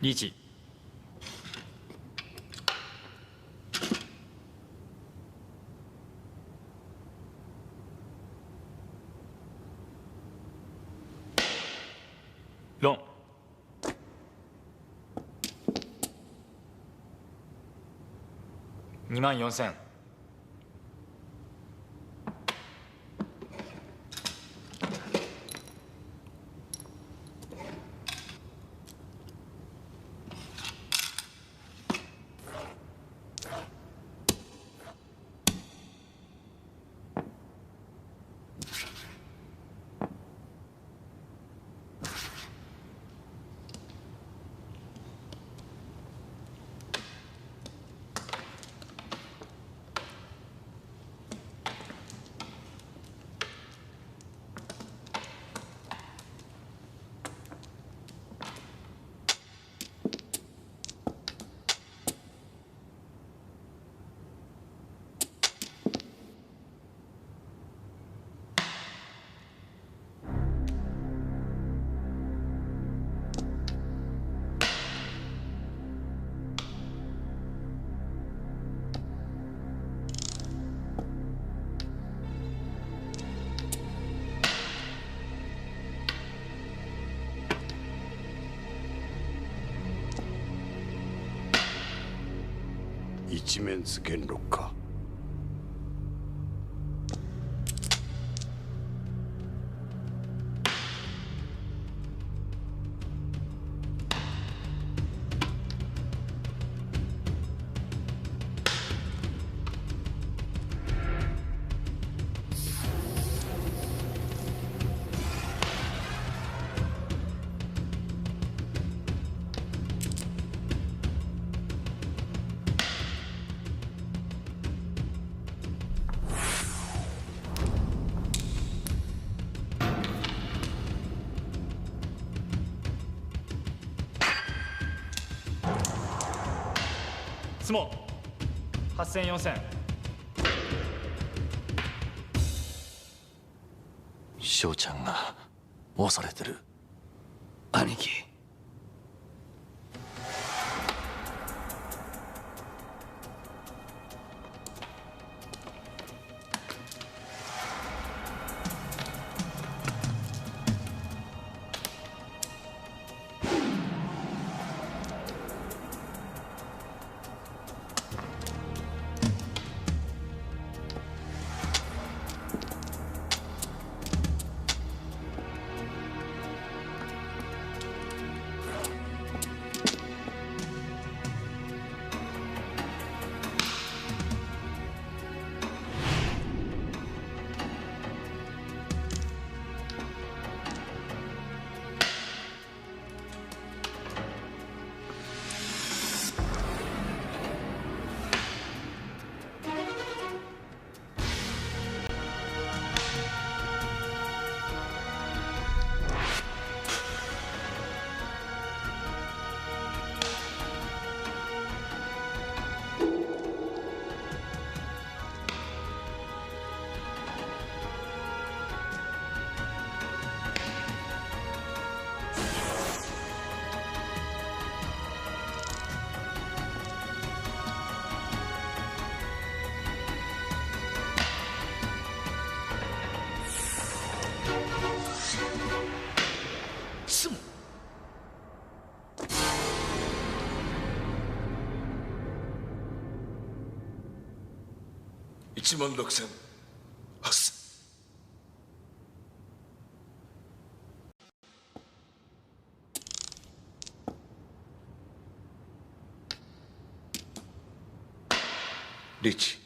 リーチ。ロン。24000。一面図元禄か。相撲8000、4000。翔ちゃんが押されてる。兄貴。16000、8000。リーチ。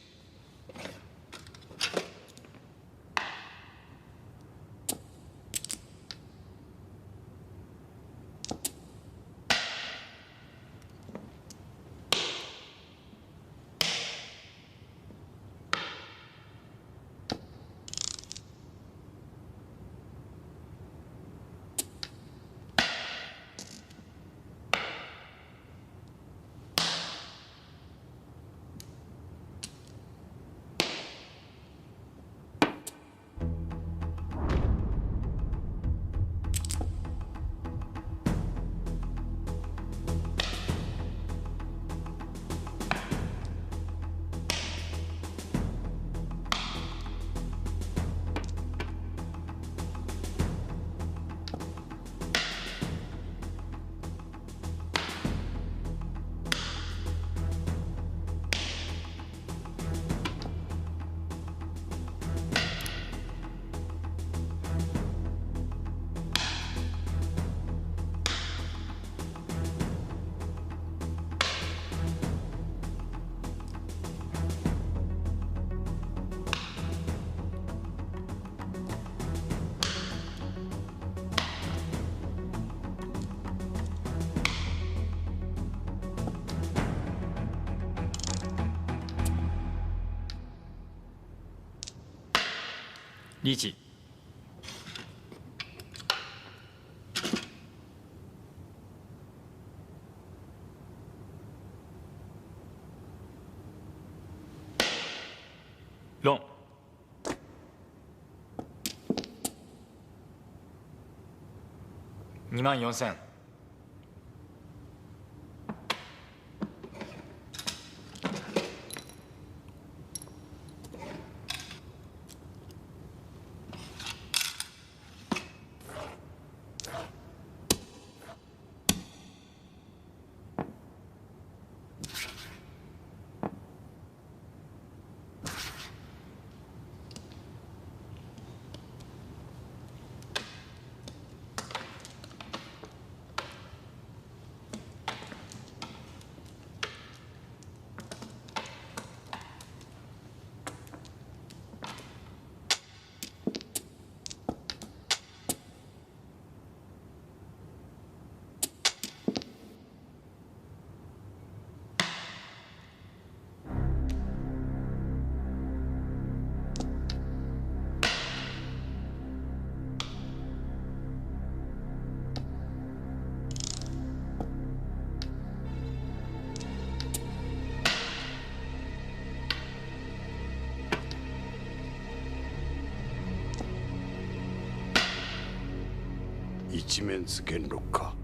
リーチロン24000一面付けんろか。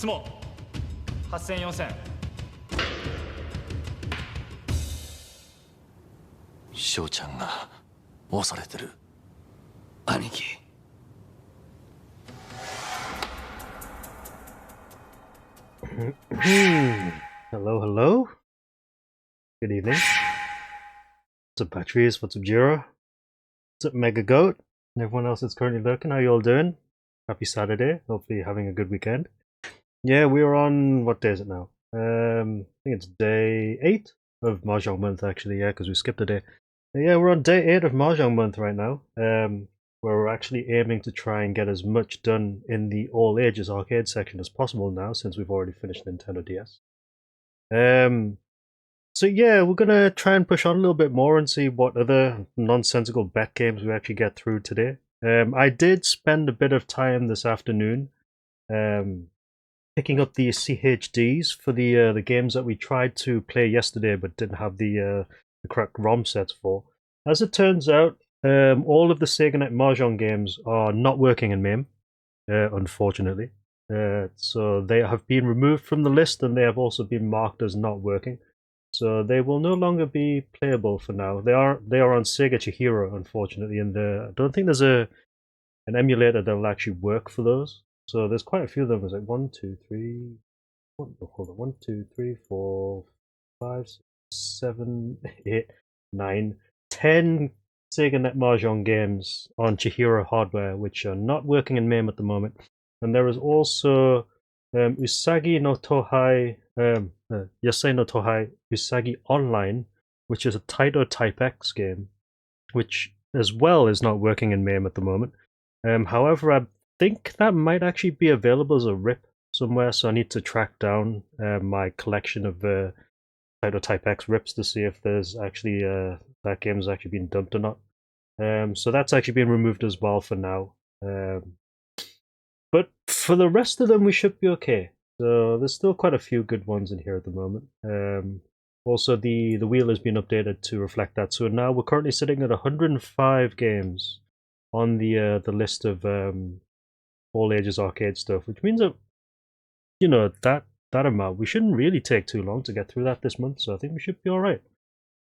相撲8000、4000翔ちゃんが押されてる。兄貴。Hello, hello. Good evening. What's up, Patrice? What's up, Jira? What's up, Mega Goat? And everyone else that's currently lurking. How you all doing? Happy Saturday. Hopefully you're having a good weekend. Yeah, we're on, what day is it now? I think it's day 8 of Mahjong month, actually, yeah, because we skipped a day. Yeah, we're on day 8 of Mahjong month right now. Where we're actually aiming to try and get as much done in the all ages arcade section as possible now, since we've already finished Nintendo DS. So yeah, we're gonna try and push on a little bit more and see what other nonsensical bet games we actually get through today. I did spend a bit of time this afternoon picking up the CHDs for the games that we tried to play yesterday but didn't have the correct ROM sets for. As it turns out, all of the Sega Net Mahjong games are not working in MAME, unfortunately. So they have been removed from the list, and they have also been marked as not working. So they will no longer be playable for now. They are on Sega Chihiro, unfortunately, and I don't think there's an emulator that will actually work for those. So there's quite a few of them. There's like 1, 2, 3, 1, 2, 3, 4, 5, 6, 7, 8, 9, 10 Sega Net Mahjong games on Chihiro hardware, which are not working in MAME at the moment. And there is also Usagi no Tohai, Yasei no Tohai Usagi Online, which is a Taito Type X game, which as well is not working in MAME at the moment. However, I think that might actually be available as a RIP somewhere, so I need to track down my collection of Taito Type X RIPs to see if there's actually that game has actually been dumped or not. So that's actually been removed as well for now. But for the rest of them, we should be okay. So there's still quite a few good ones in here at the moment. Also, the wheel has been updated to reflect that. So now we're currently sitting at 105 games on the list of all ages arcade stuff, which means that, you know, that amount, we shouldn't really take too long to get through that this month. So I think we should be all right.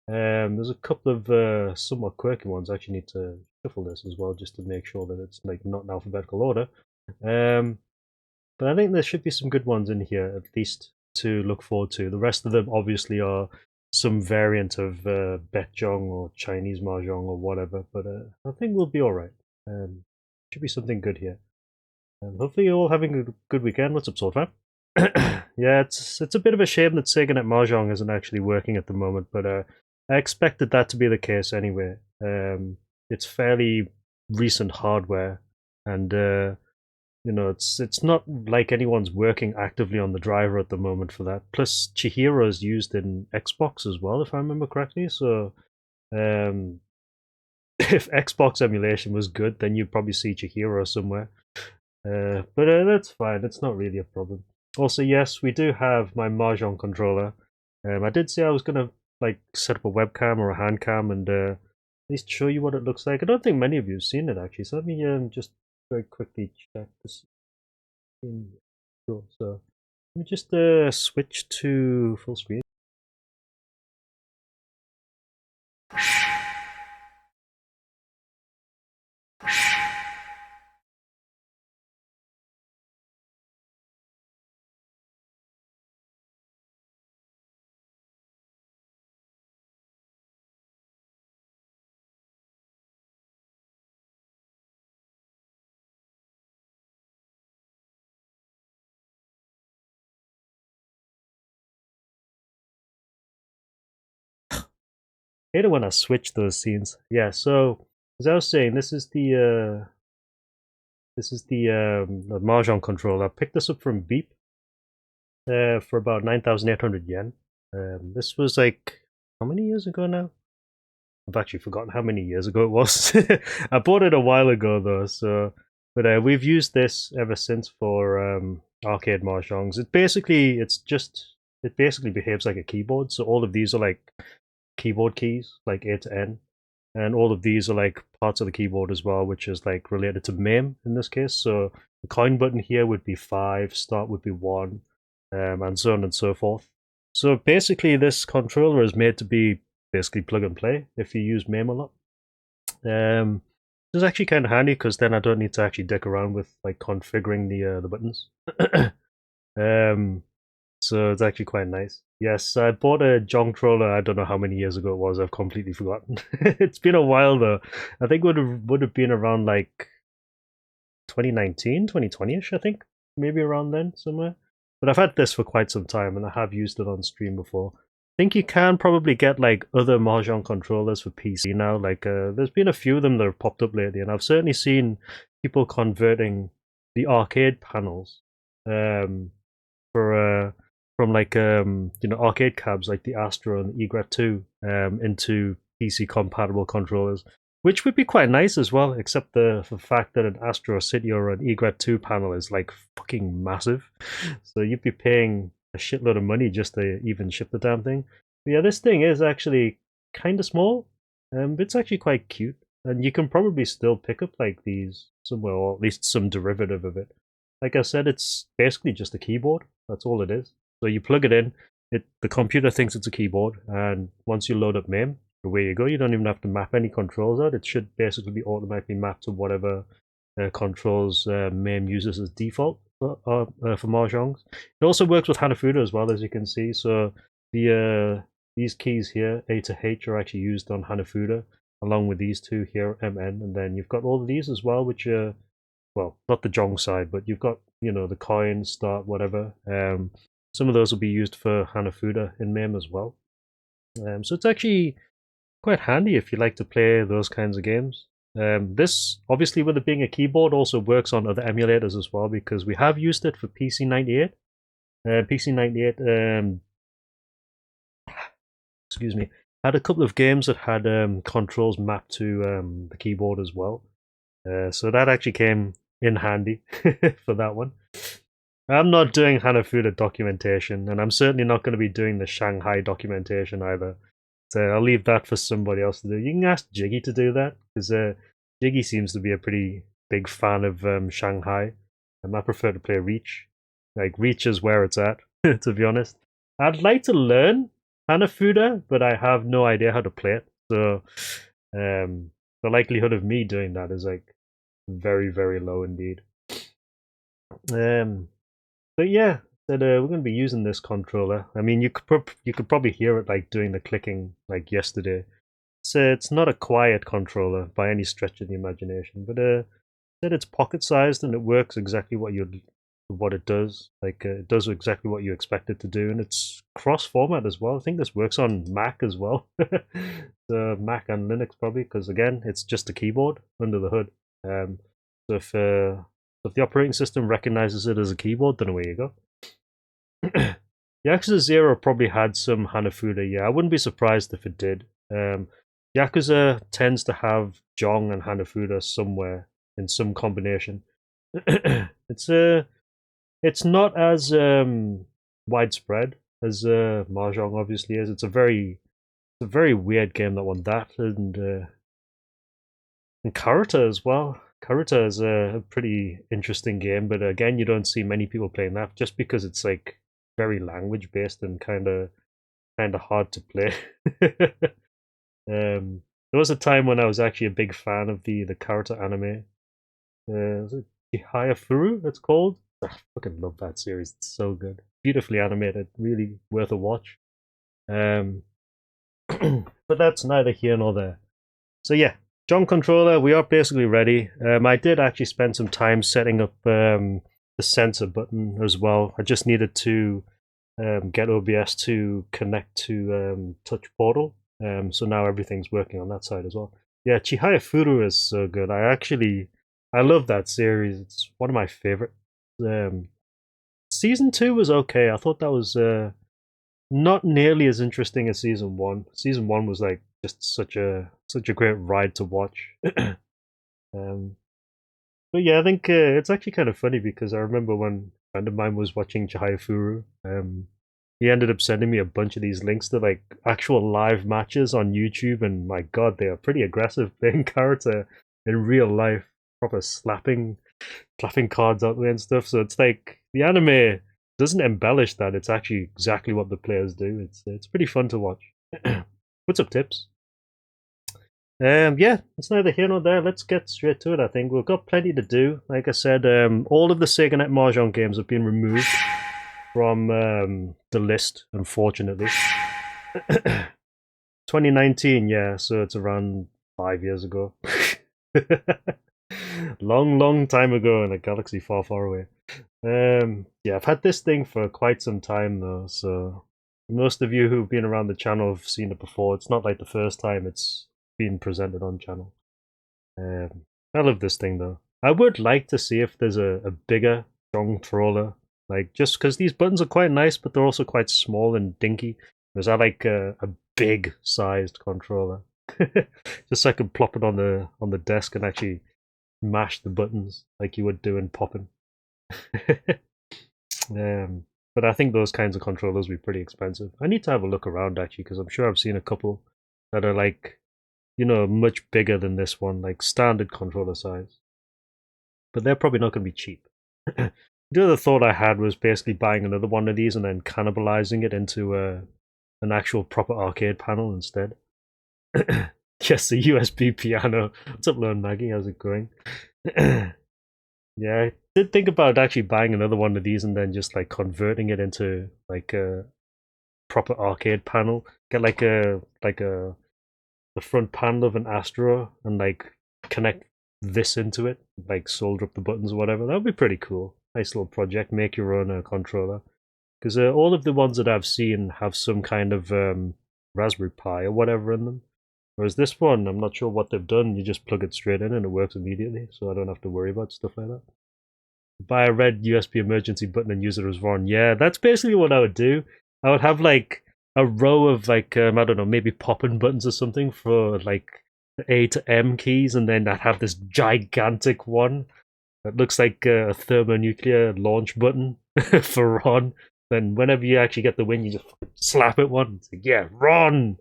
There's a couple of somewhat quirky ones. I actually need to shuffle this as well, just to make sure that it's like not in alphabetical order. But I think there should be some good ones in here, at least to look forward to. The rest of them obviously are some variant of Bahjong or Chinese Mahjong or whatever, but I think we'll be alright. Should be something good here. Hopefully you're all having a good weekend. What's up, Sword Fam? Yeah, it's a bit of a shame that Sega Mahjong isn't actually working at the moment, but I expected that to be the case anyway. It's fairly recent hardware, and it's not like anyone's working actively on the driver at the moment for that. Plus, Chihiro is used in Xbox as well, if I remember correctly. So, um, if Xbox emulation was good, then you'd probably see Chihiro somewhere. But that's fine. It's not really a problem. Also, yes, we do have my Mahjong controller. I did say I was gonna like set up a webcam or a hand cam and at least show you what it looks like. I don't think many of you have seen it actually, so let me just very quickly check this. Sure. So let me just switch to full screen. I hate it when I switch those scenes. Yeah, so as I was saying, this is the Mahjong controller. I picked this up from Beep for about 9,800 yen. This was like how many years ago now? I've actually forgotten how many years ago it was. I bought it a while ago though, so but we've used this ever since for arcade mahjongs. It basically behaves like a keyboard. So all of these are like keyboard keys, like A to N, and all of these are like parts of the keyboard as well, which is like related to MAME in this case. So the coin button here would be 5, start would be 1, and so on and so forth. So basically, this controller is made to be basically plug and play if you use MAME a lot. It's actually kind of handy because then I don't need to actually dick around with like configuring the buttons. So it's actually quite nice. Yes, I bought a Jong controller. I don't know how many years ago it was. I've completely forgotten. It's been a while though. I think would have been around like 2019, 2020ish. I think maybe around then somewhere. But I've had this for quite some time, and I have used it on stream before. I think you can probably get like other Mahjong controllers for PC now. Like, there's been a few of them that have popped up lately, and I've certainly seen people converting the arcade panels for from like arcade cabs like the Astro and the Egret 2 into PC compatible controllers, which would be quite nice as well, except the fact that an Astro City or an Egret 2 panel is like fucking massive. So you'd be paying a shitload of money just to even ship the damn thing. But yeah, this thing is actually kind of small, but it's actually quite cute. And you can probably still pick up like these somewhere, or at least some derivative of it. Like I said, it's basically just a keyboard. That's all it is. So you plug it in, the computer thinks it's a keyboard, and once you load up MAME, away you go. You don't even have to map any controls out. It should basically be automatically mapped to whatever controls MAME uses as default for Mahjongs. It also works with Hanafuda as well, as you can see. So these keys here, A to H, are actually used on Hanafuda, along with these two here, MN, and then you've got all of these as well, which are, well, not the Jong side, but you've got, the coin, start, whatever. Some of those will be used for Hanafuda in MAME as well. So it's actually quite handy if you like to play those kinds of games. This, obviously, with it being a keyboard, also works on other emulators as well, because we have used it for PC98. PC98, excuse me, had a couple of games that had controls mapped to the keyboard as well. So that actually came in handy for that one. I'm not doing Hanafuda documentation, and I'm certainly not going to be doing the Shanghai documentation either. So I'll leave that for somebody else to do. You can ask Jiggy to do that, because Jiggy seems to be a pretty big fan of Shanghai, and I prefer to play Reach. Like, Reach is where it's at, to be honest. I'd like to learn Hanafuda, but I have no idea how to play it. So the likelihood of me doing that is like very, very low indeed. But yeah, that we're going to be using this controller. I mean, you could probably hear it like doing the clicking like yesterday. It's not a quiet controller by any stretch of the imagination, but said it's pocket sized and it works exactly what it does. Like it does exactly what you expect it to do, and it's cross format as well. I think this works on Mac as well, the Mac and Linux probably, because again, it's just a keyboard under the hood. So if the operating system recognizes it as a keyboard, then away you go. Yakuza 0 probably had some Hanafuda, yeah. I wouldn't be surprised if it did. Yakuza tends to have Jong and Hanafuda somewhere in some combination. It's not as widespread as Mahjong obviously is. It's a very weird game, that one. That and Karuta as well. Karuta is a pretty interesting game, but again, you don't see many people playing that just because it's like very language based and kind of hard to play. There was a time when I was actually a big fan of the Karuta anime. Was it Chihaya Furu? It's called. I fucking love that series. It's so good, beautifully animated, really worth a watch. But that's neither here nor there. So yeah, Jong controller, we are basically ready. I did actually spend some time setting up the sensor button as well. I just needed to get OBS to connect to Touch Portal. So now everything's working on that side as well. Yeah, Chihaya Furu is so good. I love that series. It's one of my favorite. Season 2 was okay. I thought that was not nearly as interesting as season 1. Season 1 was like just such a great ride to watch. But yeah, I think it's actually kind of funny because I remember when a friend of mine was watching Chihaya Furu, he ended up sending me a bunch of these links to like actual live matches on YouTube, and my god, they are pretty aggressive playing character in real life, proper slapping cards out there and stuff. So it's like the anime doesn't embellish that; it's actually exactly what the players do. It's pretty fun to watch. What's up, Tips? Yeah, it's neither here nor there. Let's get straight to it. I think we've got plenty to do. Like I said, all of the SegaNet Mahjong games have been removed from the list, unfortunately. 2019, yeah, so it's around 5 years ago. long time ago in a galaxy far, far away. Yeah, I've had this thing for quite some time though, so most of you who've been around the channel have seen it before. It's not like the first time it's been presented on channel. I love this thing though. I would like to see if there's a bigger Jong controller, like just because these buttons are quite nice, but they're also quite small and dinky. Whereas I like a big sized controller, just so I can plop it on the desk and actually mash the buttons like you would do in Poppin'. But I think those kinds of controllers will be pretty expensive. I need to have a look around actually, because I'm sure I've seen a couple that are like, you know, much bigger than this one, like standard controller size. But they're probably not going to be cheap. The other thought I had was basically buying another one of these and then cannibalizing it into an actual proper arcade panel instead. Yes, a USB piano. What's up, Lone Maggie? How's it going? Yeah, I did think about actually buying another one of these and then just like converting it into like a proper arcade panel. Get like the front panel of an Astro and like connect this into it, like solder up the buttons or whatever. That would be pretty cool. Nice little project. Make your own controller. Because all of the ones that I've seen have some kind of Raspberry Pi or whatever in them. Whereas this one, I'm not sure what they've done. You just plug it straight in and it works immediately, so I don't have to worry about stuff like that. Buy a red USB emergency button and use it as one. Yeah, that's basically what I would do. I would have like a row of like, I don't know, maybe pop-in buttons or something for like the A to M keys, and then I'd have this gigantic one that looks like a thermonuclear launch button for Ron. Then whenever you actually get the win, you just slap it one. It's like, yeah, Ron!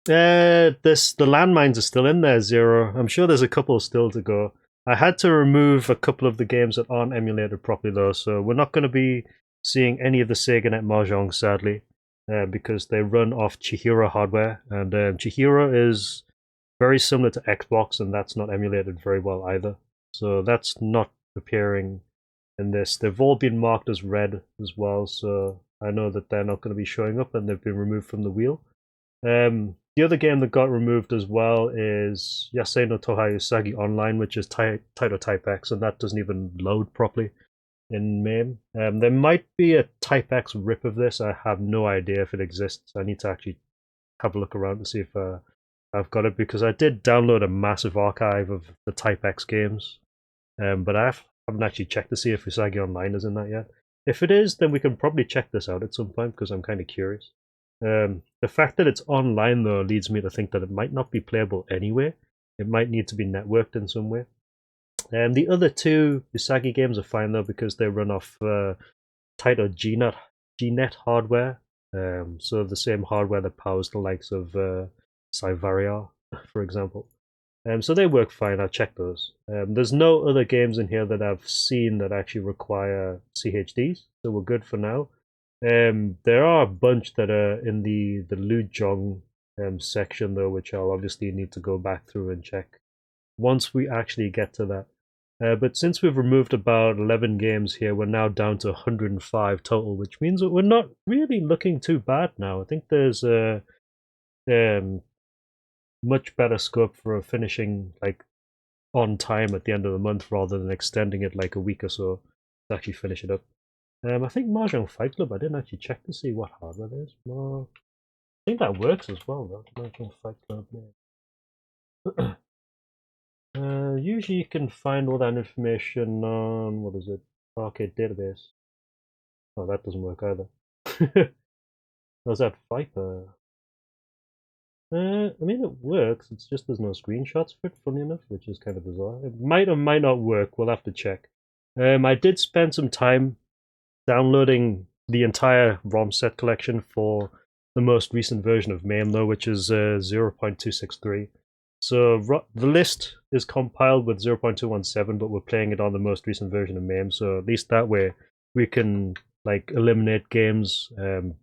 The landmines are still in there, Zero. I'm sure there's a couple still to go. I had to remove a couple of the games that aren't emulated properly though, so we're not going to be seeing any of the SegaNet Mahjong, sadly, because they run off Chihiro hardware, and Chihiro is very similar to Xbox, and that's not emulated very well either. So that's not appearing in this. They've all been marked as red as well, so I know that they're not going to be showing up and they've been removed from the wheel. The other game that got removed as well is Yasei no Tohai Usagi Online, which is Taito Type X, and that doesn't even load properly in MAME. There might be a Type X rip of this. I have no idea if it exists. I need to actually have a look around to see if I've got it, because I did download a massive archive of the Type X games, but I haven't actually checked to see if Usagi Online is in that yet. If it is, then we can probably check this out at some point, because I'm kind of curious. The fact that it's online, though, leads me to think that it might not be playable anyway. It might need to be networked in some way. The other two Usagi games are fine, though, because they run off Taito GNet hardware. So the same hardware that powers the likes of Cyvaria, for example. So they work fine. I checked those. There's no other games in here that I've seen that actually require CHDs, so we're good for now. There are a bunch that are in the Lewd Jong section, though, which I'll obviously need to go back through and check once we actually get to that. But since we've removed about 11 games here, we're now down to 105 total, which means that we're not really looking too bad now. I think there's a much better scope for finishing like on time at the end of the month rather than extending it like a week or so to actually finish it up. I think Mahjong Fight Club, I didn't actually check to see what hardware there is. I think that works as well, though. Mahjong Fight Club. Usually you can find all that information on, what is it, Arcade Database. Oh, that doesn't work either. Was that Viper? I mean, it works. It's just there's no screenshots for it, funny enough, which is kind of bizarre. It might or might not work. We'll have to check. I did spend some time downloading the entire ROM set collection for the most recent version of MAME, though, which is 0.263. So the list is compiled with 0.217, but we're playing it on the most recent version of MAME. So at least that way we can like eliminate games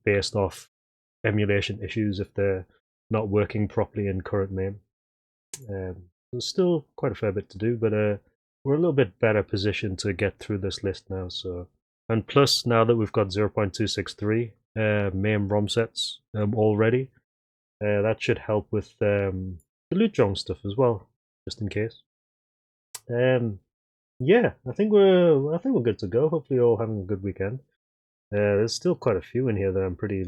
based off emulation issues if they're not working properly in current MAME. There's still quite a fair bit to do, but we're a little bit better positioned to get through this list now. So, and plus now that we've got 0.263 MAME ROM sets already, that should help with the Lewd Jong stuff as well, just in case. Yeah, I think we're good to go. Hopefully, you're all having a good weekend. There's still quite a few in here that I'm pretty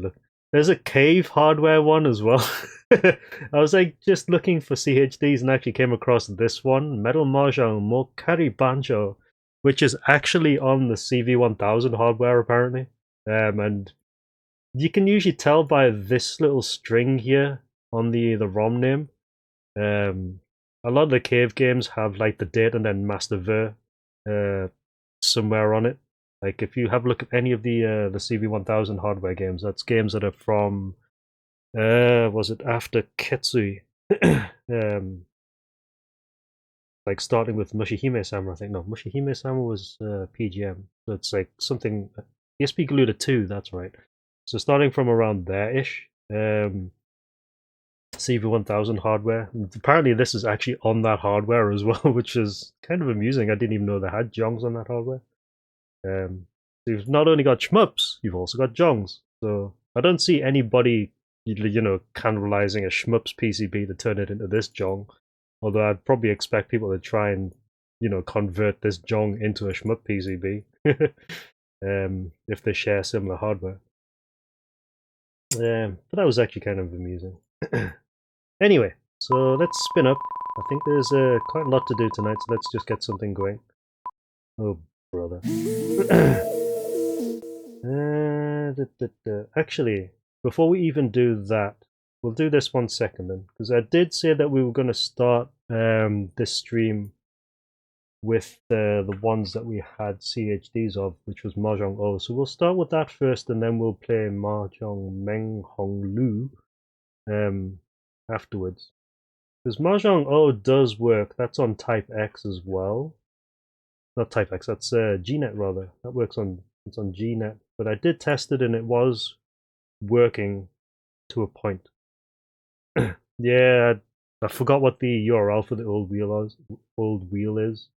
There's a cave hardware one as well. I was like just looking for CHDs and actually came across this one, Metal Mahjong Mokari Banjo, which is actually on the CV1000 hardware apparently. And you can usually tell by this little string here on the ROM name. A lot of the cave games have like the date and then Master Ver somewhere on it. Like if you have a look at any of the CV1000 hardware games, that's games that are from was it after Ketsui? Like starting with Mushihime-sama, I think. No, Mushihime-sama was PGM. So it's like something ESP Galuda 2, that's right. So starting from around there-ish. CV1000 hardware. And apparently this is actually on that hardware as well, which is kind of amusing. I didn't even know they had jongs on that hardware. So you've not only got shmups, you've also got jongs. So I don't see anybody, cannibalizing a shmups PCB to turn it into this jong. Although I'd probably expect people to try and, convert this jong into a shmup PCB if they share similar hardware. But that was actually kind of amusing. Anyway, so let's spin up. I think there's quite a lot to do tonight, so let's just get something going. Oh, brother. Actually, before we even do that, we'll do this 1 second then, because I did say that we were going to start this stream with the ones that we had CHDs of, which was Mahjong Oh. So we'll start with that first, and then we'll play Mahjong Meng Hong Lou afterwards. Because Mahjong Oh does work. That's on Type X as well. Not Type X, that's GNet rather. That works on, it's on GNet. But I did test it and it was working to a point. Yeah, I forgot what the URL for the old wheel is.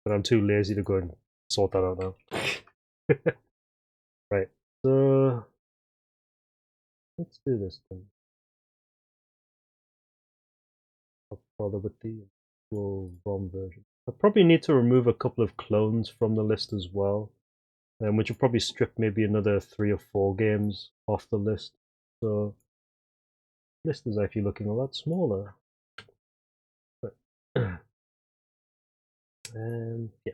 but I'm too lazy to go and sort that out now. Right, so let's do this then. I'll bother with the full ROM version. I probably need to remove a couple of clones from the list as well, which will probably strip maybe another 3 or 4 games off the list. So the list is actually looking a lot smaller. But yeah.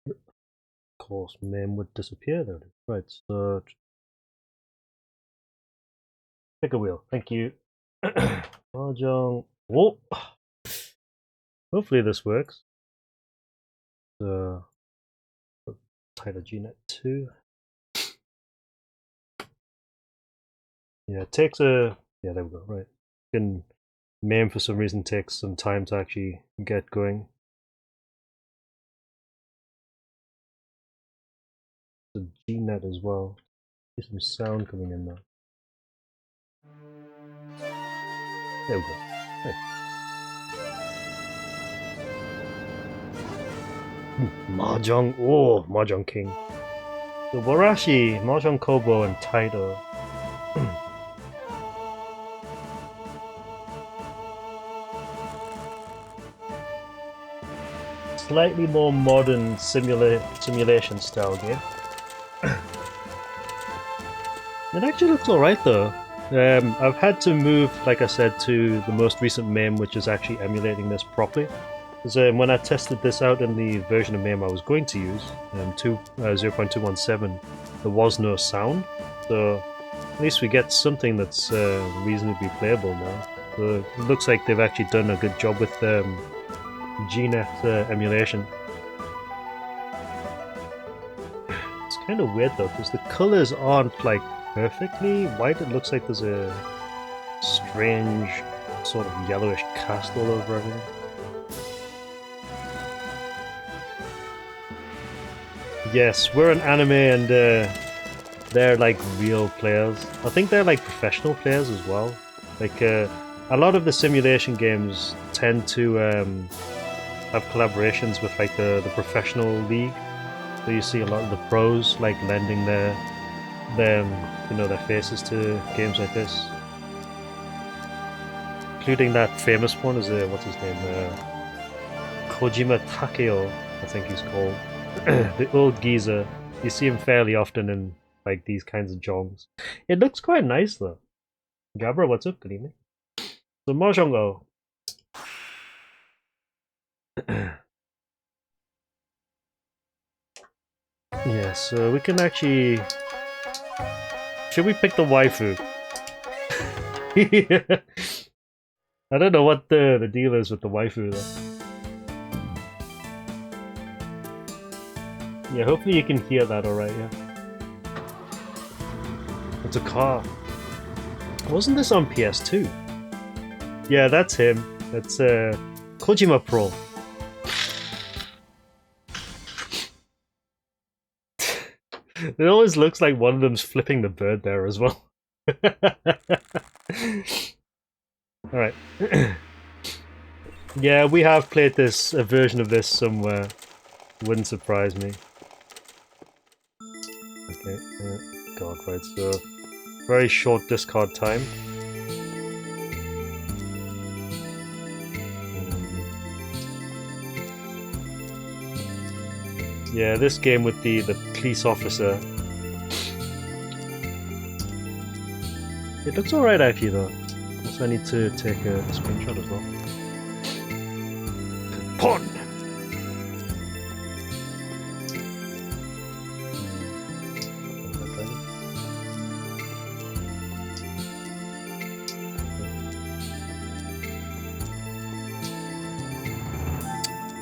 Of course, MAME would disappear though. Right, so pick a wheel. Thank you. Mahjong. Whoa! Hopefully this works. Title GNet 2. Yeah, it takes a. Yeah, there we go. Right. And MAME for some reason takes some time to actually get going. The GNet as well. There's some sound coming in now. There we go. Nice. Mahjong Oh, Mahjong King. The Warashi, Mahjong Kobo, and Taito. Slightly more modern simulation style game. It actually looks alright though. I've had to move, like I said, to the most recent MAME, which is actually emulating this properly. Because when I tested this out in the version of MAME I was going to use, 0.217, there was no sound. So at least we get something that's reasonably playable now. So it looks like they've actually done a good job with GNet emulation. It's kind of weird though, because the colors aren't like perfectly white. It looks like there's a strange sort of yellowish cast all over everything. Yes, we're an anime and they're like real players. I think they're like professional players as well. Like a lot of the simulation games tend to have collaborations with like the professional league. So you see a lot of the pros like lending their faces to games like this. Including that famous one is what's his name? Kojima Takeo, I think he's called. The old geezer. You see him fairly often in like these kinds of jongs. It looks quite nice though. Gabra, what's up? Good evening. So Mahjong Oh. Yeah, so we can actually. Should we pick the waifu? I don't know what the deal is with the waifu though. Yeah, hopefully you can hear that alright, yeah. It's a car. Wasn't this on PS2? Yeah, that's him. That's Kojima Pro. It always looks like one of them's flipping the bird there as well. Alright. Yeah, we have played this, a version of this somewhere. Wouldn't surprise me. Okay, God, right, so very short discard time. Yeah, this game with the police officer. It looks alright actually though. Also I need to take a screenshot as well. Pon!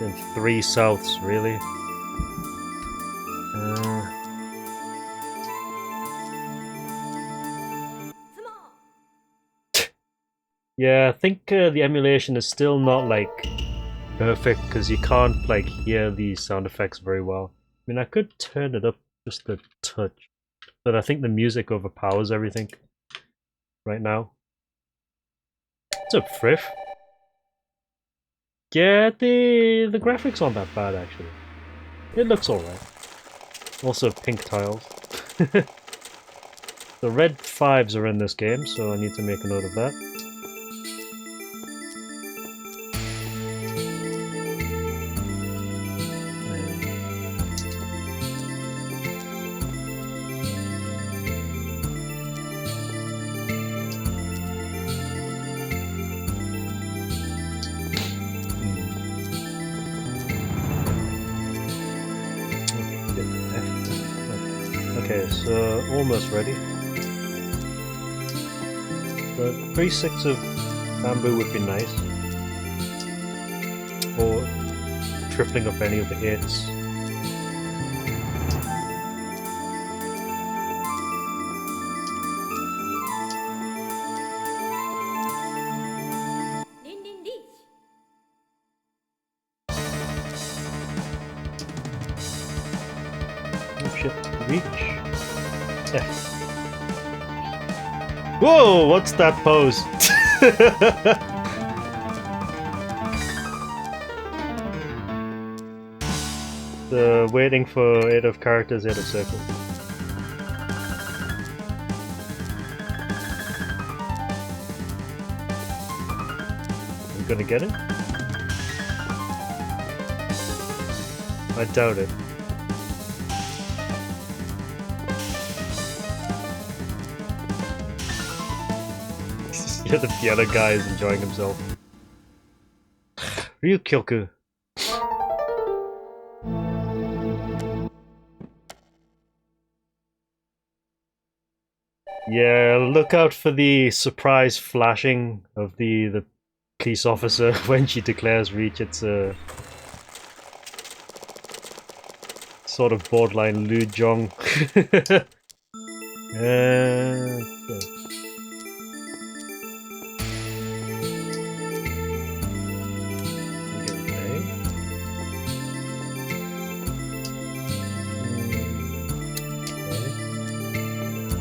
In 3 souths, really? Yeah, I think the emulation is still not like perfect because you can't like hear the sound effects very well. I mean, I could turn it up just a touch, but I think the music overpowers everything right now. What's up, Friff? Yeah, the graphics aren't that bad actually. It looks alright. Also pink tiles. The red 5s are in this game, so I need to make a note of that. Okay, so almost ready. The 3/6 of bamboo would be nice. Or tripling up any of the 8s. Oh shit, reach. F. Whoa, what's that pose? Waiting for 8 of characters, 8 of circles. You gonna get it? I doubt it. Yeah, the other guy is enjoying himself. Ryukyoku. Yeah, look out for the surprise flashing of the police officer when she declares reach. It's a sort of borderline lewd jong. Yeah.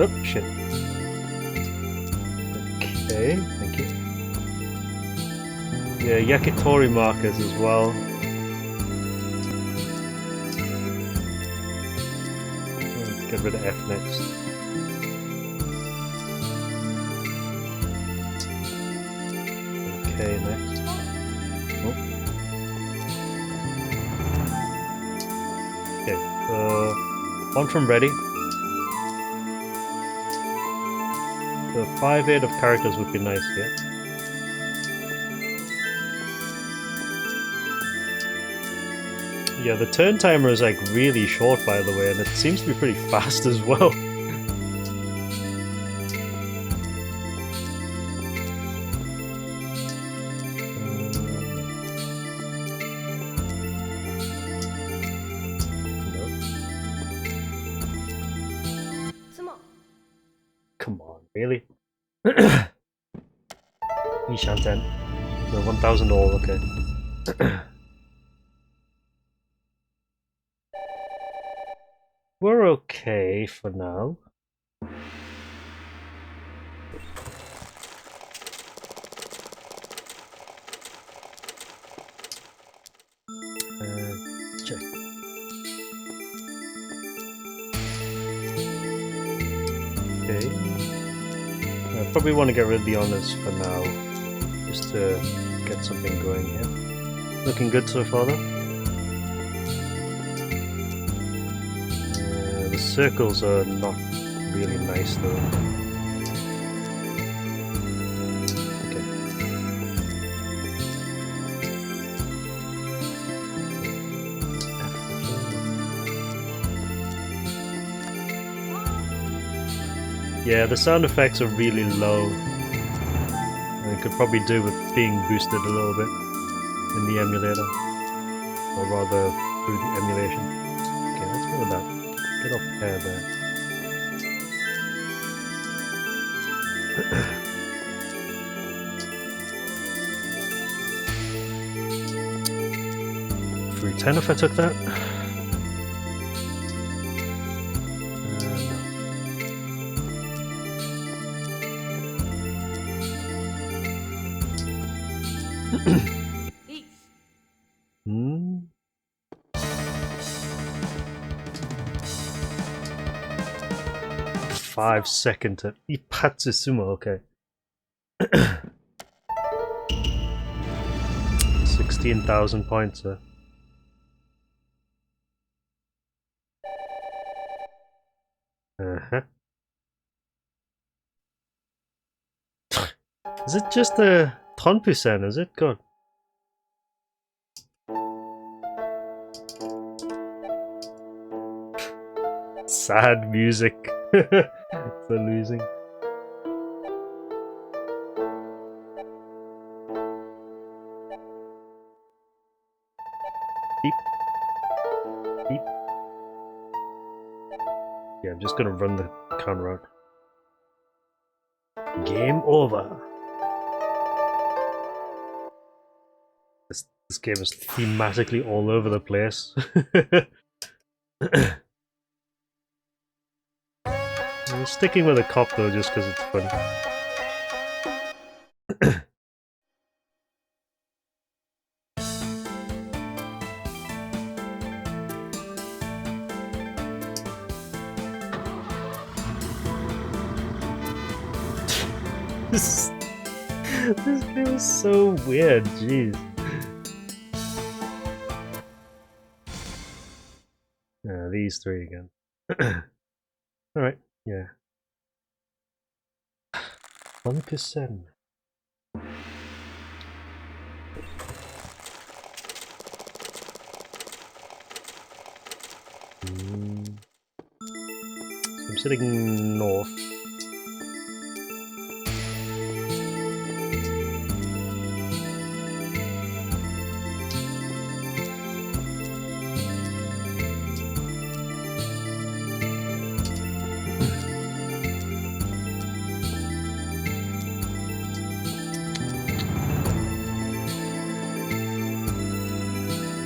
Oh, shit. Okay, thank you. Yeah, Yakitori markers as well. Get rid of F next. Okay, next. Oh. Okay, on from ready. So 5/8 of characters would be nice here. Yeah, the turn timer is like really short by the way, and it seems to be pretty fast as well. Come on, really? Ishanten. No, 1000 all, okay. We're okay for now. Check. Okay. I probably want to get rid of the honors for now, just to get something going here. Looking good so far though. The circles are not really nice though. Okay. Yeah, the sound effects are really low. And it could probably do with being boosted a little bit in the emulator. Or rather, through the emulation. Okay, let's go with that. Get off pair there. $310 if I took that. 5-second to Ipatsu Sumo, okay. 16,000 points, Uh-huh. Is it just a Tonpusen, is it? God. Sad music for losing. Beep. Beep. Yeah, I'm just gonna run the counter out. Game over. This game is thematically all over the place. I'm sticking with a cop though, just because it's fun. This game is so weird, jeez. These three again. Alright, yeah. 1%. I'm sitting north.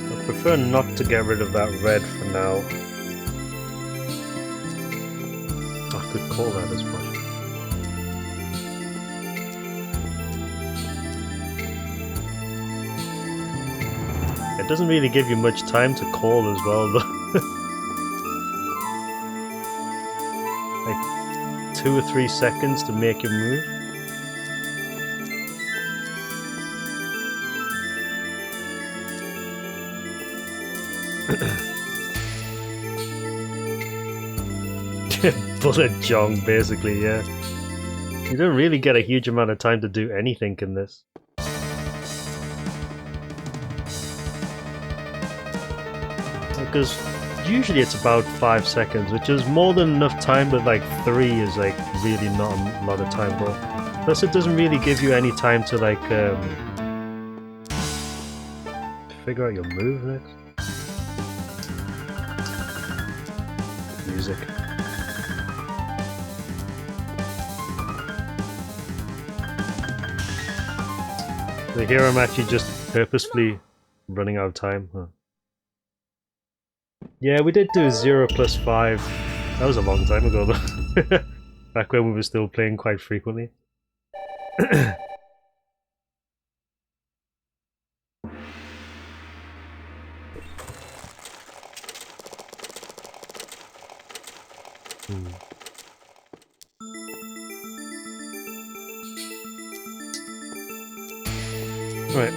I prefer not to get rid of that red for now. I could call that as much. It doesn't really give you much time to call as well, though. Like 2 or 3 seconds to make your move. Bullet Jong, basically, yeah. You don't really get a huge amount of time to do anything in this. Because usually it's about 5 seconds, which is more than enough time, but like 3 is like really not a lot of time, bro. Plus it doesn't really give you any time to like figure out your move next. Music. So here I'm actually just purposefully running out of time. Huh. Yeah, we did do 0 plus 5. That was a long time ago though. Back when we were still playing quite frequently. Right.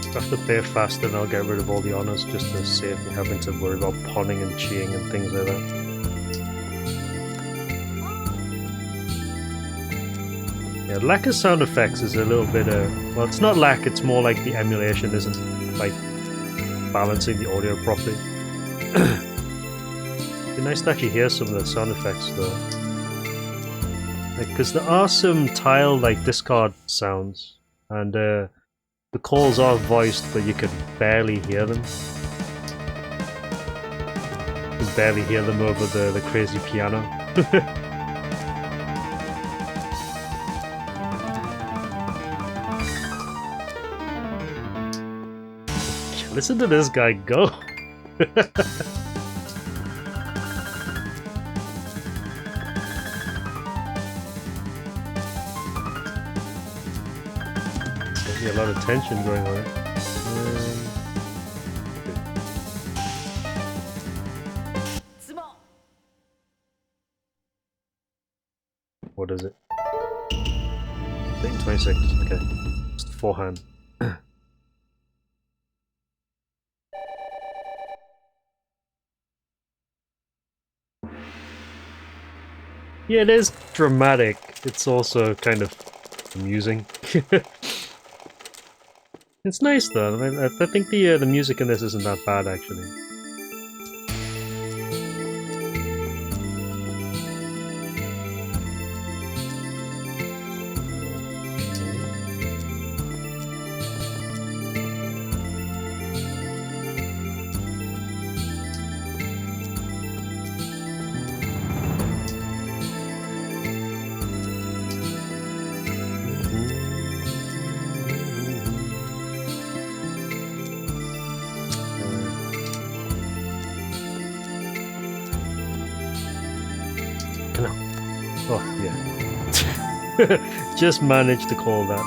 I have to play fast and I'll get rid of all the honors just to save me having to worry about pawning and cheating and things like that. Yeah, lack of sound effects is a little bit well, it's not lack, it's more like the emulation isn't like balancing the audio properly. It'd be nice to actually hear some of the sound effects though. Because there are some tile like discard sounds, and the calls are voiced, but you can barely hear them. You can barely hear them over the crazy piano. Listen to this guy go! A lot of tension going on. What is it? 26. Okay. It's the forehand. Yeah, it is dramatic. It's also kind of amusing. It's nice though. I think the music in this isn't that bad actually. Oh, yeah. Just managed to call that.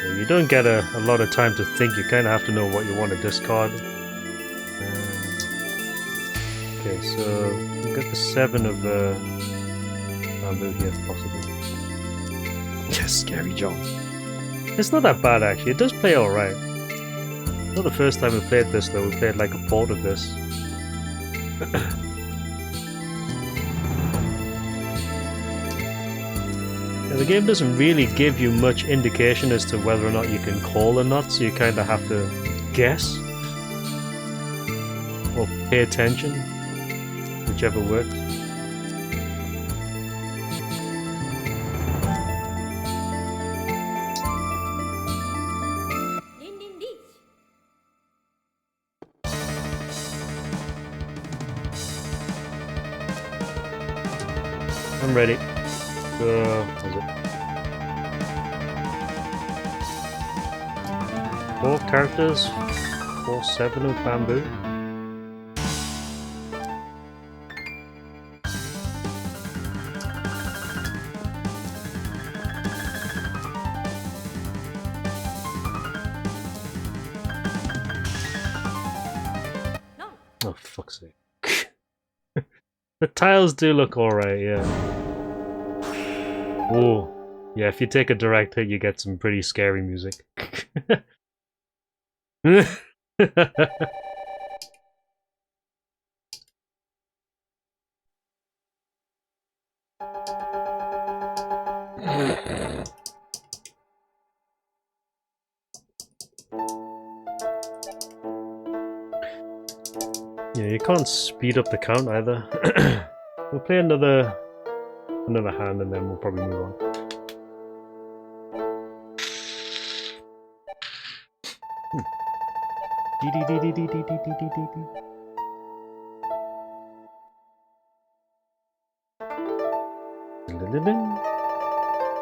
Yeah, you don't get a lot of time to think, you kind of have to know what you want to discard. Okay, so we've got the 7 of bamboo here, possibly. Yes, scary Jong. It's not that bad actually, it does play alright. Not the first time we played this though, we played like a port of this. Yeah, the game doesn't really give you much indication as to whether or not you can call or not, so you kind of have to guess. Or pay attention, whichever works. I'm ready. What is it? 4 characters, 4/7 of bamboo. Oh, fuck's sake. The tiles do look alright, yeah. Ooh. Yeah, if you take a direct hit, you get some pretty scary music. Yeah, you can't speed up the count either. We'll play another hand and then we'll probably move on.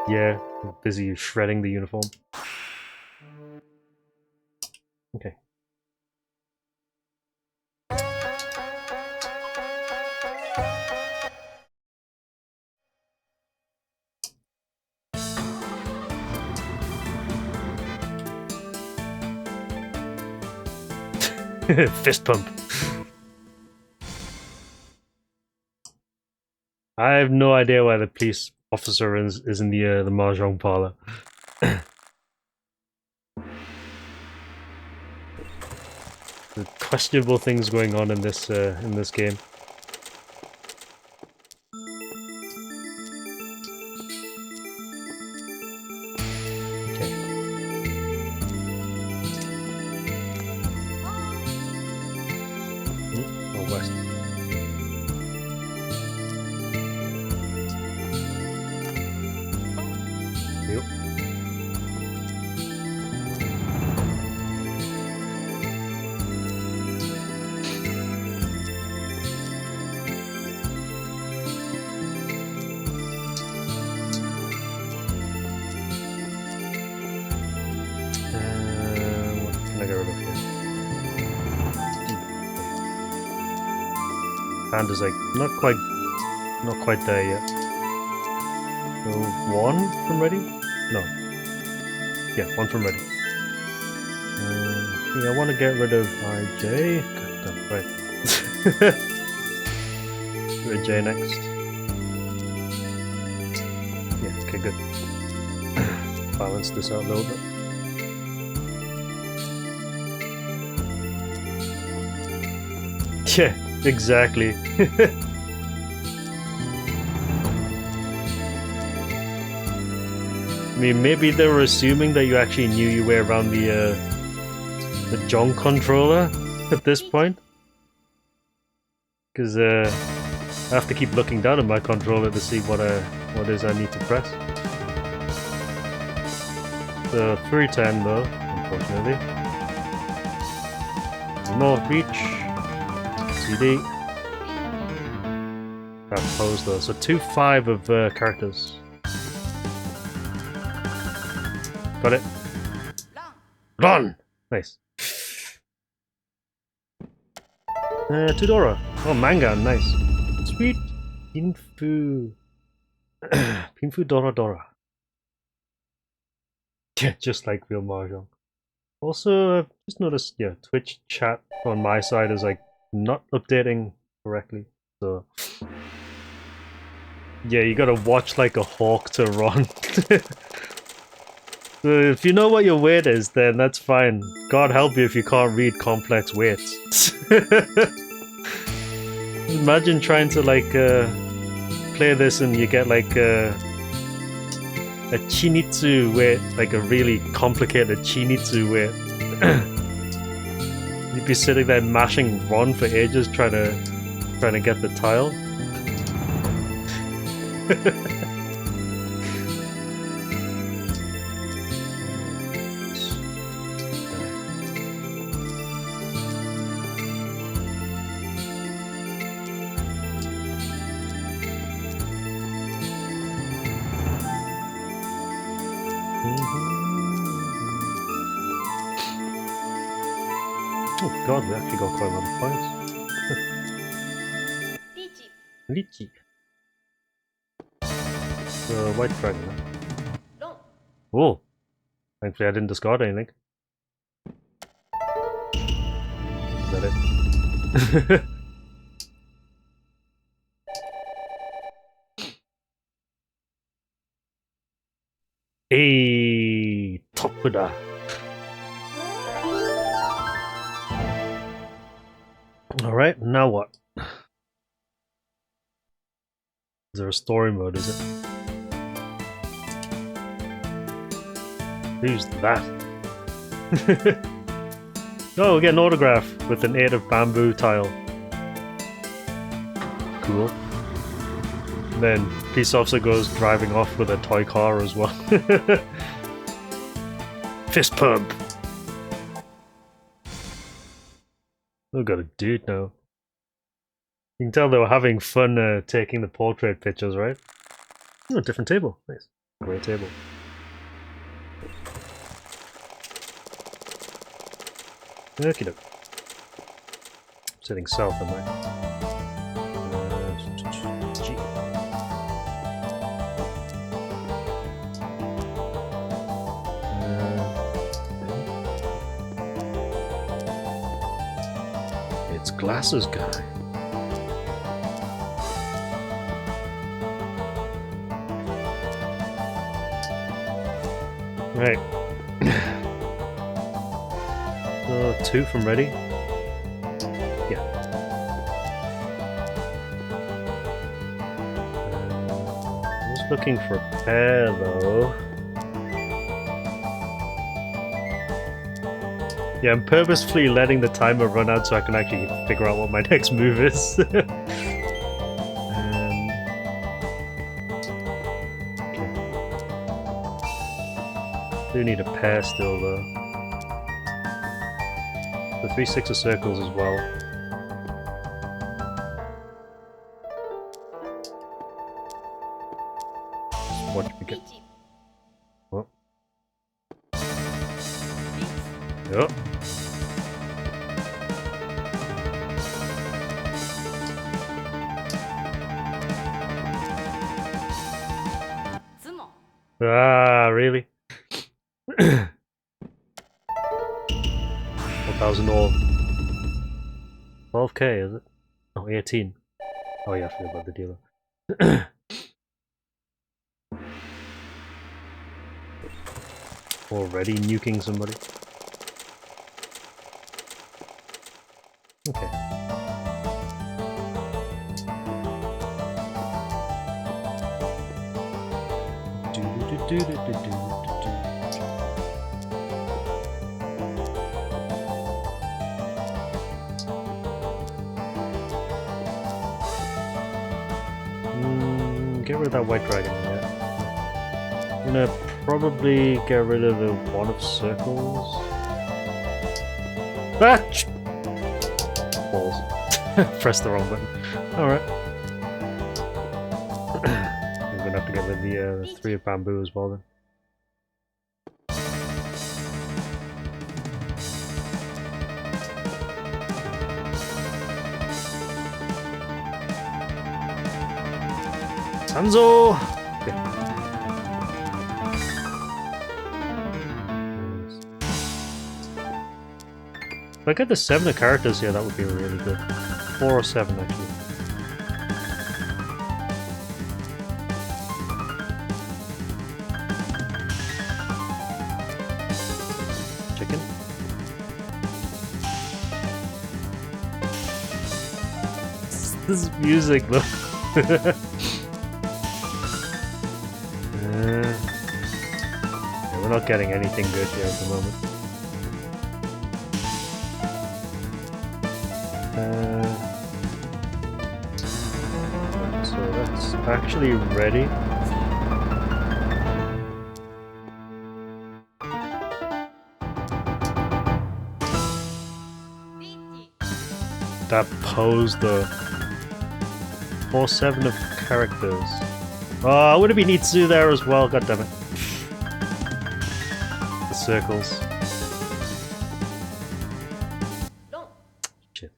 Yeah, I'm busy shredding the uniform. Okay. Fist pump. I have no idea why the police officer is in the mahjong parlor. The questionable things going on in this game. Okay. Oh, west. Yep. What can I get rid of here? Hand is like not quite there yet. So 1 from ready? No. Yeah, 1 from ready. Actually, I want to get rid of IJ. God, right. Rid of J next. Yeah, okay, good. Balance this out a little bit. Yeah, exactly. I mean, maybe they were assuming that you actually knew your way around the Jong controller at this point. Because I have to keep looking down at my controller to see what is I need to press. So 310 though, unfortunately. North Beach. CD. That pose though, so 2-5 of characters. Got it. Run! Nice. Tudora. Oh, manga, nice. Sweet. Pinfu. Pinfu Dora Dora. Yeah, just like real Mahjong. Also, just noticed, yeah, Twitch chat on my side is like not updating correctly. So, yeah, you gotta watch like a hawk to run. So if you know what your weight is, then that's fine. God help you if you can't read complex weights. Imagine trying to like play this and you get like a Chinitsu weight, like a really complicated Chinitsu weight. You'd be sitting there mashing Ron for ages trying to get the tile. Oh god, we actually got quite a lot of points. Lychee. The white dragon. Huh? Oh! Thankfully I didn't discard anything. Is that it? Hey, Topuda. Alright, now what? Is there a story mode, is it? Who's that? Oh, we'll get an autograph with an 8 of bamboo tile. Cool. And then police officer goes driving off with a toy car as well. Fist pump! We've got a dude now. You can tell they were having fun taking the portrait pictures, right? Oh, different table. Nice. Great table. Okie doke. Sitting south, am I? G. It's Glasses Guy. Right. So 2 from ready. Yeah. I was looking for a pair though. Yeah, I'm purposefully letting the timer run out so I can actually figure out what my next move is. Okay. Do need a pair still though. The 3-6 of circles as well. Just watch me get. Oh. Yep. Ah, really? 1,000 ore. 12k, is it? Oh, 18. Oh yeah, I forgot about the dealer. Already nuking somebody. Okay. Get rid of that white dragon, yeah. I'm gonna probably get rid of the one of circles. Ah! Balls. Press the wrong button. Alright. I'm gonna have to get rid of the 3 of bamboo as well then. Sanzo! Okay. If I get the 7 of characters here, that would be really good. 4 or 7 actually. Chicken. This is music though. We're not getting anything good here at the moment. So that's actually ready. That pose though. 4-7 of characters. Oh, would it be Nitsu there as well? God damn it. The circles. Shit.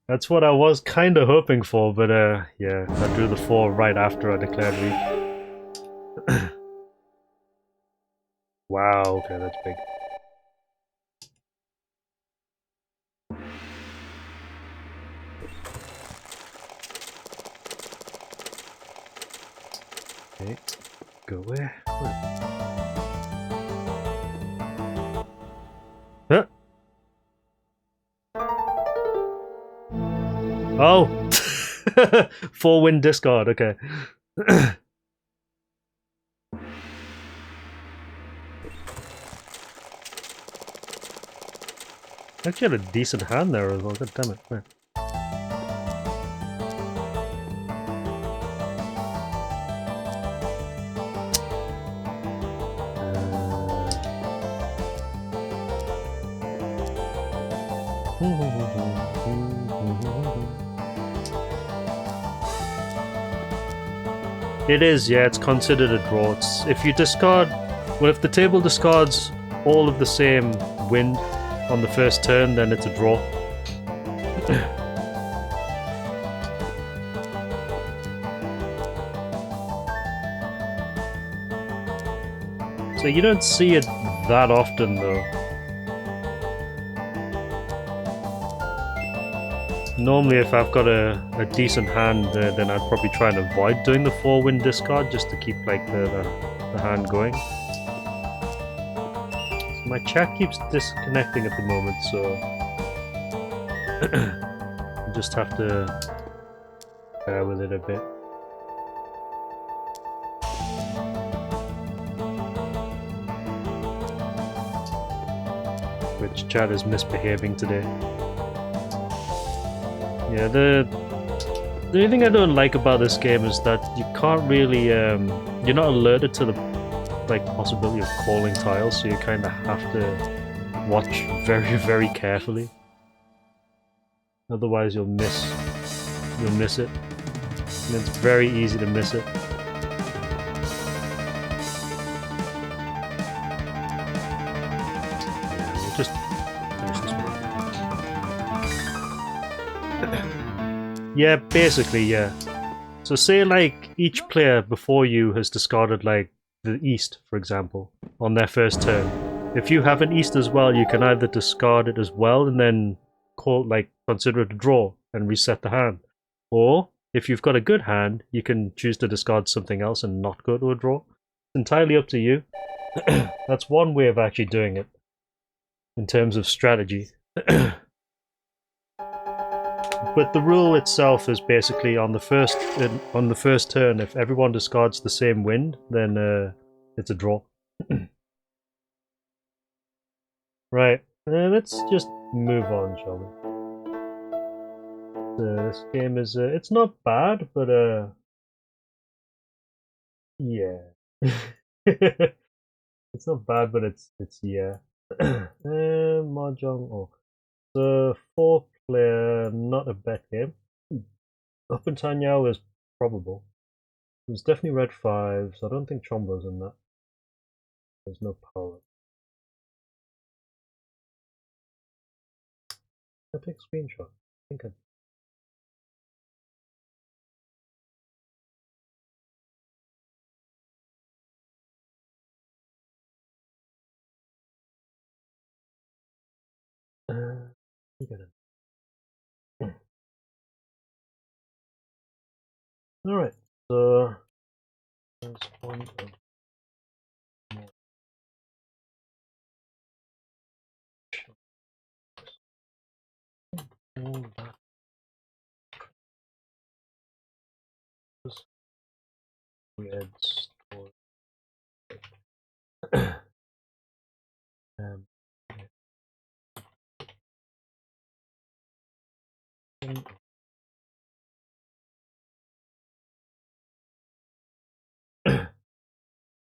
That's what I was kind of hoping for, but yeah, I drew the 4 right after I declared reach. Wow, okay, that's big. Okay, go where? Huh? Oh! 4-win discard, okay. Actually had a decent hand there as well, god damn it. Right. It is, yeah, it's considered a draw. It's, if you discard, well, if the table discards all of the same wind on the first turn, then it's a draw. So you don't see it that often, though. Normally, if I've got a decent hand, then I'd probably try and avoid doing the 4-win discard just to keep like the hand going. So my chat keeps disconnecting at the moment, so I just have to bear with it a bit. Which chat is misbehaving today. Yeah, the only thing I don't like about this game is that you can't really, you're not alerted to the possibility of calling tiles, so you kind of have to watch very, very carefully. Otherwise, you'll miss it, and it's very easy to miss it. Yeah, we'll just finish this one. Yeah, basically, yeah. So say like each player before you has discarded like the east, for example, on their first turn. if you have an east as well, you can either discard it as well and then consider it a draw and reset the hand. Or if you've got a good hand, you can choose to discard something else and not go to a draw. It's entirely up to you. That's one way of actually doing it in terms of strategy. But the rule itself is basically on the first turn, if everyone discards the same wind, then it's a draw. Right, let's just move on, shall we? This game is it's not bad, but yeah. It's not bad, but it's yeah. Mahjong Oh. The 4-player, not a bet game. Up and Tanyao is probable. There's definitely red 5, so I don't think Chombo's in that. There's no power. I take screenshot. I think I. You get it. Alright, so there's one of all that was weird story. um,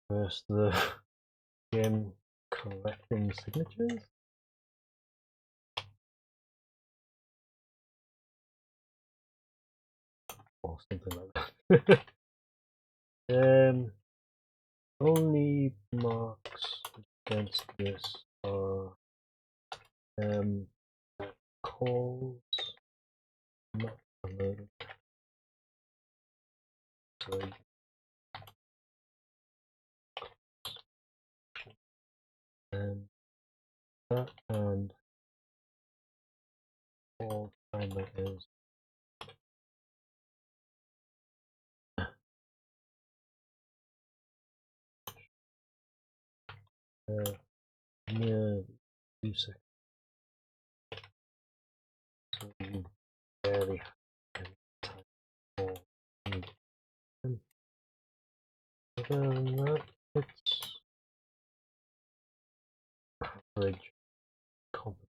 First, the game collecting signatures. Or something like that. Only marks against this are calls not related. So that and all timer is near 2 seconds. So you barely have any time for me. Other than that, it's average competence.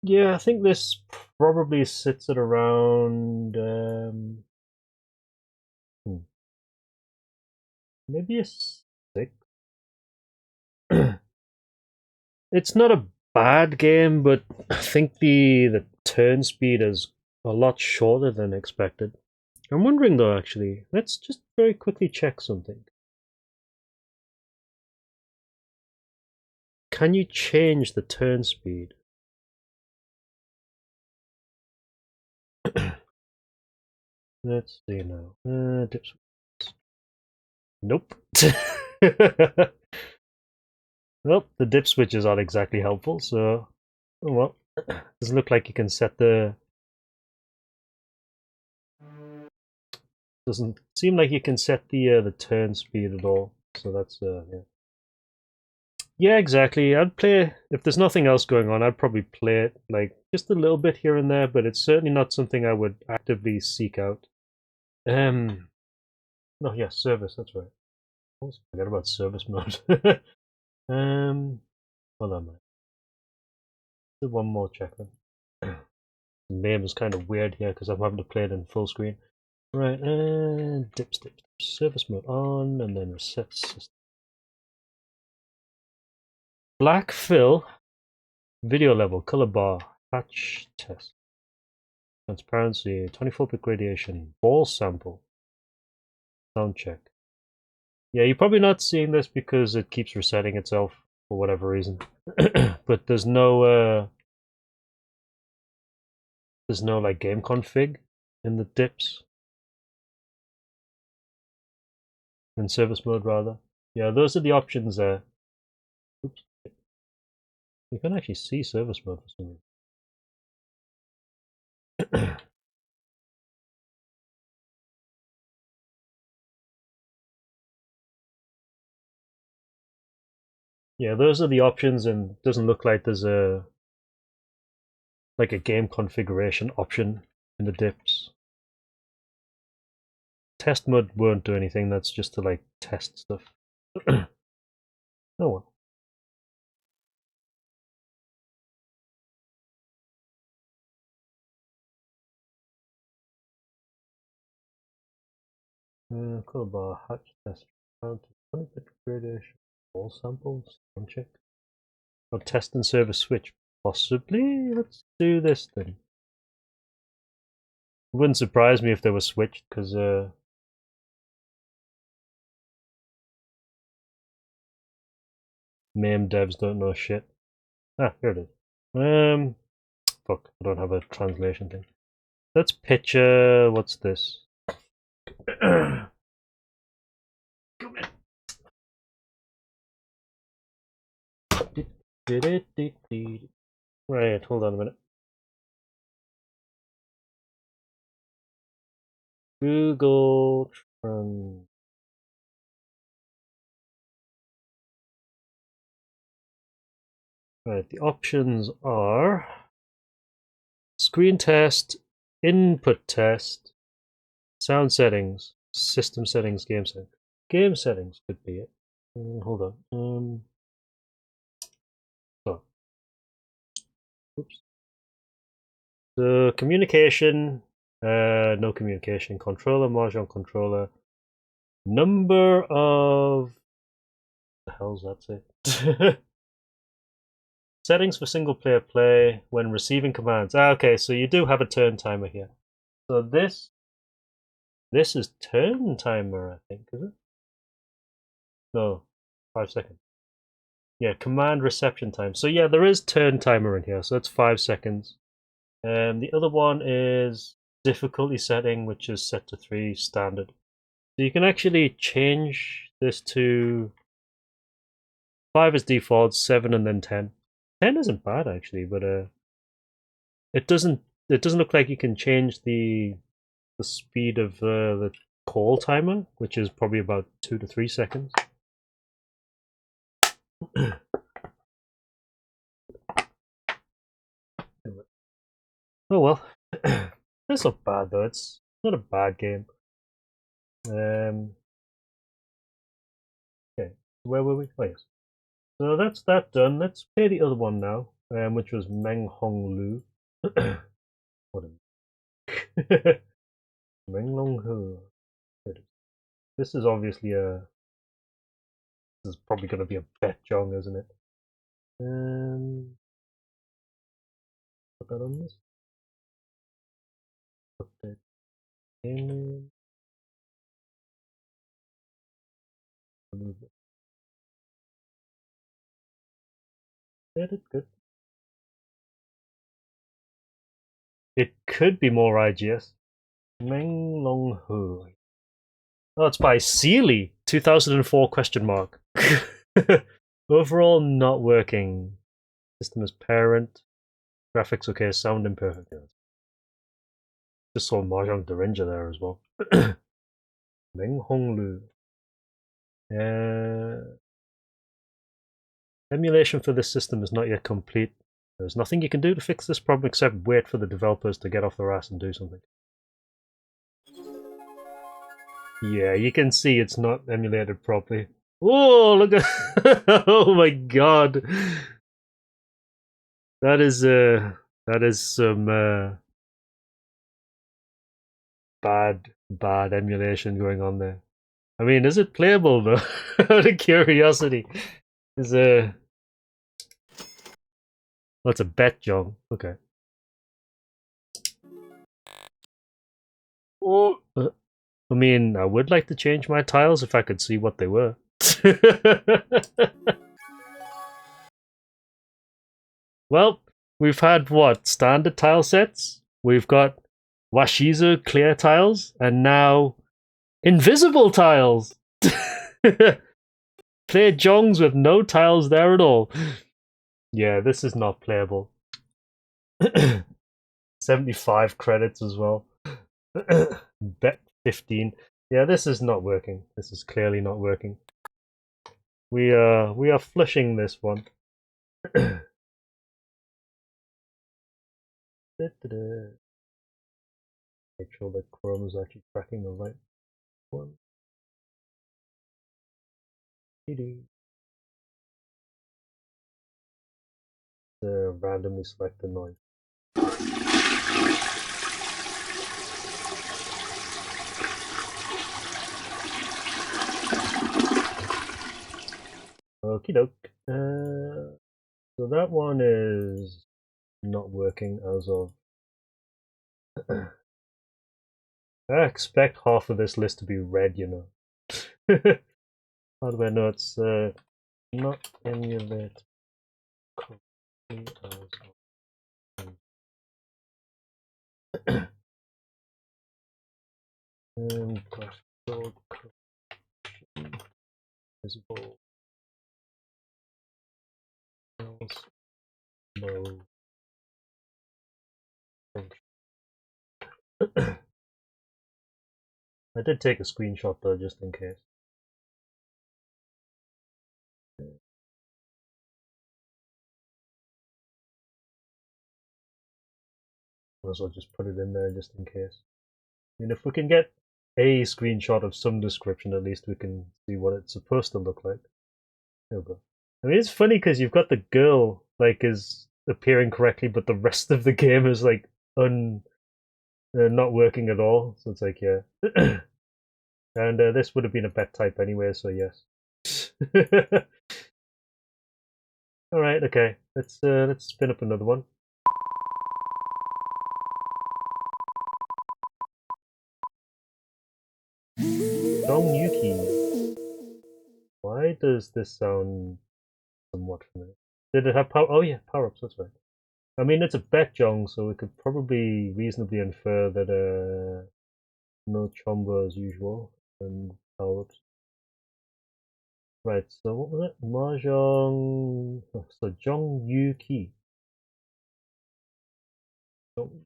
Yeah, I think this probably sits at around maybe a 6. It's not a bad game, but I think the turn speed is a lot shorter than expected. I'm wondering though, actually, let's just very quickly check something. Can you change the turn speed? Let's see now. Dips. Nope. Well, the dip switches aren't exactly helpful, so oh well. Doesn't look like you can set the. Doesn't seem like you can set the turn speed at all. So that's yeah. Yeah, exactly. I'd play if there's nothing else going on. I'd probably play it like just a little bit here and there, but it's certainly not something I would actively seek out. No, yeah, service. That's right. I always forget about service mode. Hold on, man. Do one more check then. The name is kind of weird here because I'm having to play it in full screen. Right, and dips. Service mode on, and then reset system. Black fill, video level, color bar, patch test. Transparency, 24-bit gradation, ball sample, sound check. Yeah, you're probably not seeing this because it keeps resetting itself for whatever reason. But there's no like game config in the dips. In service mode rather. Yeah, those are the options there. Oops. You can actually see service mode for some reason. Yeah, those are the options, and it doesn't look like there's a game configuration option in the dips. Test mode won't do anything, that's just to test stuff. Oh well. Color bar hatch test found 20-bit gradation all samples. Check. Or test and service switch. Possibly. Let's do this then. It wouldn't surprise me if they were switched, because MAME devs don't know shit. Ah, here it is. Fuck, I don't have a translation thing. Let's picture. What's this? Come in. Right, hold on a minute. Google Trans. Right, the options are screen test, input test, sound settings, system settings, game settings. Game settings could be it. Hold on. Oh. Oops. So communication, no communication. Controller, Mahjong controller. Number of. What the hell's that say? Settings for single player play when receiving commands. Okay, so you do have a turn timer here. So this is turn timer, I think, is it? No, 5 seconds. Yeah, command reception time. So yeah, there is turn timer in here, so that's 5 seconds. The other one is difficulty setting, which is set to 3 standard. So you can actually change this to 5 as default, 7 and then 10. 10 isn't bad actually, but it doesn't look like you can change the speed of the call timer, which is probably about 2 to 3 seconds. Oh well. That's not bad though, it's not a bad game. Okay, where were we? Oh yes. So that's that done. Let's play the other one now, which was Meng Hong Lou. What a Meng Hong Lou. This is obviously this is probably going to be a bet jong, isn't it? Put that on this. Put that in. Remove it. Edit, good. It could be more IGS. Meng Long Hu. Oh, it's by Sealy. 2004 question mark. Overall not working. System as parent. Graphics okay, sound imperfect. Yeah. Just saw Mahjong Derringer there as well. Meng Hong Lou. Emulation for this system is not yet complete. There's nothing you can do to fix this problem except wait for the developers to get off their ass and do something. Yeah, you can see it's not emulated properly. Oh, look at oh my god. That is some bad emulation going on there. I mean, is it playable though? Out of curiosity. Is oh, it's a bet, Jong. Okay. Oh. I mean, I would like to change my tiles if I could see what they were. Well, we've had what? Standard tile sets? We've got Washizu clear tiles, and now invisible tiles! play jongs with no tiles there at all. Yeah, this is not playable. 75 credits as well. Bet 15. Yeah, this is not working. This is clearly not working. We are flushing this one. Make sure that Chrome is actually tracking the right one. Randomly select the noise. Okie doke. So that one is not working as of. I expect half of this list to be red, you know. How do I know it's not emulate correctly as of. Graphical correction visible else no function. I did take a screenshot though, just in case. I'll just put it in there just in case. I mean, if we can get a screenshot of some description, at least we can see what it's supposed to look like. There we go. I mean, it's funny because you've got the girl like is appearing correctly, but the rest of the game is like not working at all. So it's like, yeah. And this would have been a bet type anyway, so yes. All right, okay. Let's spin up another one. Jong Yu Ki. Why does this sound somewhat familiar? Did it have power? Oh yeah, power-ups, that's right. I mean, it's a bet jong, so we could probably reasonably infer that no chombo as usual and power-ups. Right, so what was it? Mahjong. Oh, so Jong Yu Ki. Good.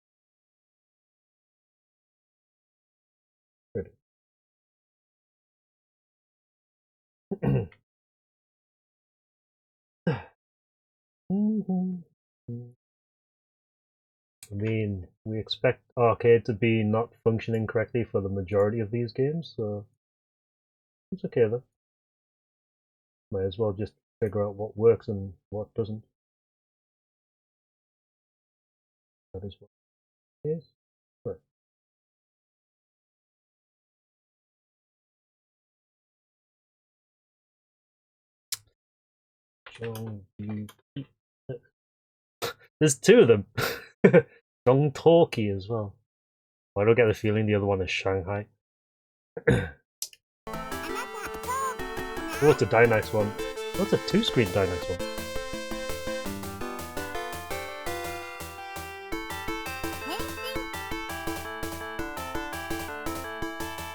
I mean, we expect arcade to be not functioning correctly for the majority of these games, so it's okay though. Might as well just figure out what works and what doesn't. That is what it is. Right. Jong Yu Ki. There's two of them. Jong Torki as well. I don't get the feeling the other one is Shanghai. Oh, it's a Dynax one. Oh, it's a two-screen Dynax one.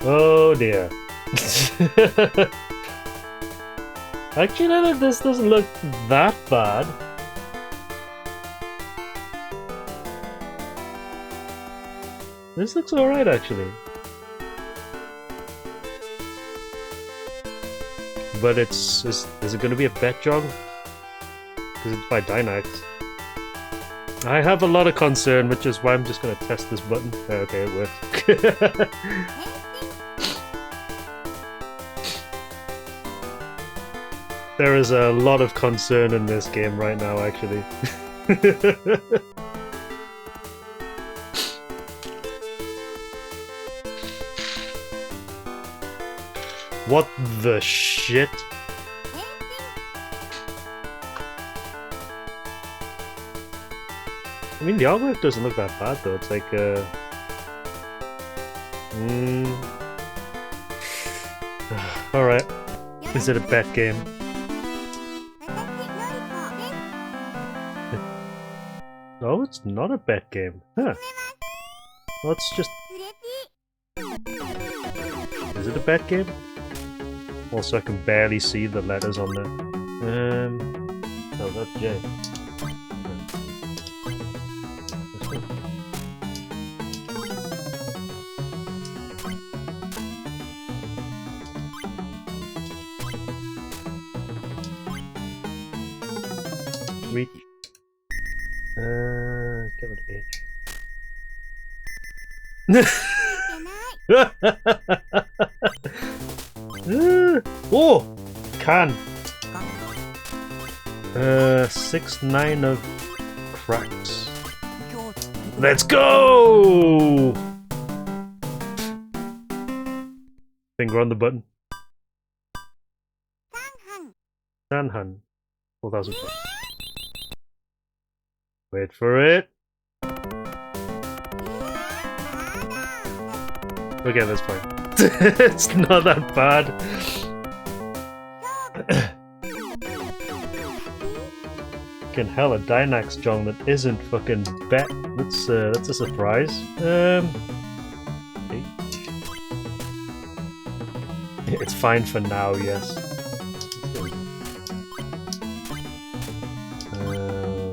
Oh dear. Actually, this doesn't look that bad. This looks alright, actually. But is it going to be a bet jog? Because it's by Dynax. I have a lot of concern, which is why I'm just going to test this button. Okay, it works. There is a lot of concern in this game right now, actually. What the shit? I mean, the artwork doesn't look that bad though. It's like Alright. Is it a bet game? No, it's not a bet game. Huh. Let's just... Is it a bet game? Also, I can barely see the letters on there. No, that's J. Reach. Get rid of H. Oh! Can! 6-9 of cracks. Let's go! Finger on the button. Sanhan. 4,000 cracks. Wait for it. Okay, that's fine. It's not that bad. Fucking hell, a Dynax Jong that isn't fucking bet. That's a surprise. It's fine for now, yes.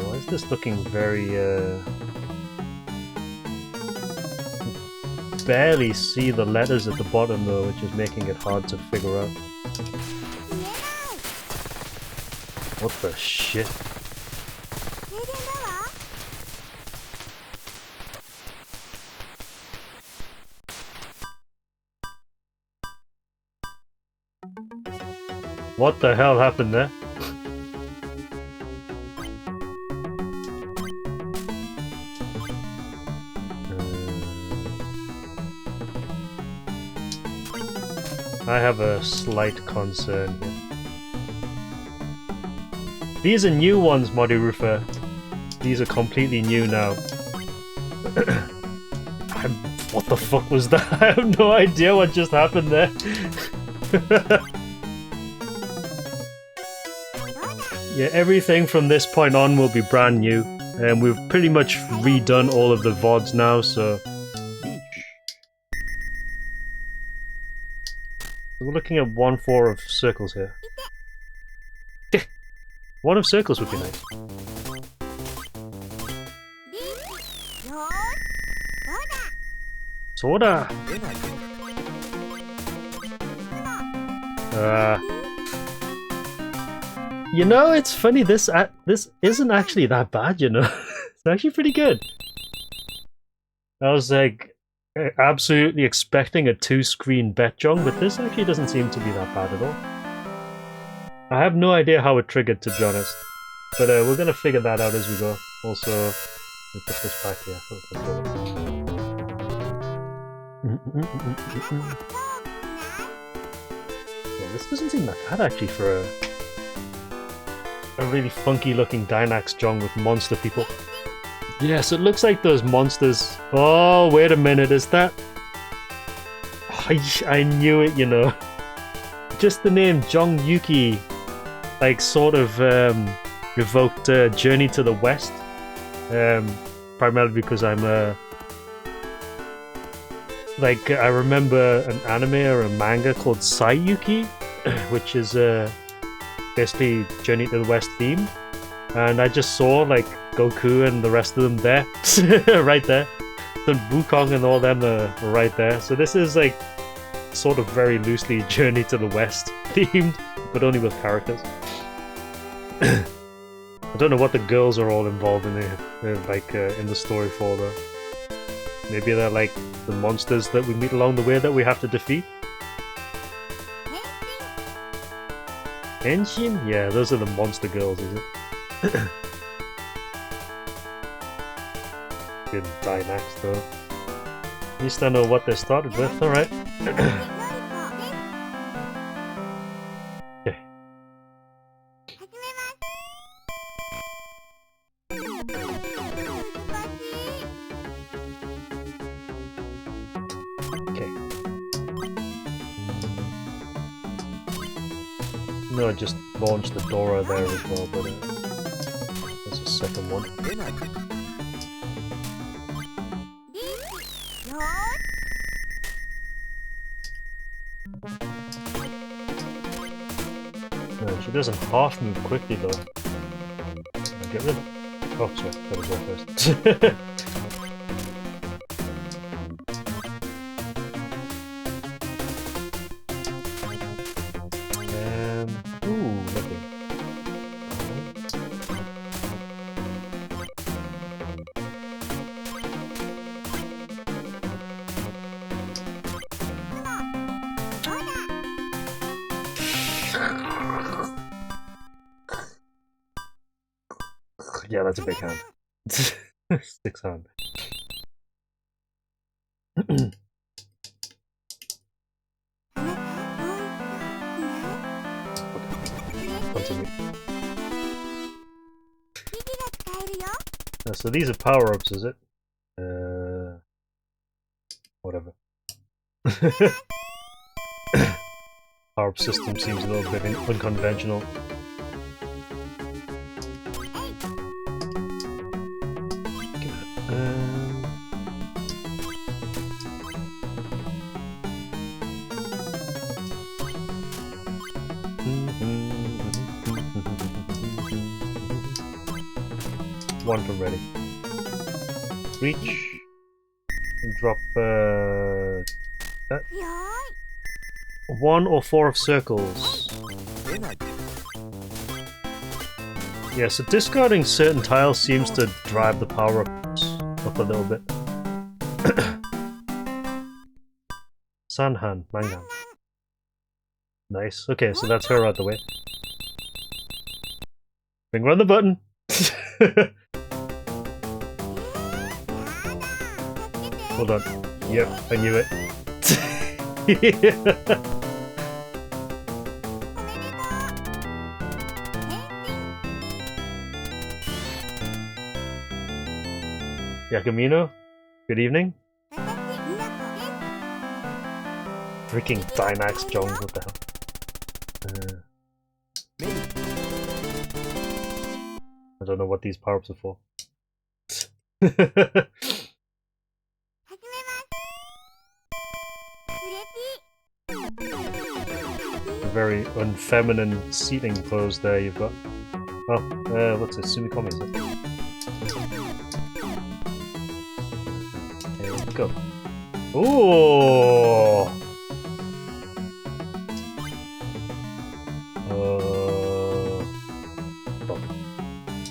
Why is this looking very barely see the letters at the bottom though, which is making it hard to figure out. What the shit? What the hell happened there? I have a slight concern here. These are new ones, Modirufa. These are completely new now. What the fuck was that? I have no idea what just happened there. Yeah, everything from this point on will be brand new. And we've pretty much redone all of the VODs now, so... We're looking at 1-4 of circles here. 1 of circles would be nice. Soda! You know, it's funny, this isn't actually that bad, you know? It's actually pretty good. I was like, absolutely expecting a 2-screen bet-jong, but this actually doesn't seem to be that bad at all. I have no idea how it triggered, to be honest. But we're gonna figure that out as we go. Also, let me put this back here. Yeah, this doesn't seem that bad actually for a really funky looking Dynax Jong with monster people. Yes, it looks like those monsters. Oh, wait a minute, is that... I knew it, you know. Just the name Jong Yu Ki, like, sort of evoked Journey to the West. Primarily because I'm like, I remember an anime or a manga called Saiyuki, which is basically Journey to the West theme. And I just saw, like, Goku and the rest of them there. Right there. And Wukong and all them are right there. So this is, like, sort of very loosely Journey to the West themed, but only with characters. I don't know what the girls are all involved in there, in the story for, though. Maybe they're, like, the monsters that we meet along the way that we have to defeat? Henshin? Yeah, those are the monster girls, is it? Good Dynax though. At least I know what they started with, alright. Okay. Okay. No, I just launched the Dora there as well, but that's the second one. She doesn't half move quickly though. I'll get rid of it. Oh, sorry, gotta go first. Ooh, lovely. Yeah, that's a big hand. 6 hand. Continue. So these are power-ups, is it? Whatever. Power-up system seems a little bit unconventional. One from ready. Reach. And drop that. 1 or 4 of circles. Yeah, so discarding certain tiles seems to drive the power-ups up a little bit. Sanhan, Mangan. Nice. Okay, so that's her out the way. Finger on the button. Hold on. Yep, I knew it. Yakamino, good evening. Freaking Dynax Jongs, what the hell? I don't know what these power-ups are for. A very unfeminine seating pose there you've got. Oh, what's this? Sumikomi, is it? There we go. Ooh!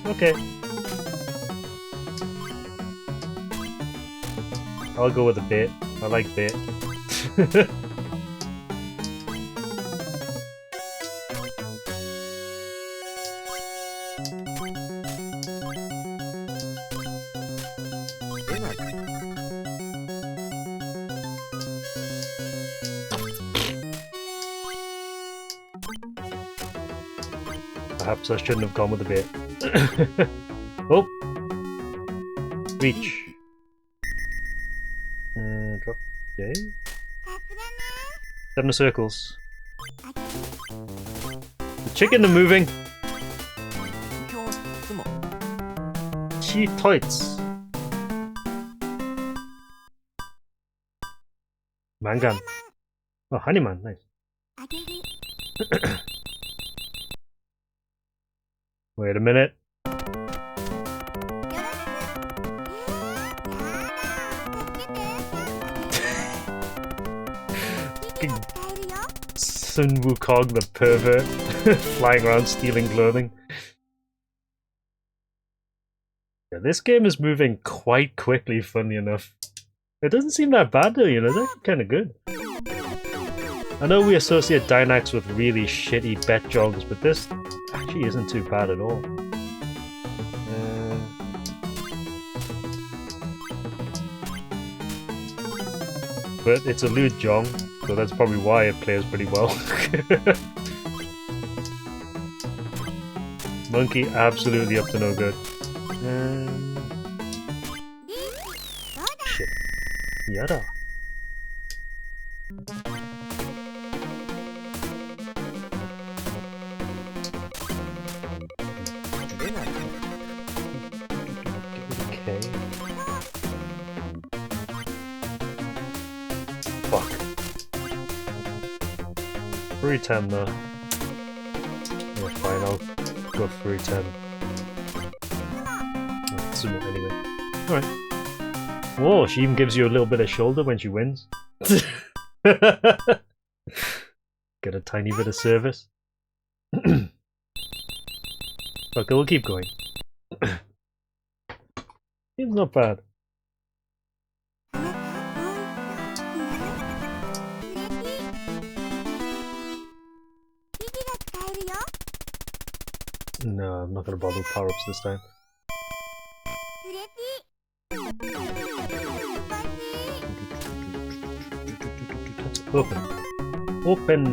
Okay. I'll go with a bait. I like bait. Perhaps I shouldn't have gone with the bait. Oh! Reach. Drop. Okay. 7 circles. The chicken are moving. She tights. Mangan. Oh, Honeyman, nice. Wait a minute. Sun Wukong the pervert flying around stealing clothing. Yeah, this game is moving quite quickly, funny enough. It doesn't seem that bad though, you know, they're kinda good. I know we associate Dynax with really shitty bet jongs, but this actually isn't too bad at all. But it's a lewd jong, so that's probably why it plays pretty well. Monkey absolutely up to no good. Shit. Yada. Okay. Fuck. Free 10 though. Yeah, fine, I'll go through 10. Oh, somewhat anyway. Alright. Whoa, she even gives you a little bit of shoulder when she wins. Get a tiny bit of service. Okay, we'll keep going. It's not bad. No, I'm not gonna bother with power-ups this time. Open. Open.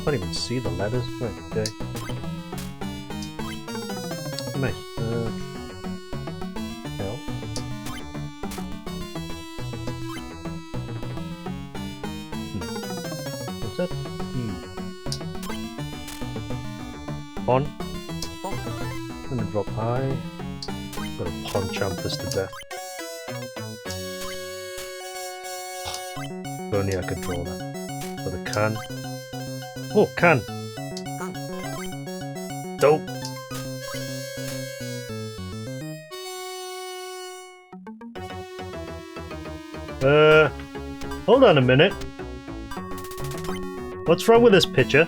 Can't even see the letters. Right, okay. Nice. L. What's that? E. On. I'm gonna drop I. I'm gonna punch champ this to death. If only I could draw that. But I can. Oh, can! Dope! Hold on a minute. What's wrong with this picture?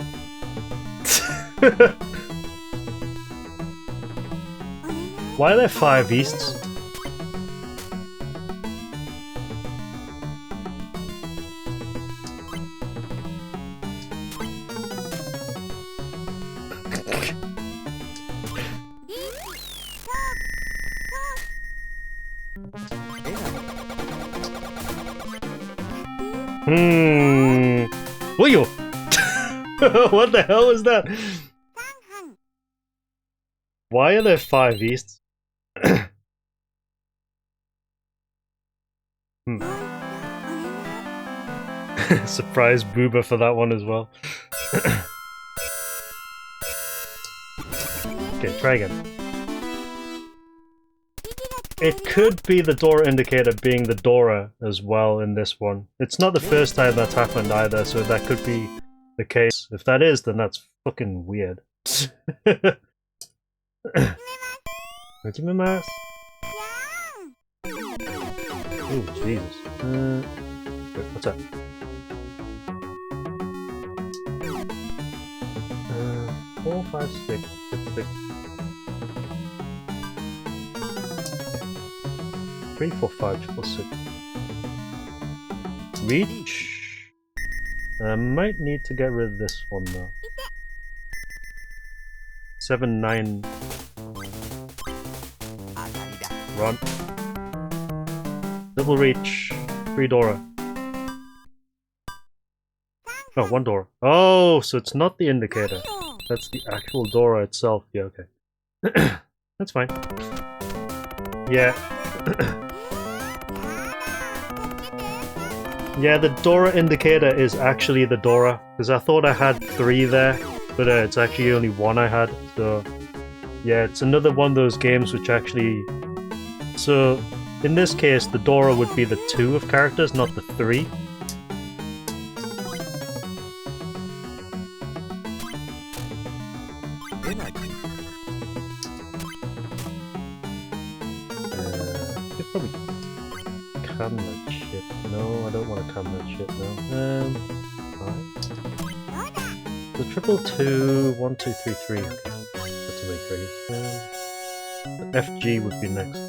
Why are there 5 easts? Whoa! What the hell was that? Why are there 5 easts? Surprise boober for that one as well. Okay, try again. It could be the Dora indicator being the Dora as well in this one. It's not the first time that's happened either, so that could be the case. If that is, then that's fucking weird. Ojimasu. Oh, Jesus. Wait, what's that? 4, 5, 6, 6. 3, 4, 5, 6. Reach. I might need to get rid of this one though. 7, 9. Run. Double reach. 3 Dora. No, 1 Dora. Oh, so it's not the indicator. That's the actual Dora itself. Yeah, okay. That's fine. Yeah. Yeah, the Dora indicator is actually the Dora, because I thought I had 3 there, but it's actually only 1 I had, so... Yeah, it's another one of those games which actually... So, in this case, the Dora would be the 2 of characters, not the 3. You probably can that shit. No, I don't want to can that shit, no. 5. The 222, 1, 2, 3, 3. Okay. That's too many 3s. The FG would be next.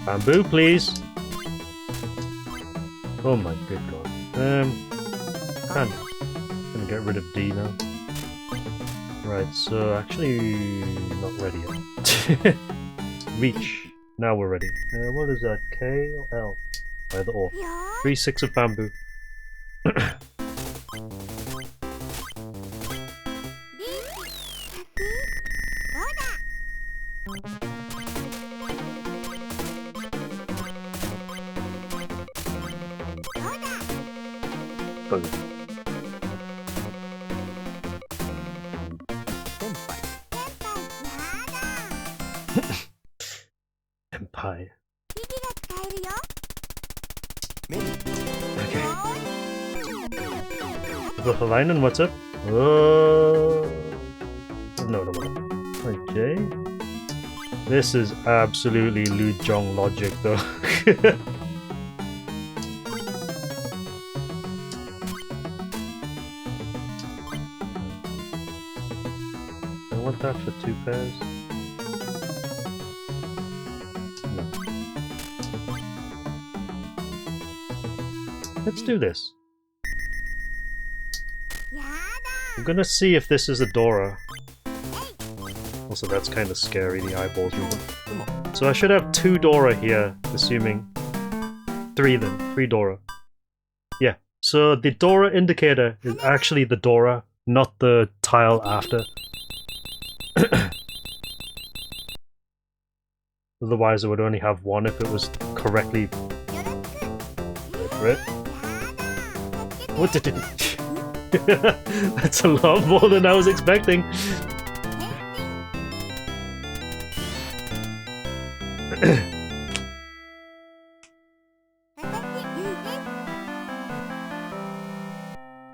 Bamboo, please. Oh my good god. I'm gonna get rid of D now. Right, so actually not ready yet. Reach. Now we're ready. What is that? K or L? Either or. 3, 6 of bamboo. bugger. Empire. Okay. Halainen, what's up? No. Okay. This is absolutely Lu Jong logic, though. I want that for 2 pairs. No. Let's do this. I'm gonna see if this is a Dora. Also, that's kind of scary, the eyeballs moving. So I should have 2 Dora here, assuming. 3 then. 3 Dora. Yeah, so the Dora indicator is actually the Dora, not the tile after. Otherwise, I would only have 1 if it was correctly... Wait. What did it... That's a lot more than I was expecting.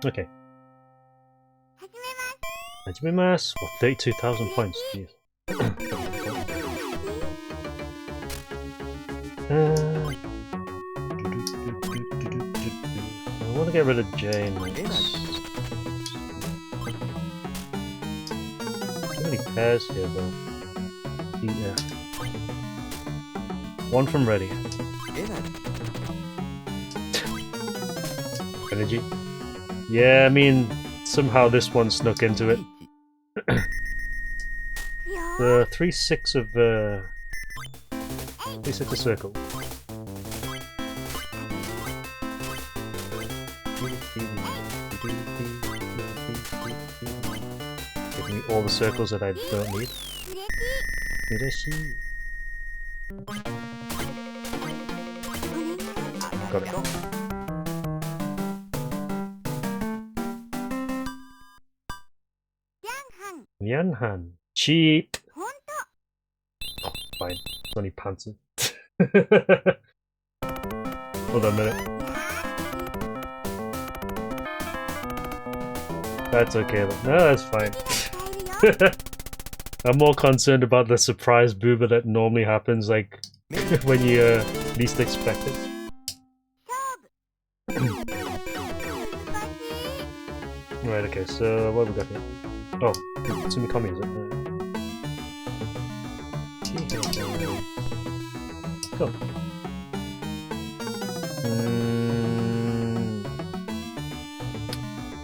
Okay. Hajimemasu. What, 32,000 points? Jeez. I want to get rid of Jane. Too many pairs here, though. Yeah. 1 from ready. Energy. Yeah, I mean, somehow this one snuck into it. The 3-6 of 3-6 of circle. Give me all the circles that I don't need. Got it. Yanhan. Cheat! Oh, fine. It's only Panzer. Hold on a minute. That's okay though. No, that's fine. I'm more concerned about the surprise boober that normally happens, like, when you least expect it. Right, okay, so what have we got here? Oh, Tsumikami, is it? Go.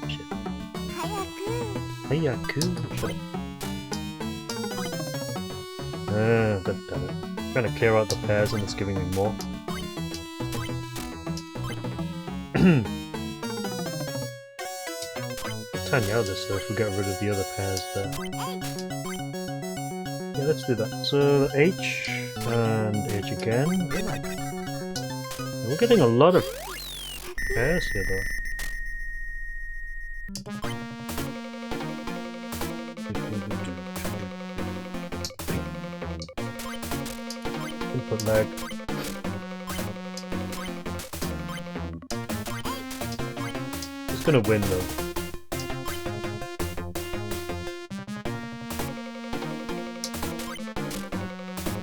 Shit. Hayaku. Shut up. God damn it. I'm trying to clear out the pairs and it's giving me more. Tanya this, so if we get rid of the other pairs there. Yeah, let's do that. So H and H again. We're getting a lot of pairs here though. Input lag. It's gonna win though.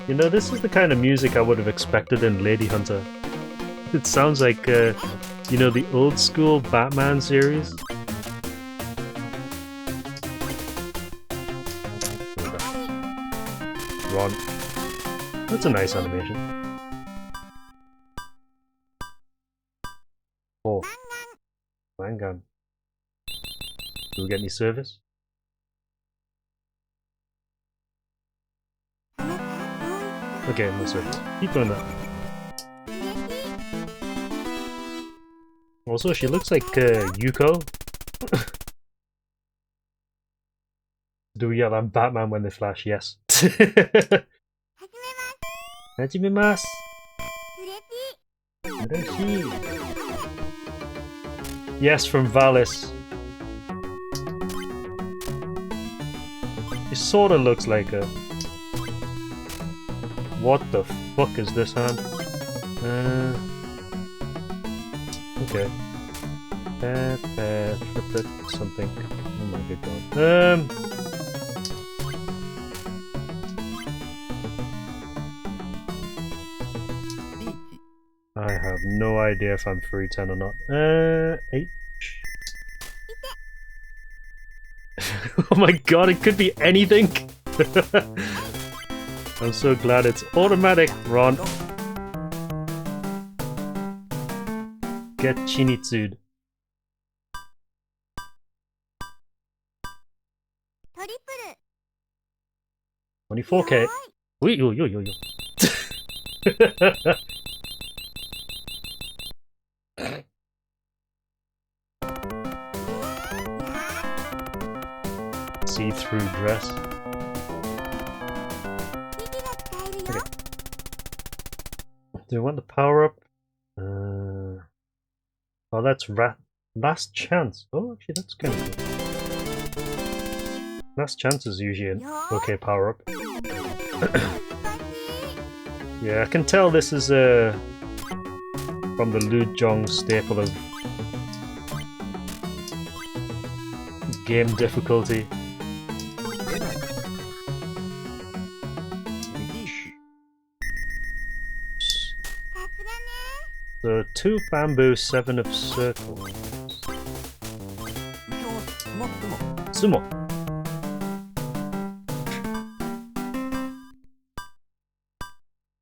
You know, this is the kind of music I would have expected in Lady Hunter. It sounds like, you know, the old school Batman series. Ron. That's a nice animation. Oh. Mangan. Do we get any service? Okay, no service. Keep doing that. Also, she looks like Yuko. Do we yell at Batman when they flash? Yes. Hajimemasu. Ureshi. Yes, from Valis. It sorta looks like a... What the fuck is this hand? Okay. Triplet something. Oh my good god. I have no idea if I'm 310 or not. H. Oh my god, it could be anything! I'm so glad it's automatic, Ron. Get Chinitsu'd. 24k. Wait, yo. See-through dress. Okay. Do we want the power up? Oh, that's last chance. Oh, actually, that's kind of good. Last chance is usually an okay power up. Yeah, I can tell this is from the Lewd Jong staple of game difficulty. So 2 bamboo, 7 of circles. Sumo.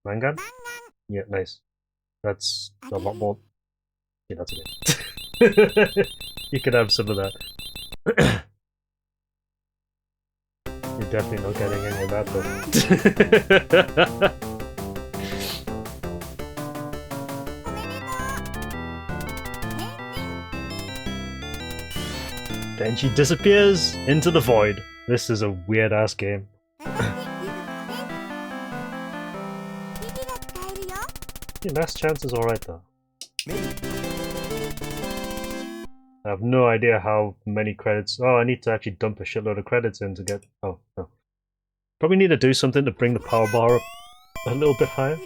Mangan? Yeah, nice. That's a lot more. Yeah, that's okay. You could have some of that. You're definitely not getting any of that though. Then she disappears into the void. This is a weird ass game. Yeah, last chance is alright though. I have no idea how many credits. Oh, I need to actually dump a shitload of credits in to get. Oh, no. Probably need to do something to bring the power bar up a little bit higher.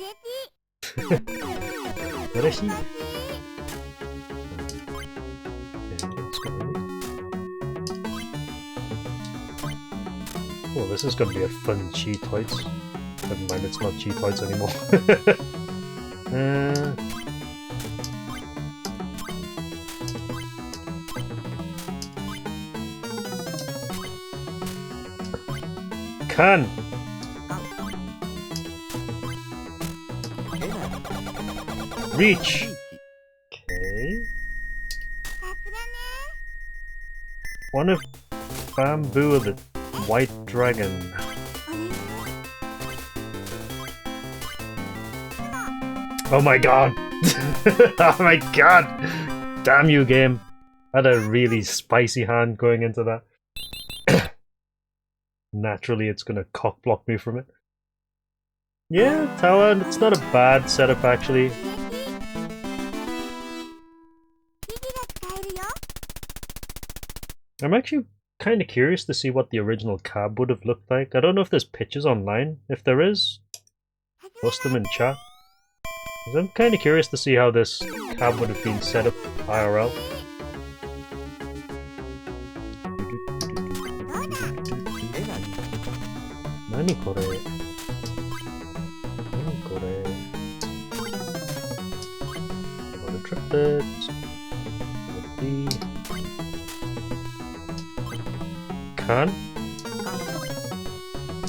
Ureshi? Oh, this is gonna be a fun cheat toys. Never mind, it's not cheat toys anymore. Can! Reach! Okay. One of bamboo of the white dragon. Oh my god! Oh my god! Damn you, game! I had a really spicy hand going into that. Naturally, it's gonna cock block me from it. Yeah, tower, it's not a bad setup actually. I'm actually kind of curious to see what the original cab would have looked like. I don't know if there's pictures online. If there is, post them in chat. 'Cause I'm kind of curious to see how this cab would have been set up IRL. Nani kore? Nani kore? Another triplet. Can.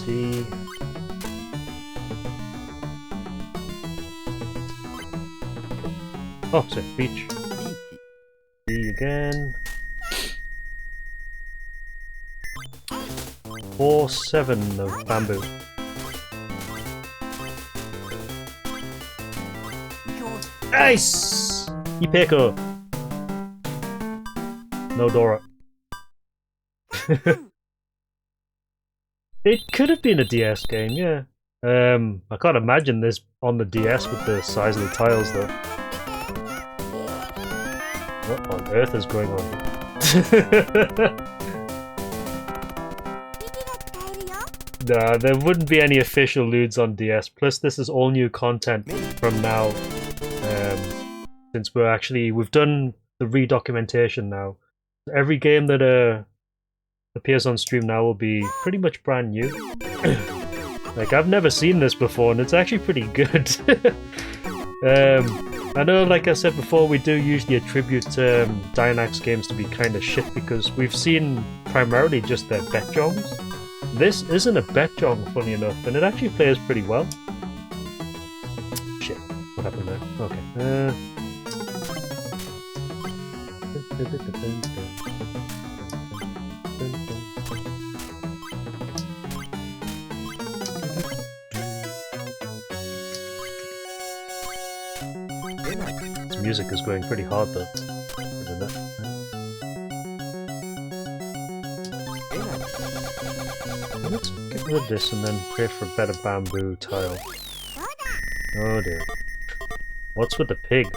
D. Oh, sorry, beach. D again. 4-7 of bamboo. Nice! Ipeko! No Dora. It could have been a DS game, yeah. I can't imagine this on the DS with the size of the tiles though. What on earth is going on here? Nah, there wouldn't be any official lewds on DS. Plus, this is all new content from now. Since we've done the redocumentation now. Every game that appears on stream now will be pretty much brand new. Like, I've never seen this before, and it's actually pretty good. I know, like I said before, we do usually attribute Dynamax games to be kind of shit because we've seen primarily just their bet jongs. This isn't a bet jong, funny enough, and it actually plays pretty well. Shit, what happened there? Okay. This music is going pretty hard though. Isn't it? Let's get rid of this and then pray for a better bamboo tile. Oh dear. What's with the pig?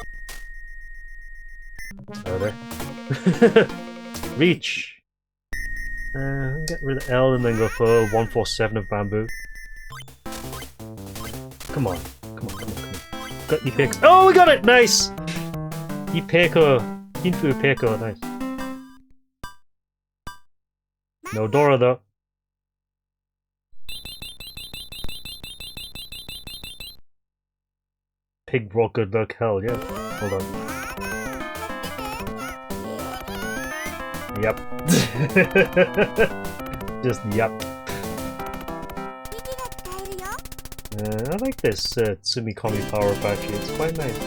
Oh there. Reach! Get rid of L and then go for 147 of bamboo. Come on. Come on. Got your picks. Oh, we got it! Nice! Ipeko. Infu Peko. Nice. No Dora though. Pig brought good luck, hell yeah. Hold on. Yep. Just yep. I like this Tsumikomi power up actually, it's quite nice.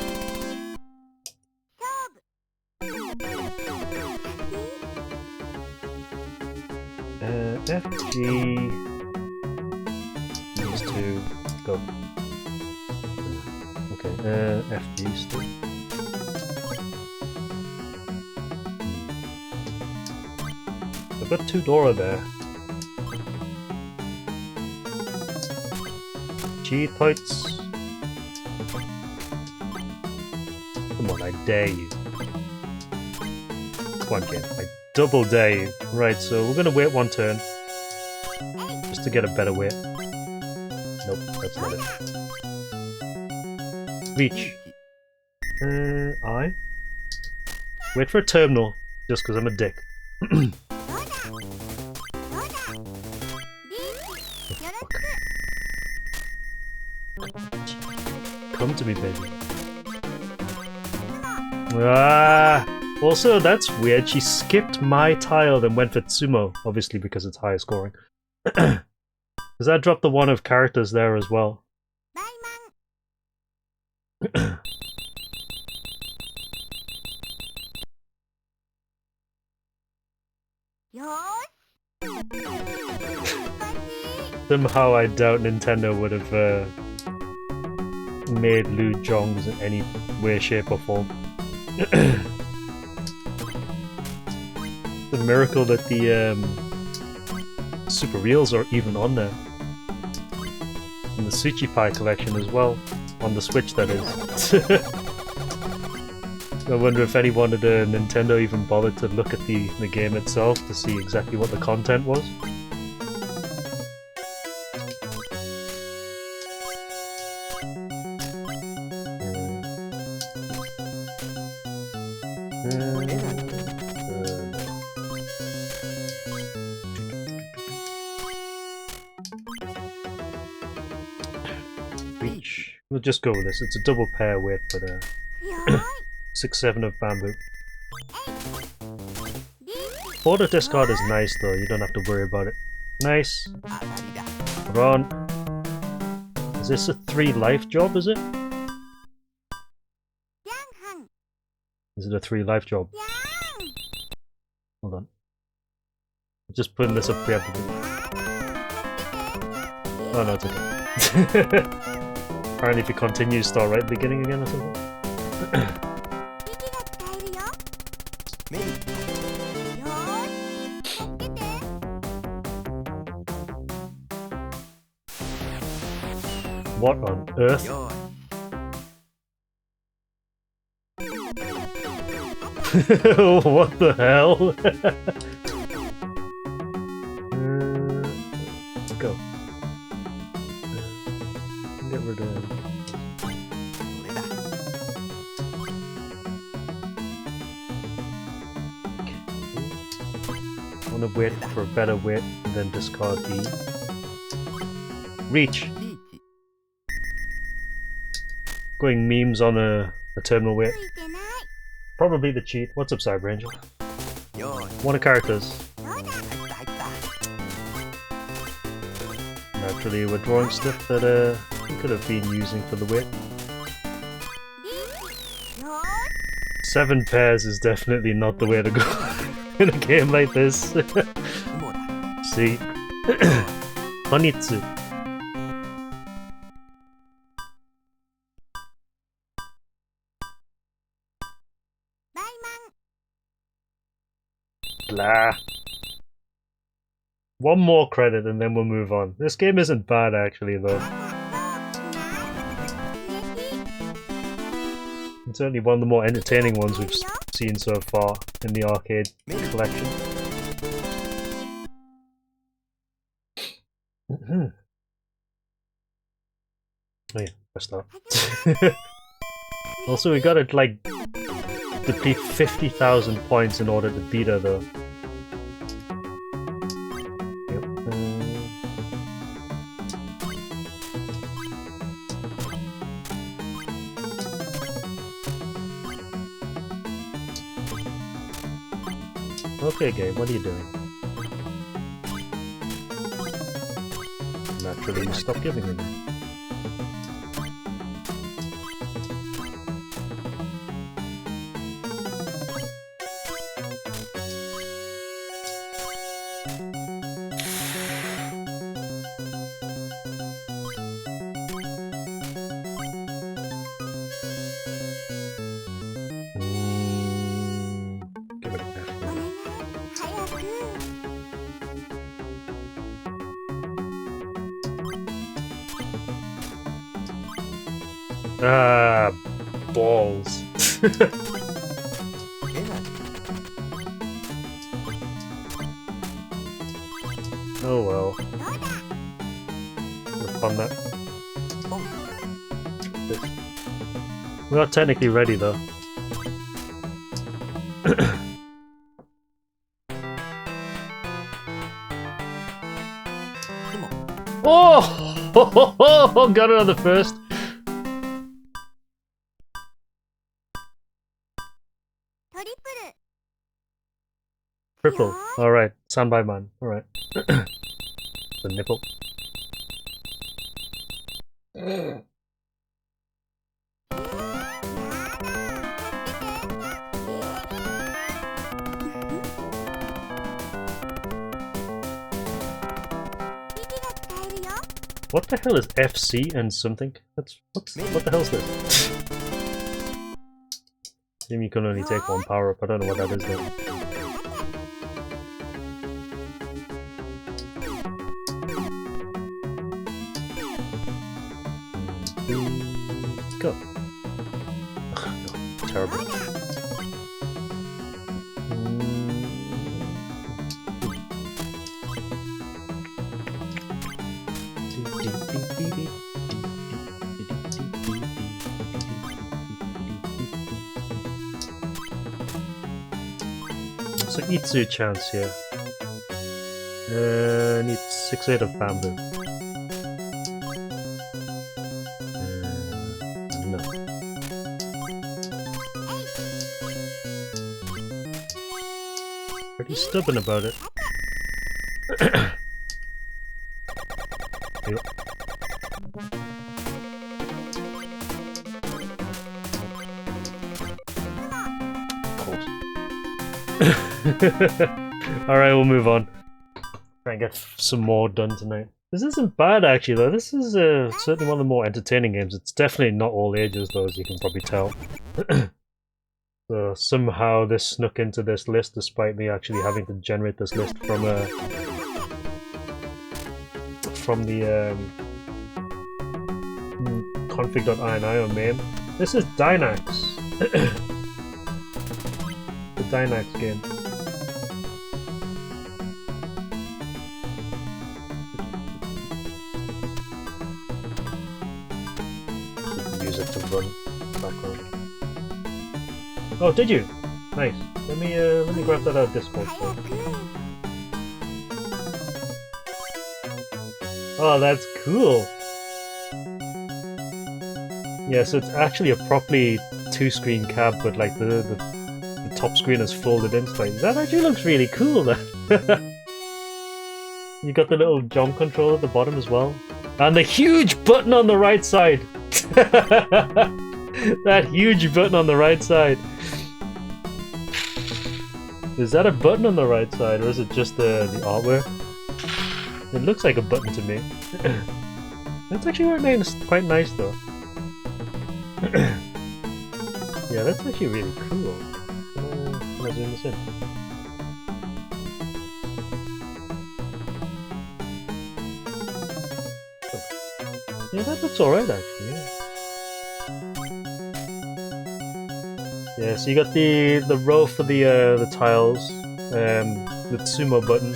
FG needs to go. Okay, FG still. I've got 2 Dora there. G-Tights. Come on, I dare you. Come on, game. I double dare you. Right, so we're gonna wait 1 turn. Just to get a better weight. Nope, that's not it. Reach. I. Wait for a terminal, just because I'm a dick. Come to me, baby. Ah! Also, that's weird. She skipped my tile then went for Tsumo, obviously because it's higher scoring. Does that drop the 1 of characters there as well? Somehow I doubt Nintendo would have made lewd jongs in any way, shape or form. The miracle that the Super Reels are even on there. And the Suchi Pie collection as well. On the Switch, that is. I wonder if anyone at Nintendo even bothered to look at the game itself to see exactly what the content was. Reach. We'll just go with this. It's a double pair weight, but 6-7 of bamboo. Auto discard is nice though, you don't have to worry about it. Nice. Run. Is this a 3 life job, is it? Is it a 3 life job? Hold on. I'm just putting this up preemptively. Oh no, it's okay. Apparently if you continue, start right at the beginning again or something. What on earth? What the hell? Let's go. Get rid of... I want to wait for a better weight and then discard E. Reach! Going memes on a terminal weight. Probably the cheat. What's up, Cyber Angel? One of characters. Naturally, we're drawing stuff that we could have been using for the weight. 7 pairs is definitely not the way to go in a game like this. See? Honitsu. Blah. One more credit and then we'll move on. This game isn't bad actually though. It's certainly one of the more entertaining ones we've seen so far in the arcade collection. Oh yeah, press that. Also, we gotta like deplete 50,000 points in order to beat her though. Yep. Okay, game, what are you doing? Naturally, you stop giving me. Ah, balls. Oh well. Look on that. We are technically ready though. Oh! Got it on the first. Triple. Alright. Soundbite man. Alright. The nipple. What the hell is FC and something? What the hell is this? You can only take one power up. I don't know what that is though. Go. Oh, no, terrible. So Itsu chance here. Need 6-8 of bamboo. No. Pretty stubborn about it. Yep. Alright, we'll move on. Try and get some more done tonight. This isn't bad actually though. This is certainly one of the more entertaining games. It's definitely not all ages though, as you can probably tell. So somehow this snuck into this list despite me actually having to generate this list from the config.ini on main. This is Dynax. Dynax game. Use it to run background. Oh, did you? Nice. Let me grab that out of Discord first. Oh, that's cool. Yeah, so it's actually a properly two-screen cab, but like the top screen is folded in slightly. That actually looks really cool. Then. You got the little jump control at the bottom as well, and the huge button on the right side. That huge button on the right side. Is that a button on the right side, or is it just the artwork? It looks like a button to me. That's actually quite nice though. Yeah, that's actually really cool. Can I zoom this in? Oh. Yeah, that looks alright actually, yeah. Yeah, so you got the row for the tiles, the sumo button.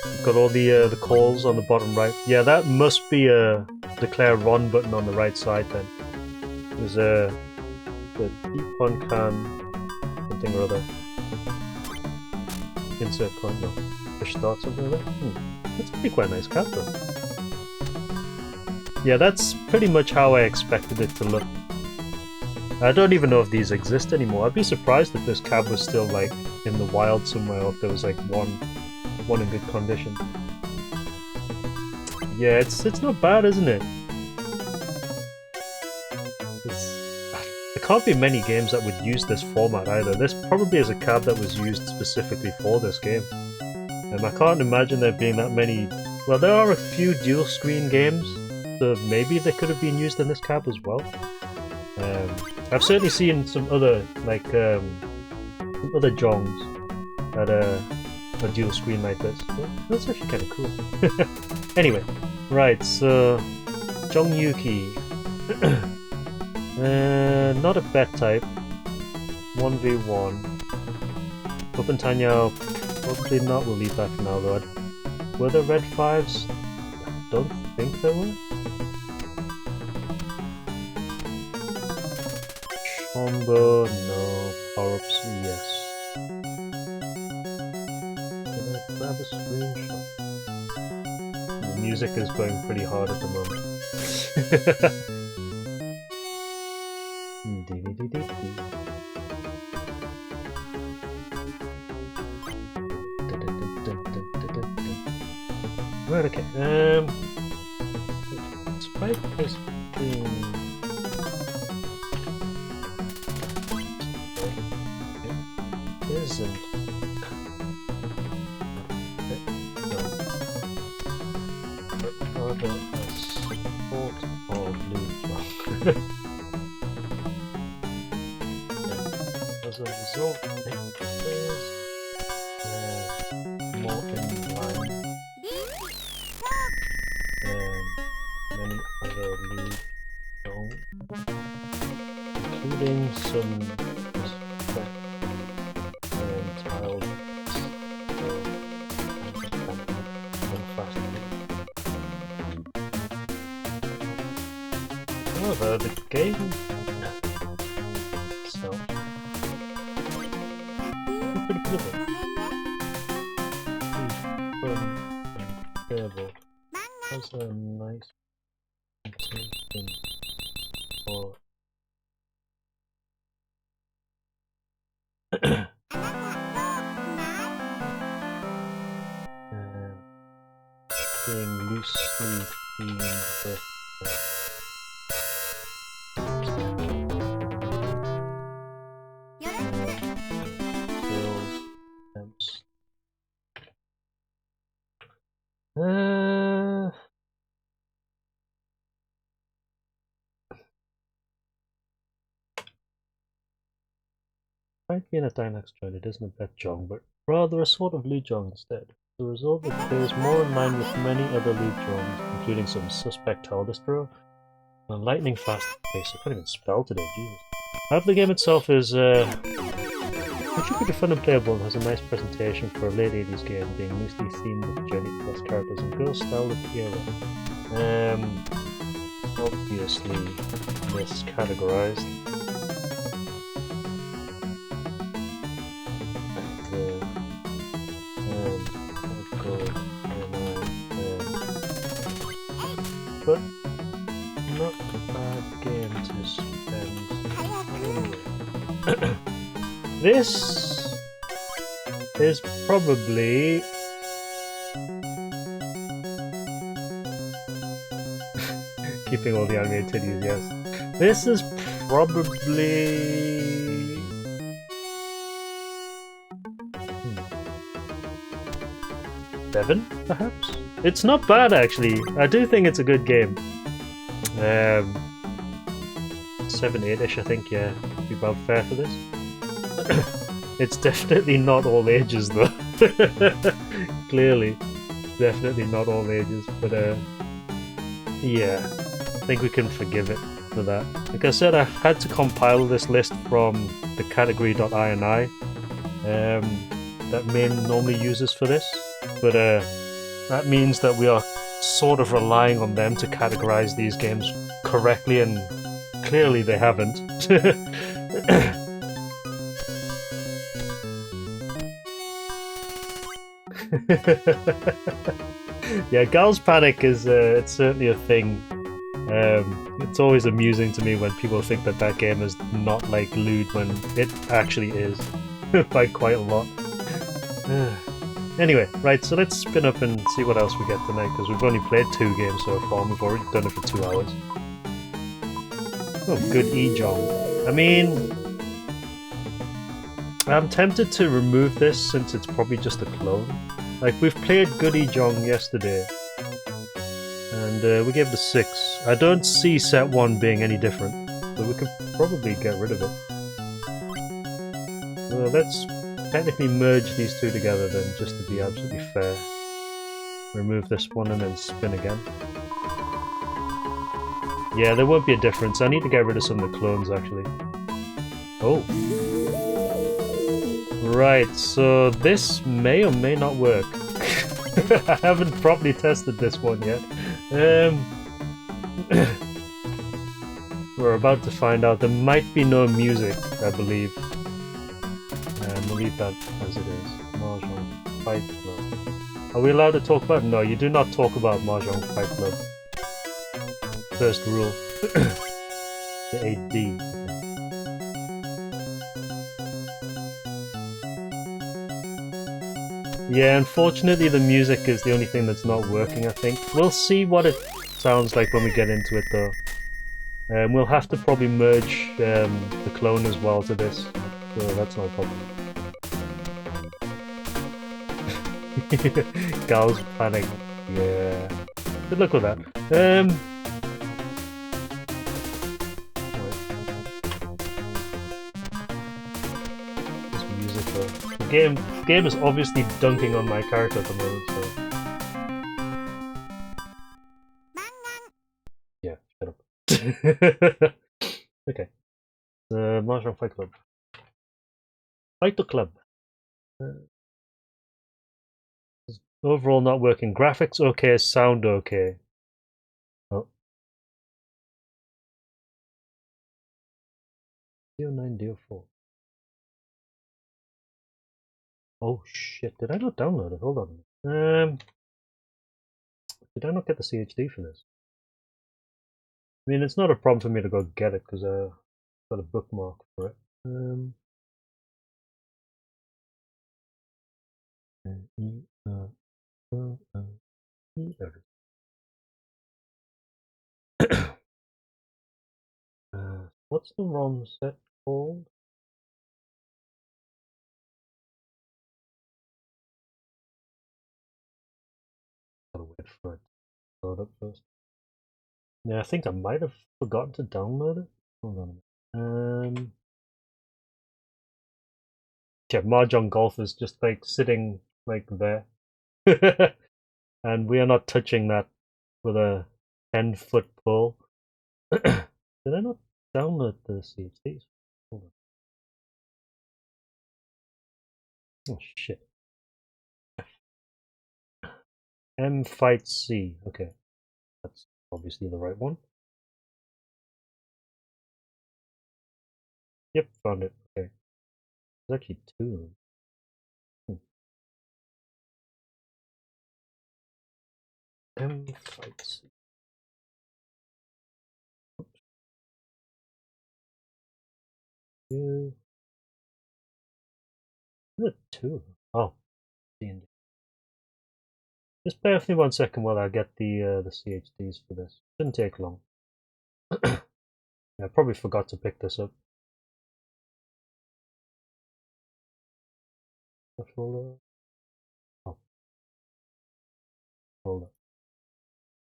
You've got all the calls on the bottom right. Yeah, that must be a declare run button on the right side then. There's the deep one can something or other. Insert coin, no. Push start something like that. That's actually quite a nice card though. Yeah, that's pretty much how I expected it to look. I don't even know if these exist anymore. I'd be surprised if this cab was still like in the wild somewhere, or if there was like one in good condition. Yeah, it's not bad, isn't it? There can't be many games that would use this format either. This probably is a cab that was used specifically for this game. And I can't imagine there being that many... Well, there are a few dual screen games, so maybe they could have been used in this cab as well. I've certainly seen some other, like, some other jongs that a dual screen like this. Well, that's actually kind of cool. Anyway, right, so Jong Yu Ki. Not a bet type. 1v1. Open Tanya, probably not. We'll leave that for now though. Were there red 5s? I don't think there were. Combo, no. Power-ups, yes. Can I grab a screenshot? The music is going pretty hard at the moment. Right, okay. Despite this being... Isn't. No. But rather a sort of blue junk. As a result, it is more in line than many other blue junk, including some However, the game itself is pretty beautiful. Terrible. Has a nice intention for being loosely themed with Despite being a Dynax joint, it isn't a bet jong, but rather a sort of lead jong instead. The result appears more in line with many other lead jongs, including some suspect tile distro and a lightning fast pace. I can't even spell today, Jesus. However, the game itself is Which should be fun and playable and has a nice presentation for a late 80s game, being loosely themed with Journey Plus characters and girl style of the era. Obviously miscategorized. But not a bad game to spend. This is probably keeping all the animated titties, yes. This is probably 7, perhaps? It's not bad, actually. I do think it's a good game. 7, 8-ish, I think, yeah. Would be about fair for this. It's definitely not all ages, though. Clearly. Definitely not all ages, but yeah. I think we can forgive it for that. Like I said, I had to compile this list from the category.ini that MAME normally uses for this, but that means that we are sort of relying on them to categorize these games correctly, and clearly they haven't. Yeah, Girls Panic is it's certainly a thing. It's always amusing to me when people think that that game is not like lewd when it actually is by quite a lot. Anyway, right, so let's spin up and see what else we get tonight, because we've only played 2 games so far and we've already done it for 2 hours. Oh, good Jong. I mean, I'm tempted to remove this since it's probably just a clone. Like, we've played good Jong yesterday, and we gave it a 6. I don't see set 1 being any different, so we could probably get rid of it. Well, let's technically merge these 2 together then, just to be absolutely fair. Remove this one and then spin again. Yeah, there won't be a difference. I need to get rid of some of the clones, actually. Oh. Right, so this may or may not work. I haven't properly tested this one yet. We're about to find out. There might be no music, I believe. We'll leave that as it is. Mahjong Fight Club. Are we allowed to talk about it? No, you do not talk about Mahjong Fight Club. First rule. The 8D. Yeah, unfortunately the music is the only thing that's not working, I think. We'll see what it sounds like when we get into it, though. We'll have to probably merge the clone as well to this, so that's not a problem. Girls Panic. Yeah. Good luck with that. This music, though. The game is obviously dunking on my character at the moment, so. Yeah, shut up. Okay. Mahjong Fight Club. Fight the club. Overall not working. Graphics okay, sound okay. Oh. 09 DO4. Oh shit, did I not download it? Hold on. Did I not get the CHD for this? I mean, it's not a problem for me to go get it, because I've got a bookmark for it. What's the ROM set called? Gotta wait for it to load up first. Yeah, I think I might have forgotten to download it. Hold on a minute. Yeah, Mahjong Golf is just like sitting like there. And we are not touching that with a 10-foot pole. Did I not download the CHDs? Hold on. Oh shit. M fight C. Okay. That's obviously the right one. Yep, found it. Okay. There's actually two of them. M fight C. Two. There are two of them. Oh, D&D. Just bear with me 1 second while I get the CHDs for this. Shouldn't take long. I probably forgot to pick this up. Folder. Oh, folder.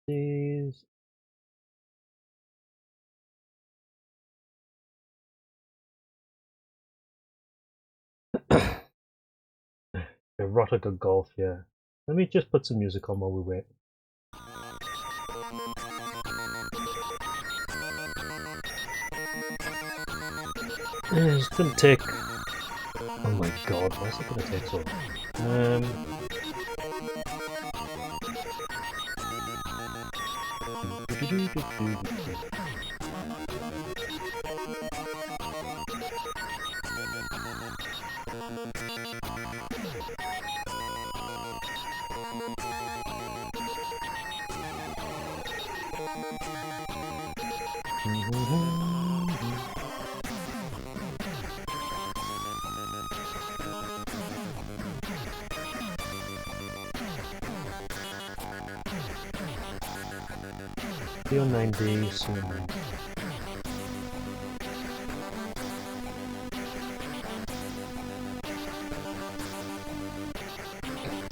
These. Erotica golf, yeah. Let me just put some music on while we wait. It didn't take. Oh my god, why is it gonna take so long? CO9D, CO9D.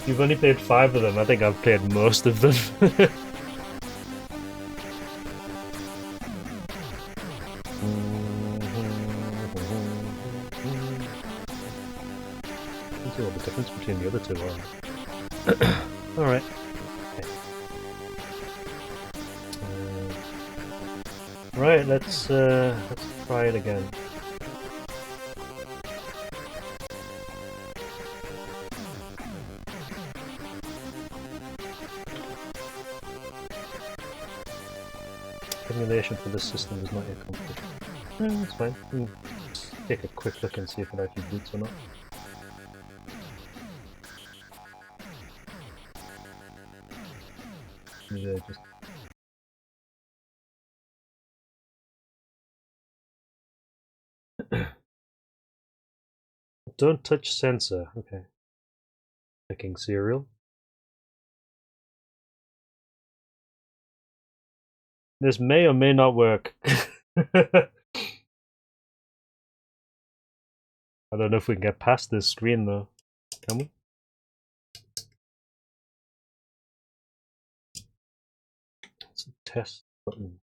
You've only played 5 of them. I think I've played most of them. See what the difference between the other two are. Alright. Right, let's try it again. Emulation for this system is not yet complete. That's fine. We'll take a quick look and see if it actually boots or not. Yeah, just don't touch sensor. Okay. Checking serial. This may or may not work. I don't know if we can get past this screen though. Can we? It's a test button.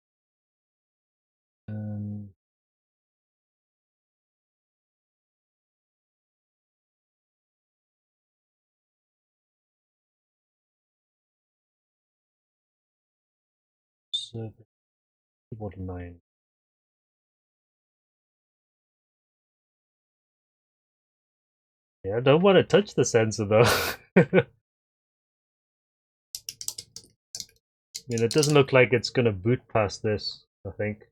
Keyboard 9. Yeah, I don't want to touch the sensor though. I mean, it doesn't look like it's gonna boot past this, I think.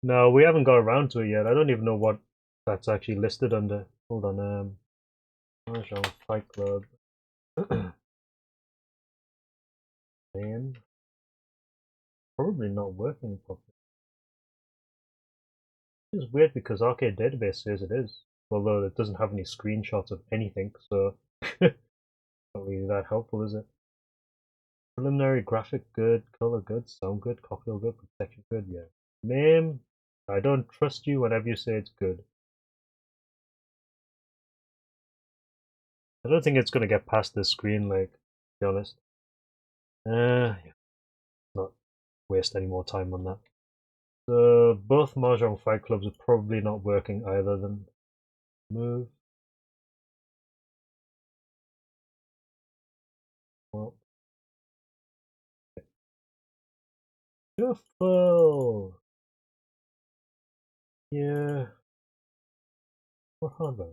No, we haven't got around to it yet. I don't even know what that's actually listed under. Hold on, Mahjong Fight Club. Man. Probably not working properly. It's weird because Arcade Database says it is, although it doesn't have any screenshots of anything, so not really that helpful, is it? Preliminary graphic good, color good, sound good, cocktail good, protection good, yeah. Name, I don't trust you whenever you say it's good. I don't think it's gonna get past this screen, like, to be honest. Yeah. Not waste any more time on that. So both Mahjong Fight Clubs are probably not working either. Then move. Well, shuffle. hardware.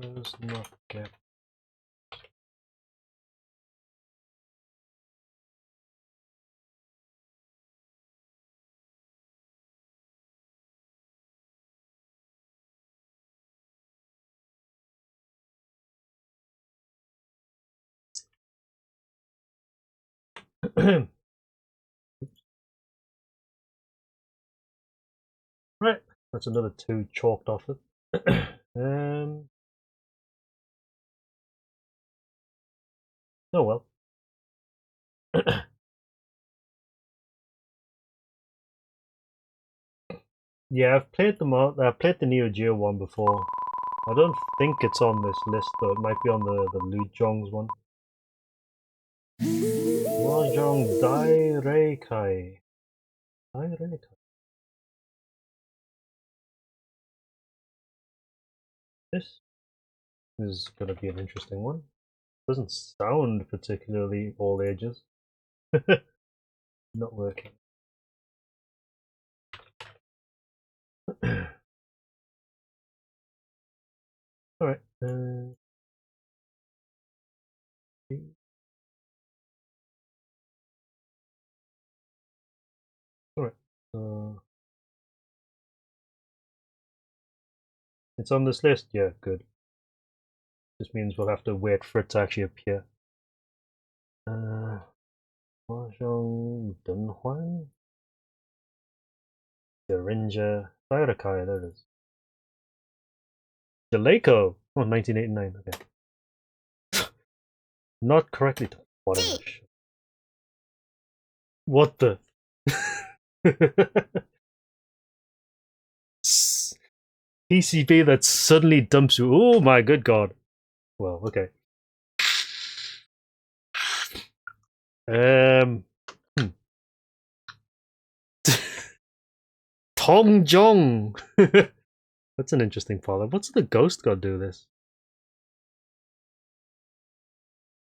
Does not get right. That's another 2 chalked off it. Oh well. Yeah, I've played I played the Neo Geo one before. I don't think it's on this list though. It might be on the Lewd Jongs one. Mahjong Daireikai. Daireikai. This is going to be an interesting one. Doesn't sound particularly all ages. Not working. Alright. Alright. It's on this list? Yeah, good. This means we'll have to wait for it to actually appear. Mahjong Dunhuan? Daireikai. Daireikai, there it is. Daireikai! Oh, 1989, okay. Not correctly done. What the? PCB that suddenly dumps you. Oh my good god. Well, okay. Tahjong. That's an interesting follow. What's the ghost god do this?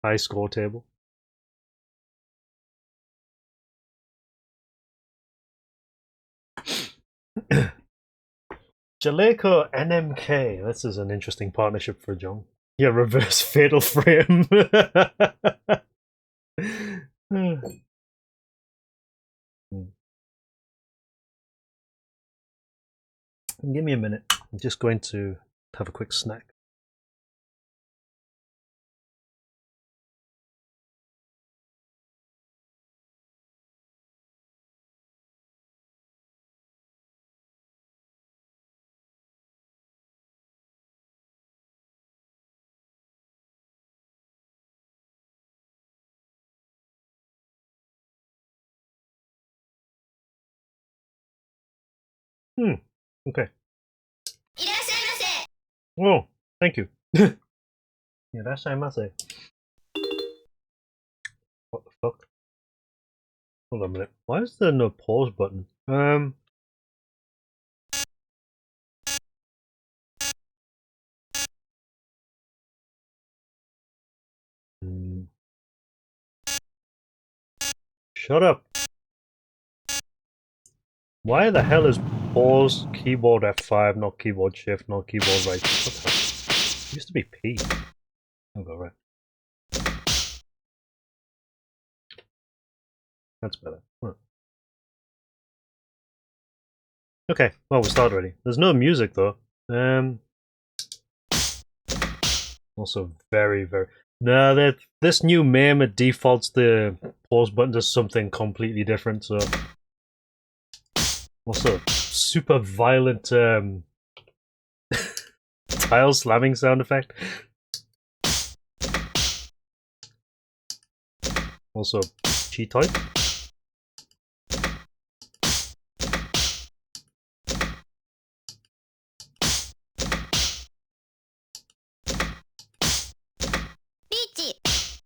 High score table. Jaleco NMK. This is an interesting partnership for Jong. Yeah, reverse fatal frame. Give me a minute. I'm just going to have a quick snack. Okay. Oh, thank you. Irashaimase. What the fuck? Hold on a minute. Why is there no pause button? Shut up. Why the hell is pause keyboard F5, not keyboard shift, not keyboard right? What the hell? It used to be P. I'll go right. That's better. Huh. Okay, well, we started already. There's no music though. Also very, very... No, this new MAME, it defaults the pause button to something completely different, so... Also, super violent tile slamming sound effect. Also, cheat type.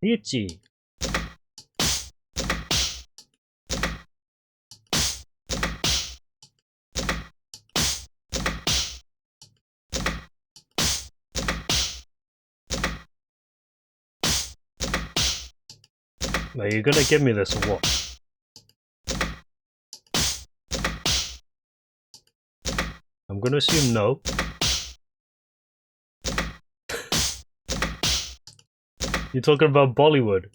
Ichi. Are you gonna give me this or what? I'm gonna assume no. You're talking about Bollywood.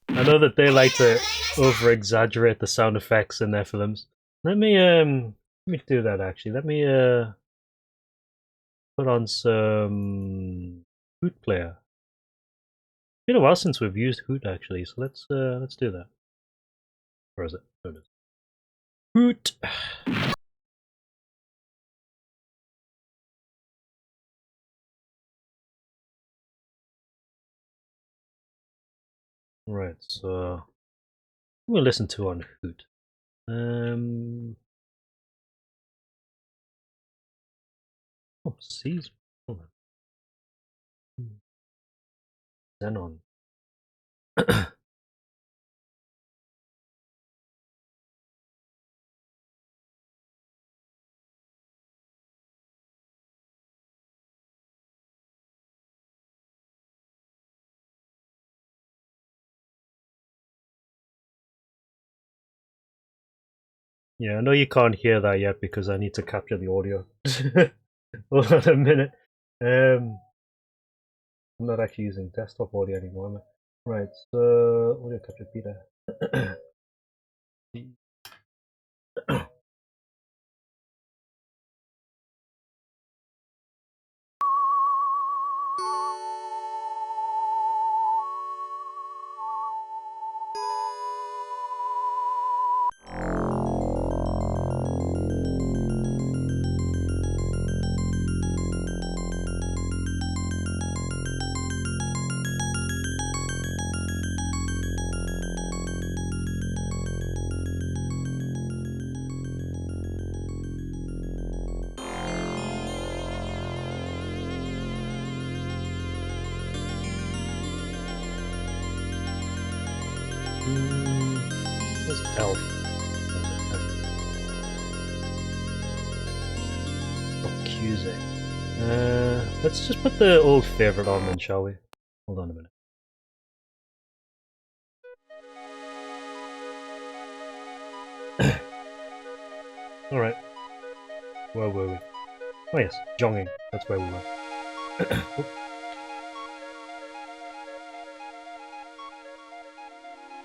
I know that they like to over-exaggerate the sound effects in their films. Let me do that actually. Let me put on some Hoot player. It's been a while since we've used Hoot actually, so let's do that. Where is it? There it is. Hoot. Right, so we'll listen to on Hoot. Oh, C's. Hold on. Xenon. Yeah, I know you can't hear that yet because I need to capture the audio. Hold on a minute. I'm not actually using desktop audio anymore, am I? Right, so audio capture beta. Where's Elf? Accusing. Let's just put the old favorite on then, shall we? Hold on a minute. Alright. Where were we? Oh yes, Jonging. That's where we were.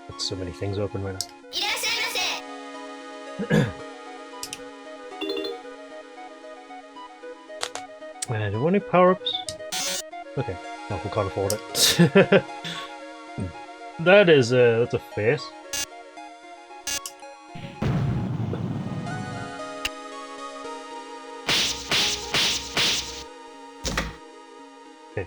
Got so many things open right now. Do we want any power-ups? Okay, no, we can't afford it. That's a face. Okay.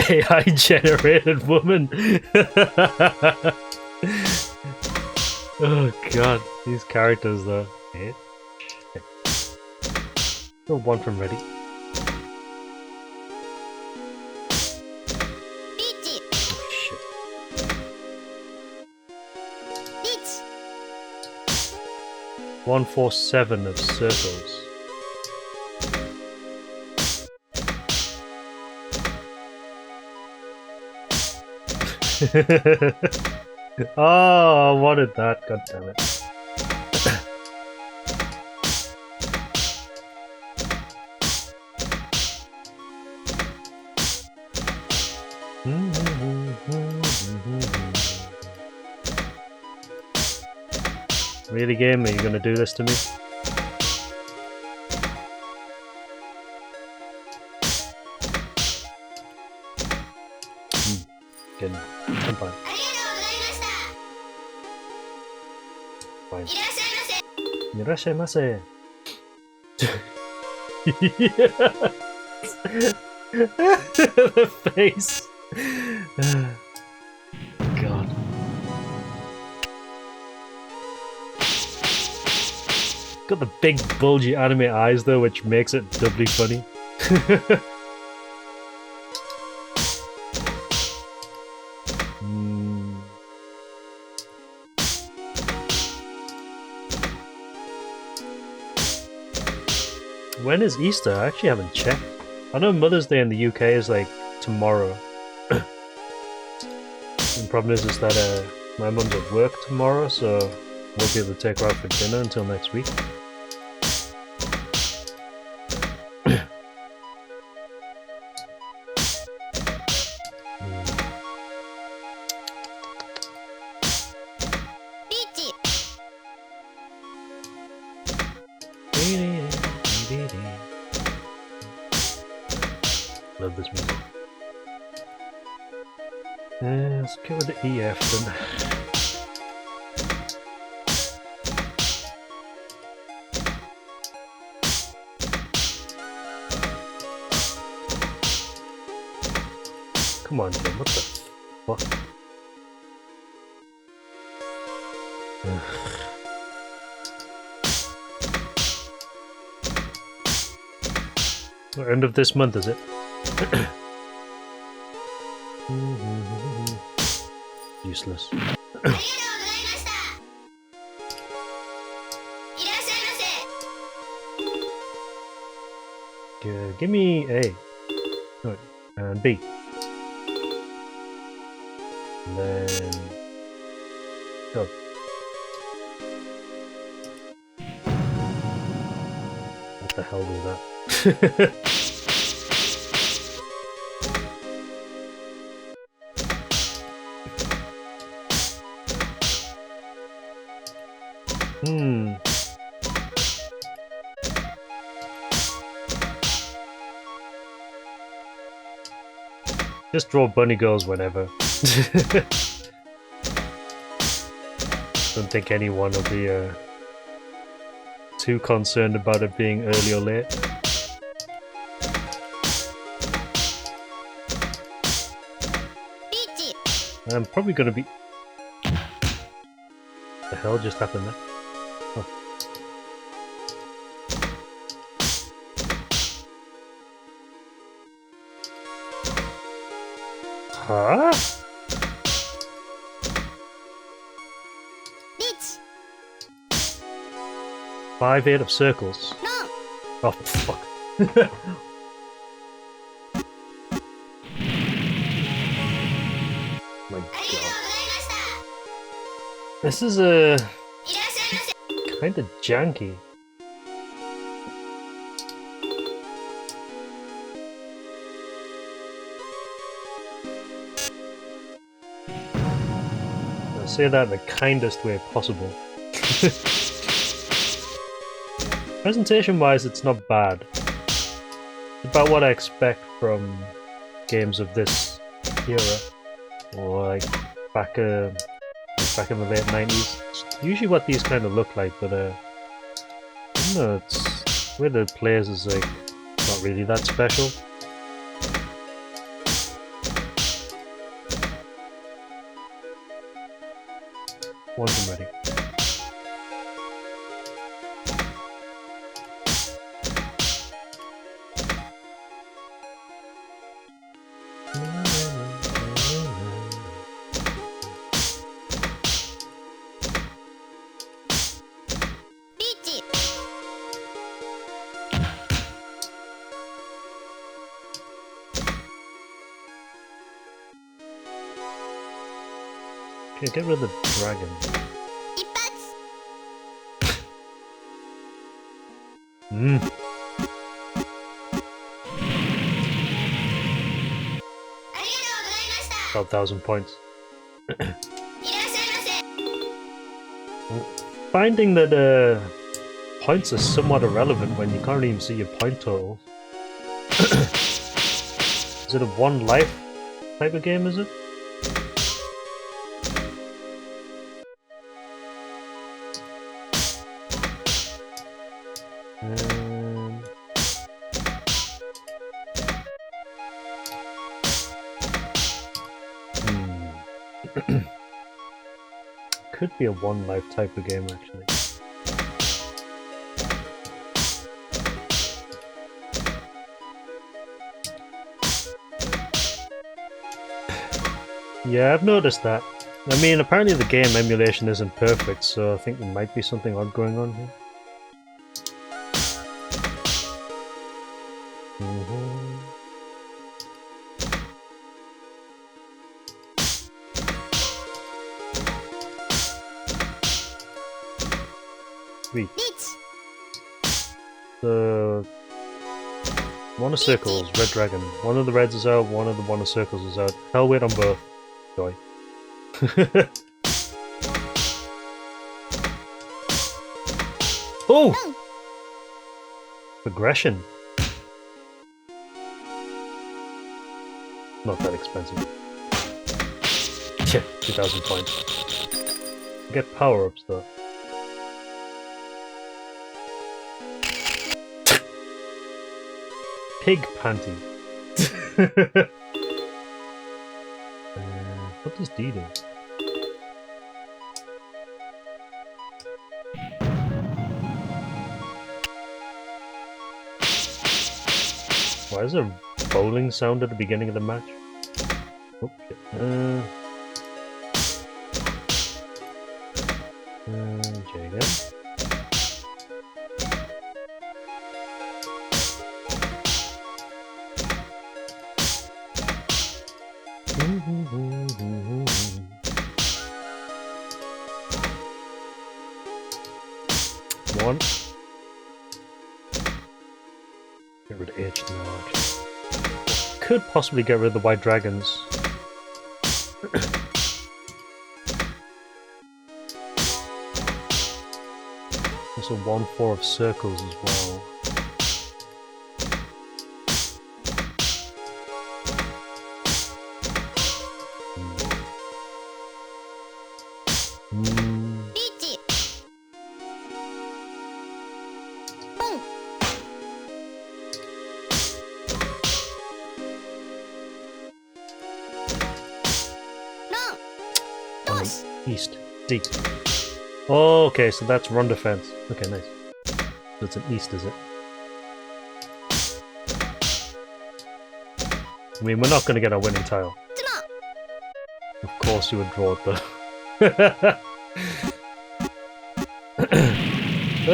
AI generated woman. Oh god, these characters though. Still one from Ready. Oh shit. 147 of circles. Oh, I wanted that, god damn it. Really, game? Are you gonna do this to me? Good. I'm fine. Fine. Irashaimase. The face. God. Got the big bulgy anime eyes though, which makes it doubly funny. When is Easter? I actually haven't checked. I know Mother's Day in the UK is like tomorrow. The problem is that my mum's at work tomorrow, so won't be able to take her out for dinner until next week. Love this music. Let's go with the EF then. Come on, Jim, what the fuck? End of this month, is it? Useless. Give me A. No, and B. And then go. What the hell was that? Just draw bunny girls whenever. Don't think anyone will be too concerned about it being early or late. I'm probably gonna be... What the hell just happened there? Oh. Huh? Bitch. 5-8 of circles. No. Oh fuck. My god. This is kind of janky. I say that in the kindest way possible. Presentation-wise, it's not bad. It's about what I expect from games of this era, or like back in the late 90s. It's usually what these kind of look like, but I don't know, it's the way the players is like not really that special. Once I'm ready. Okay, get rid of the dragon. Hmm. 12,000 points. Finding that points are somewhat irrelevant when you can't even see your point total. Is it a one life type of game, is it? Could be a one life type of game actually. Yeah, I've noticed that. I mean, apparently the game emulation isn't perfect, so I think there might be something odd going on here. Mhm. Sweet. The one of circles, red dragon. One of the reds is out, one of circles is out. Hell wait on both. Joy. Oh! Aggression. Not that expensive. Yeah, 2,000 points. Get power-ups though. Pig panty. What does D do? Why is there a bowling sound at the beginning of the match? Oh, shit. J again. One. Get rid of H now, actually. Could possibly get rid of the white dragons. Also 1-4 of circles as well. East. D. Oh, okay, so that's run defense. Okay, nice. So it's an east, is it? I mean, we're not going to get our winning tile. Of course you would draw it, though.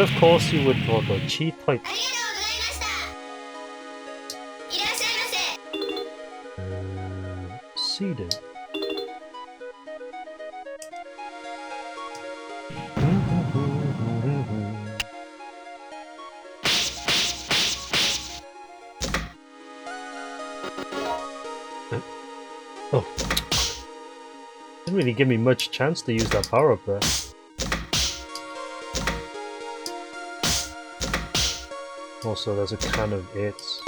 Of course you would draw the cheat type. Seeded. Oh. Didn't really give me much chance to use that power up there. Also, there's a can of 8s.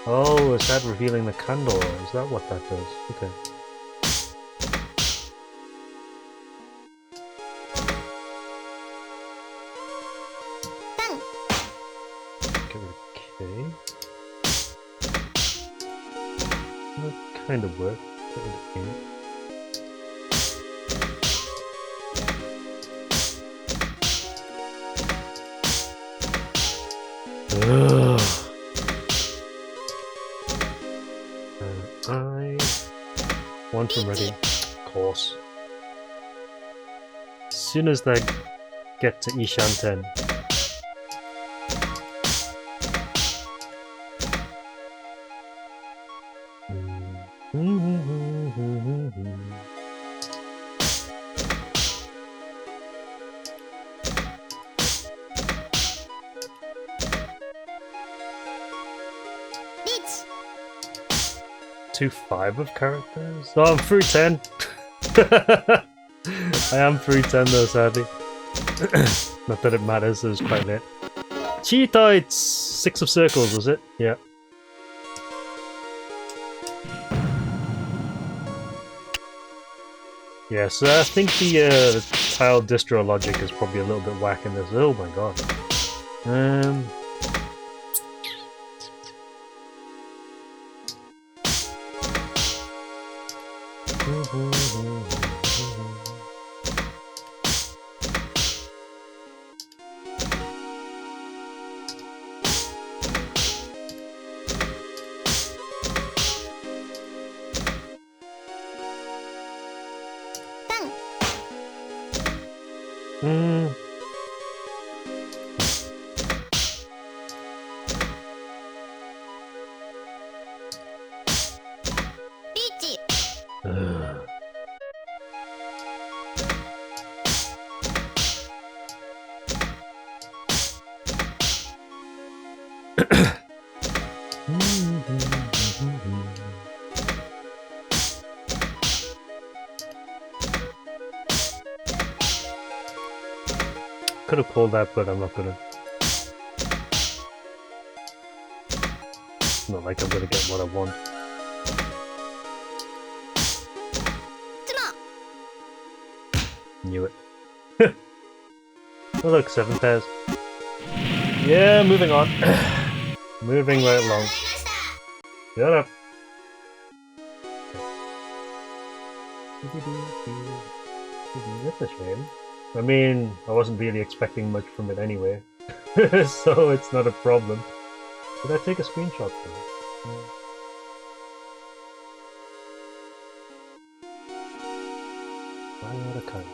Oh, is that revealing the candle? Is that what that does? Okay. Get rid of K. That kind of worked. Get rid of K. Ugh. One from ready, of course. As soon as they get to Ishanten. Two 5 of characters? Oh, I'm through 10! I am through 10 though, sadly. Not that it matters, it was quite late. Cheetah, it's 6 of circles, was it? Yeah. Yeah, so I think the tile distro logic is probably a little bit whack in this. Oh my god. could have called that, but I'm not gonna. It's not like I'm gonna get what I want. Knew it. Oh look, 7 pairs. Yeah, moving on. Moving right along. Shut up. That's a shame. I mean, I wasn't really expecting much from it anyway, so it's not a problem. Did I take a screenshot for it? Daireikai.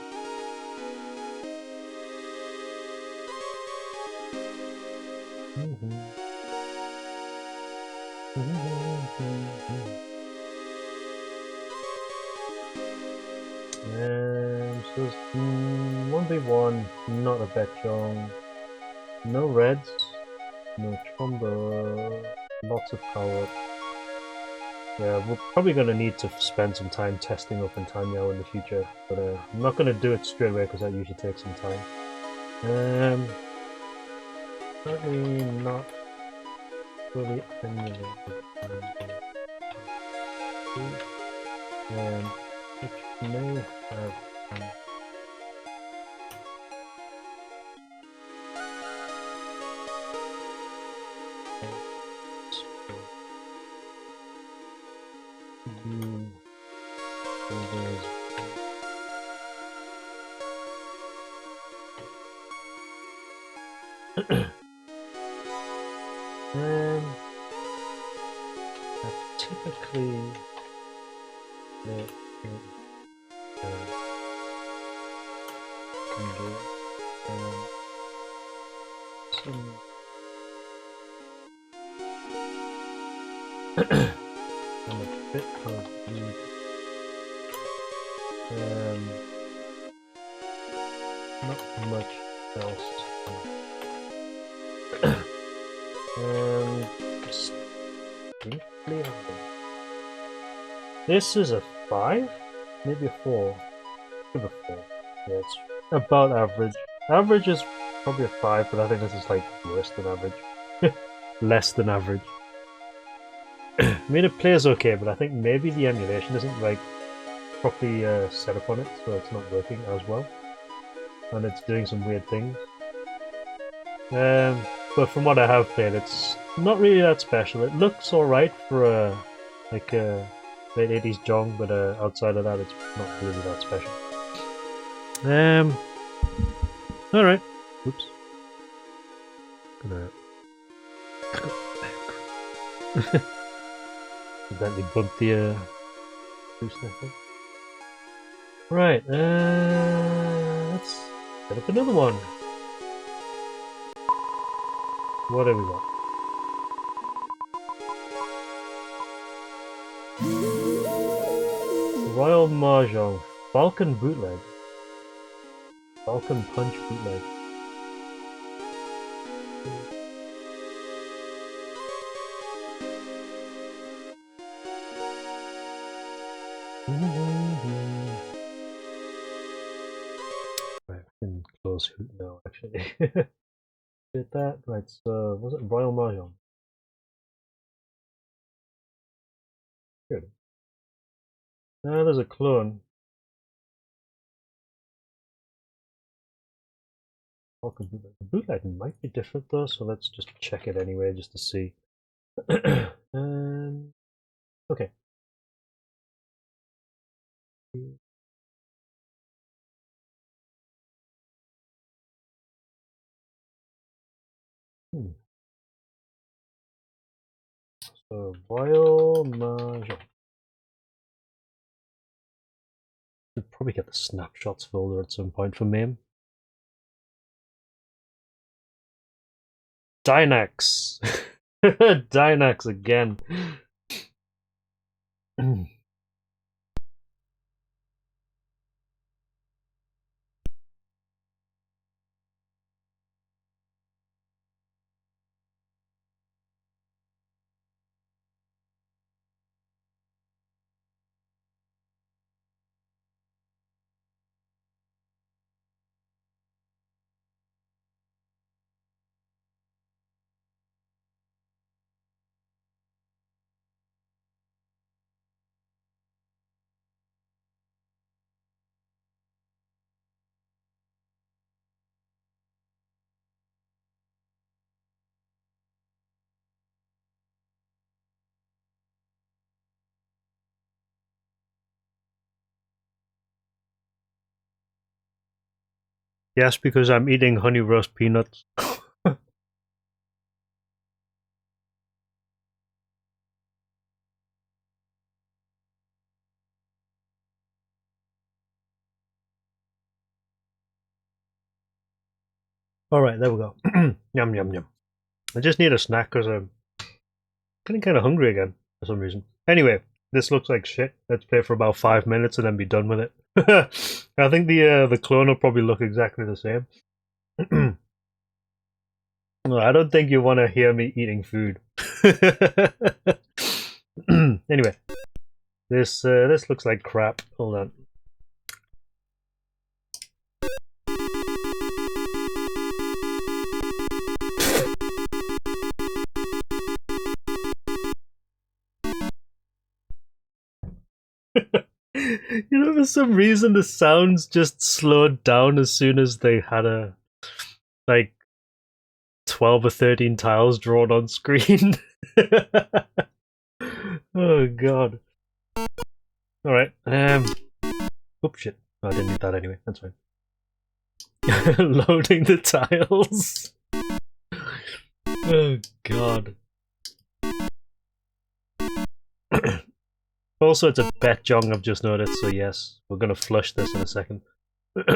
So it's 1v1, not a bet jong. No reds, no chombo, lots of power. Yeah, we're probably going to need to spend some time testing up in Tanyao in the future, but I'm not going to do it straight away because that usually takes some time. Probably not fully emulated. Which may have typically can do some I'm a bit of not much else. Just briefly. This is a 5? Maybe a 4. Give a 4. Yeah, it's about average. Average is probably a 5, but I think this is like worse than average. Less than average. I mean, it plays okay, but I think maybe the emulation isn't like properly set up on it, so it's not working as well. And it's doing some weird things. But from what I have played, it's not really that special. It looks alright for a like a late 80s jong, but outside of that, it's not really that special. Alright. Oops. Gonna accidentally bump the boost, I think. Right, let's set up another one. What have we got? Royal Mahjong, Falcon bootleg. Falcon punch bootleg. Right, I can close Hoot now actually. Did that? Right, so was it Royal Mahjong? Good. Now there's a clone. Falcon bootleg. The bootleg might be different though, so let's just check it anyway just to see. Okay. So Royal Mahjong. We'll probably get the snapshots folder at some point for MAME. Dynax! Dynax again. Yes, because I'm eating honey roast peanuts. Alright, there we go. Yum, yum, yum. I just need a snack because I'm getting kind of hungry again for some reason. Anyway, this looks like shit. Let's play for about 5 minutes and then be done with it. I think the clone will probably look exactly the same. No, I don't think you want to hear me eating food. Anyway, this looks like crap. Hold on. You know, for some reason the sounds just slowed down as soon as they had a like 12 or 13 tiles drawn on screen. Oh god. Alright, oops, shit. Oh, I didn't need that anyway, that's fine. Loading the tiles. Oh god. Also, it's a bet jong I've just noticed, so yes, we're gonna flush this in a second. It's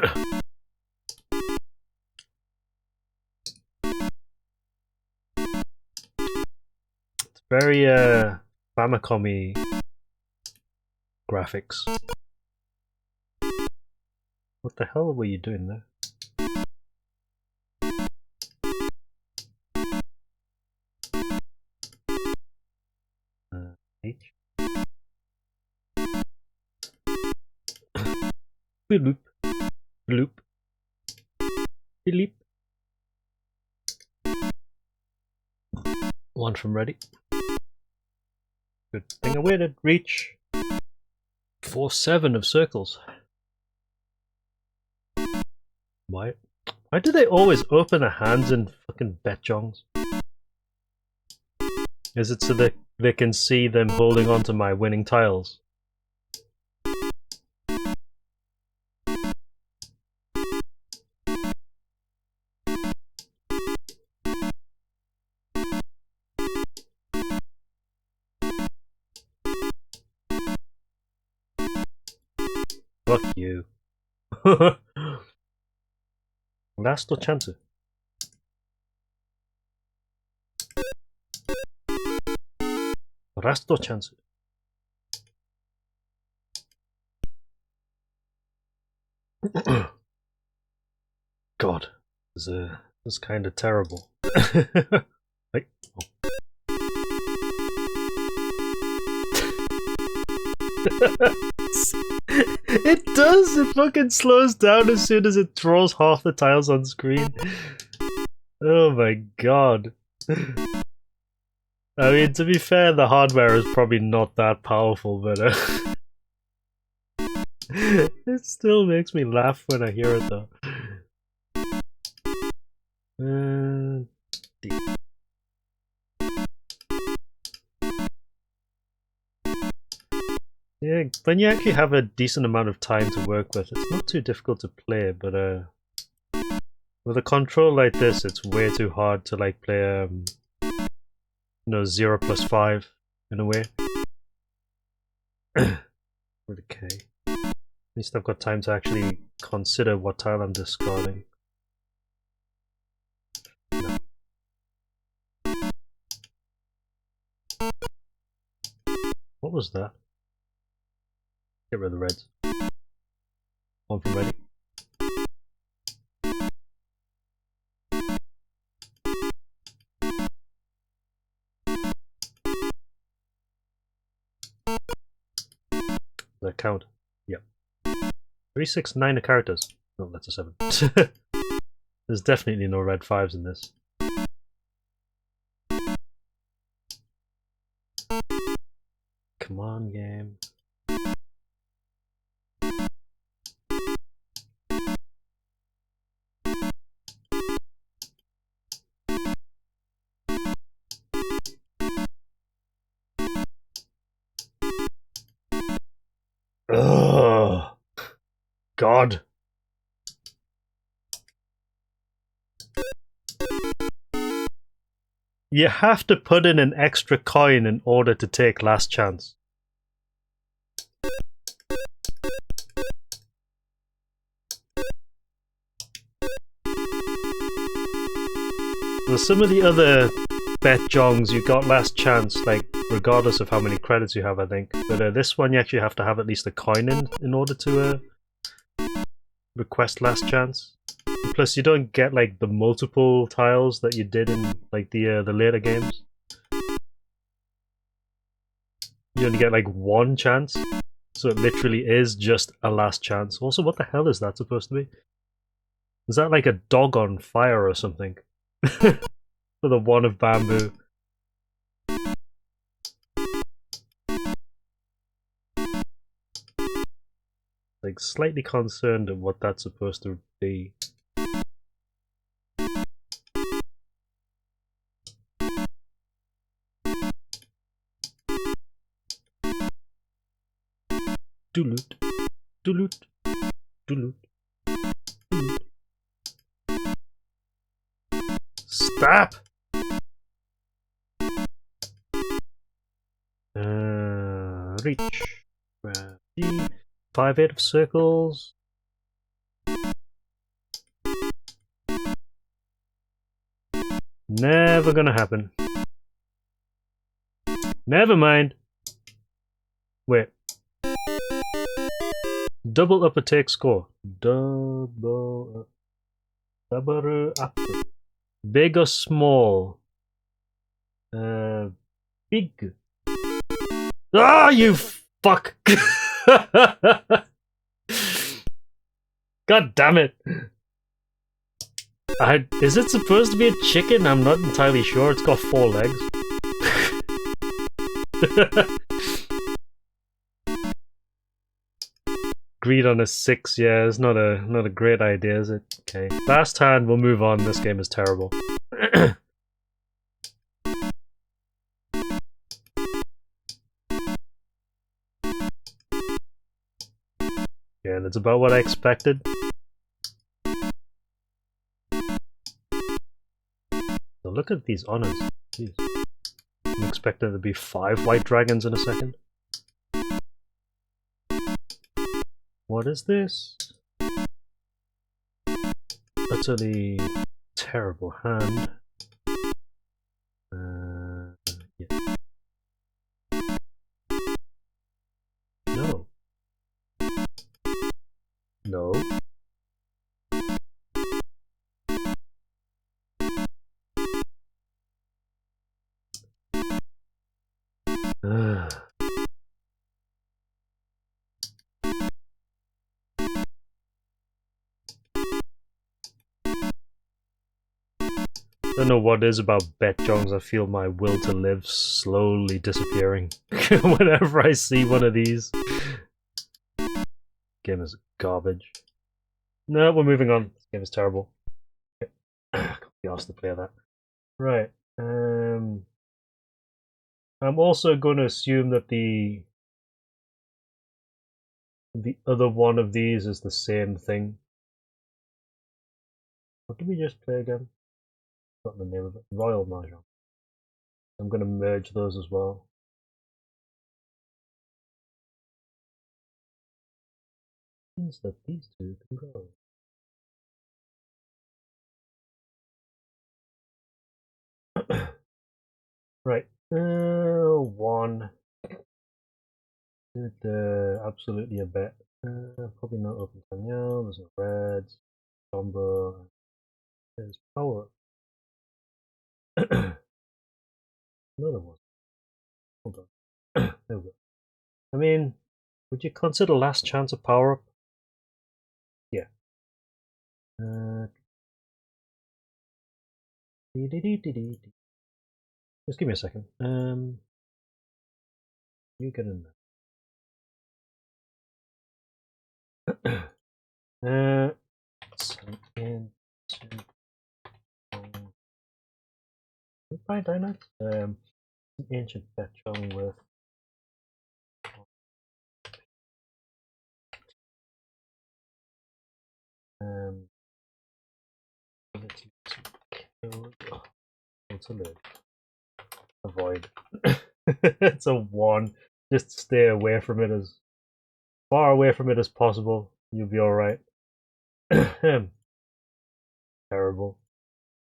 very Famicom-y graphics. What the hell were you doing there? H. Bloop. Bloop. Bleep. One from ready. Good thing I waited. Reach. 4-7 of circles. Why do they always open their hands in fucking bet jongs? Is it so that they can see them holding on to my winning tiles? Fuck you. Last chance. Last chance. God, this is kind of terrible. Like, oh. It does! It fucking slows down as soon as it draws half the tiles on screen. Oh my god. I mean, to be fair, the hardware is probably not that powerful, but it still makes me laugh when I hear it though. Yeah, when you actually have a decent amount of time to work with, it's not too difficult to play, but with a control like this, it's way too hard to like play you know, 0+5 in a way. With a K. At least I've got time to actually consider what tile I'm discarding. No. What was that? Get rid of the reds. One from ready. Does that count? Yep. 3, 6, 9 characters. No, that's a 7. There's definitely no red 5s in this. Come on, game. Ugh. God. You have to put in an extra coin in order to take last chance. So some of the other bet jongs you got last chance, like regardless of how many credits you have, I think. But this one you actually have to have at least a coin in order to request last chance. And plus, you don't get like the multiple tiles that you did in like the later games. You only get like one chance, so it literally is just a last chance. Also, what the hell is that supposed to be? Is that like a dog on fire or something? For the one of bamboo. Like, slightly concerned at what that's supposed to be. Dooloot. Dooloot. Dooloot. Dooloot. Stop! Reach. Grab G. 5-8 of circles. Never gonna happen. Never mind. Wait. Double up a take score. Double up. Big or small? Big. Ah, you fuck! God damn it! Is it supposed to be a chicken? I'm not entirely sure. It's got 4 legs. Greed on a 6, yeah, it's not a great idea, is it? Okay. Last hand, we'll move on. This game is terrible. Yeah, and it's about what I expected. So look at these honors. Jeez. I'm expecting there to be 5 white dragons in a second. What is this? Utterly terrible hand. Yeah. No. No. I don't know what it is about bet jongs. I feel my will to live slowly disappearing whenever I see one of these. Game is garbage. No, we're moving on. This game is terrible. Can't be asked to play that. Right. I'm also going to assume that the other one of these is the same thing. What did we just play again? Not the name of it. Royal Mahjong. I'm going to merge those as well. Means that these two can go. Right. One. Absolutely a bet. Probably not open time now. There's no reds. Combo. There's power. Another one. Hold on. There we go. I mean, would you consider last chance a power up? Yeah. Just give me a second. You get in there. Goodbye, Dynax. Ancient Tahjong with ability to kill. What's a lid? Avoid. It's a 1. Just stay away from it as far away from it as possible. You'll be alright. Terrible.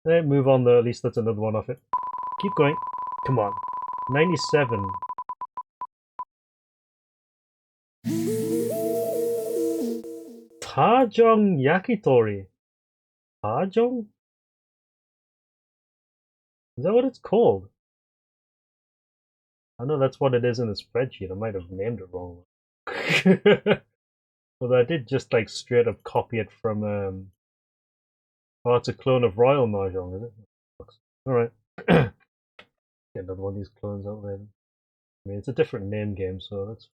Hey, move on though, at least that's another one off it. Keep going. Come on. 97. Tahjong Yakitori. Tahjong? Is that what it's called? I know that's what it is in the spreadsheet. I might have named it wrong. Although I did just like straight up copy it from oh, it's a clone of Royal Mahjong, is it? Alright. Get another one of these clones out there. I mean, it's a different name game, so let's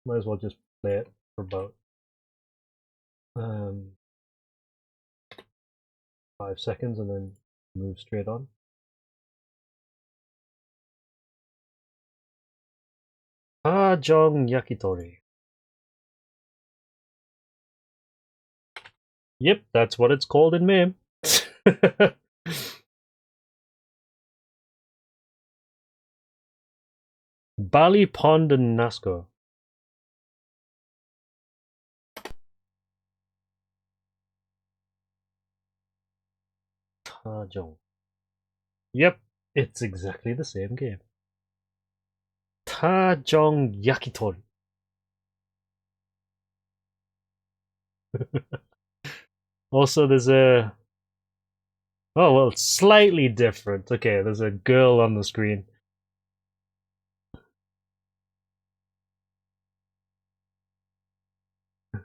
might as well just play it for about 5 seconds and then move straight on. Tahjong Yakitori. Yep, that's what it's called in MAME. Bali Pond and Nasco. Tahjong. Yep, it's exactly the same game. Tahjong Yakitori. Also, there's a... Oh, well, it's slightly different. Okay, there's a girl on the screen.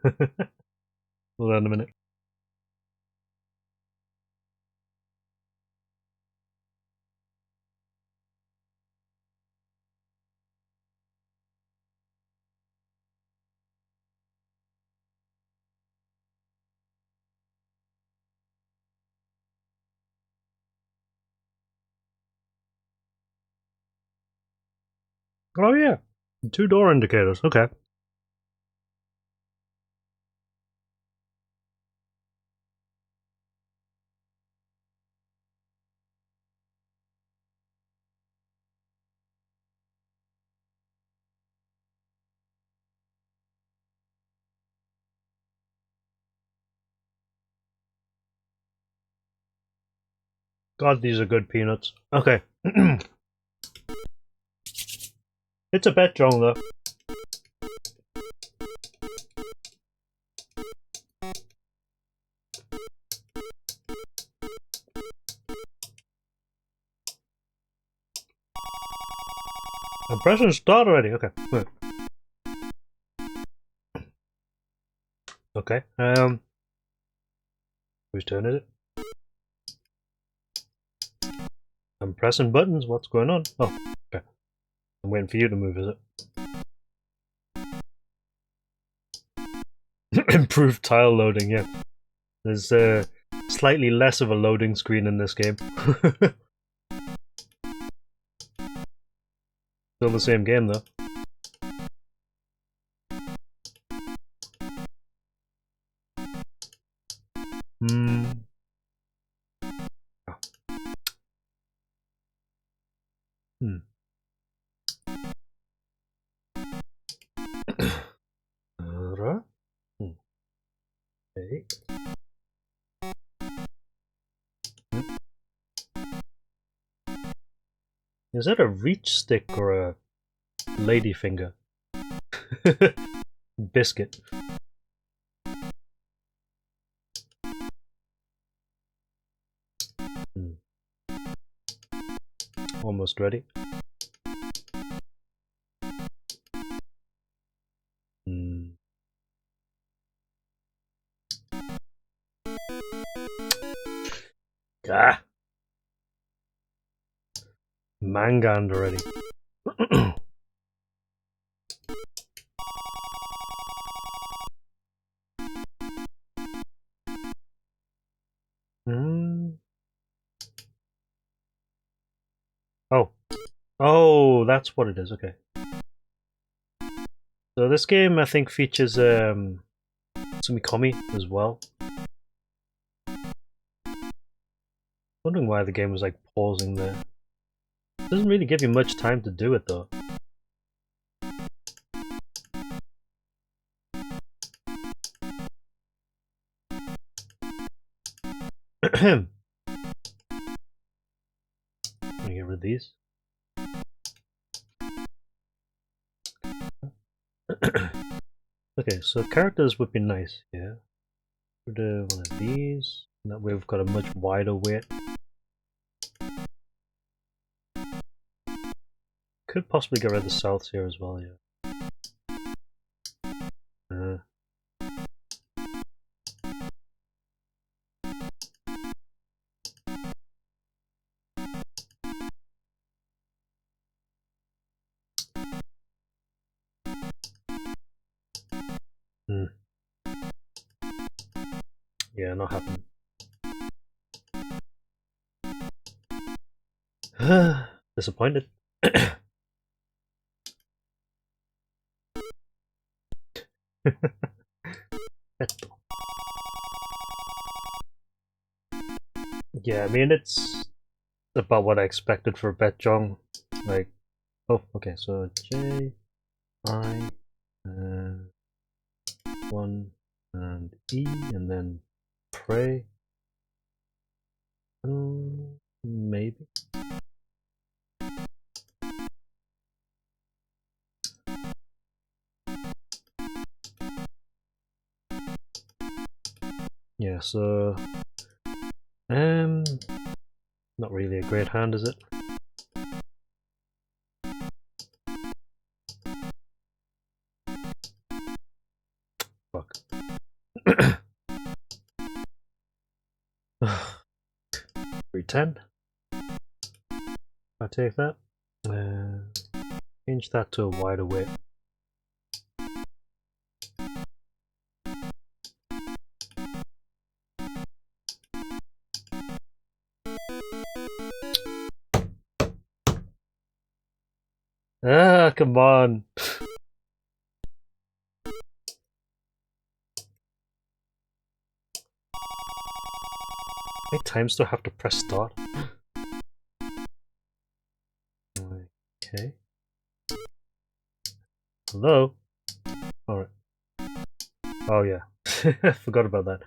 Hold on a minute. Oh yeah, 2 door indicators, okay. God, these are good peanuts. Okay. It's a bet, Jong, though. I'm pressing start already. Okay. Good. Okay. Whose turn is it? I'm pressing buttons. What's going on? Oh, okay. I'm waiting for you to move, is it? Improved tile loading, yeah. There's slightly less of a loading screen in this game. Still the same game, though. Hmm. Hmm. Okay. Is that a reach stick or a lady finger? Biscuit. Almost ready. Ah! Mangand already. Oh. Oh, that's what it is, okay. So this game, I think, features Tsumikomi as well. Wondering why the game was like pausing there. Doesn't really give you much time to do it though. Let me get rid of these. Okay, so characters would be nice, yeah. Put one of these. That way we've got a much wider weight. Could possibly get rid of the souths here as well, yeah. Yeah, not happening. Disappointed. Yeah, I mean it's about what I expected for Tahjong. Like, oh, okay, so J, I, 1, and E, and then pray. Maybe. Yeah, so not really a great hand, is it? Fuck. 310. I take that. Change that to a wider weight. Ah, come on. How many times do I have to press start? Okay. Hello? Alright. Oh yeah. I forgot about that.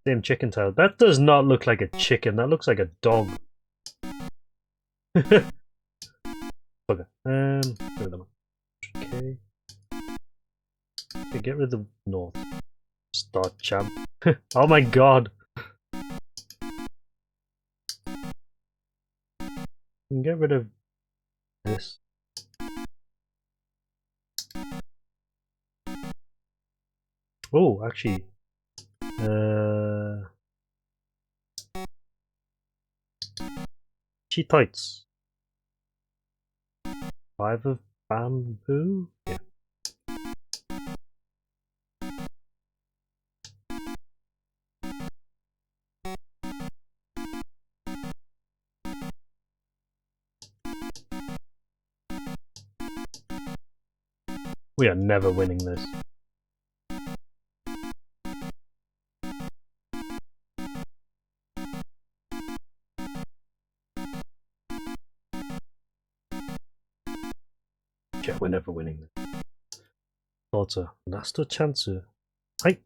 Same chicken tail. That does not look like a chicken, that looks like a dog. Okay. Get rid of them. Okay. Okay, get rid of the north. Start champ. Oh my god! Get rid of this. Oh, actually. Cheetites. 5 of bamboo? Yeah. We are never winning this. Yeah, we're never winning this. Daughter, last chance. Hi.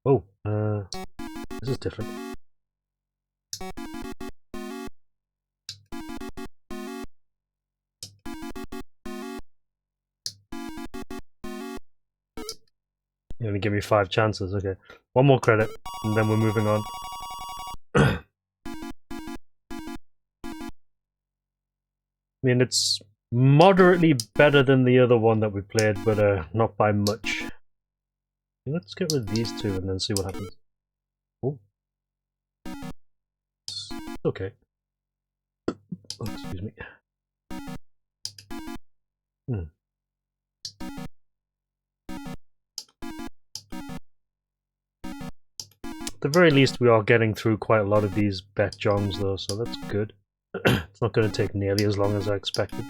Oh, this is different. You only give me 5 chances, okay. One more credit, and then we're moving on. I mean, it's moderately better than the other one that we played, but not by much. Let's get rid of these two and then see what happens. Oh. It's okay. Oh, excuse me. At the very least, we are getting through quite a lot of these bet jongs though, so that's good. It's not going to take nearly as long as I expected.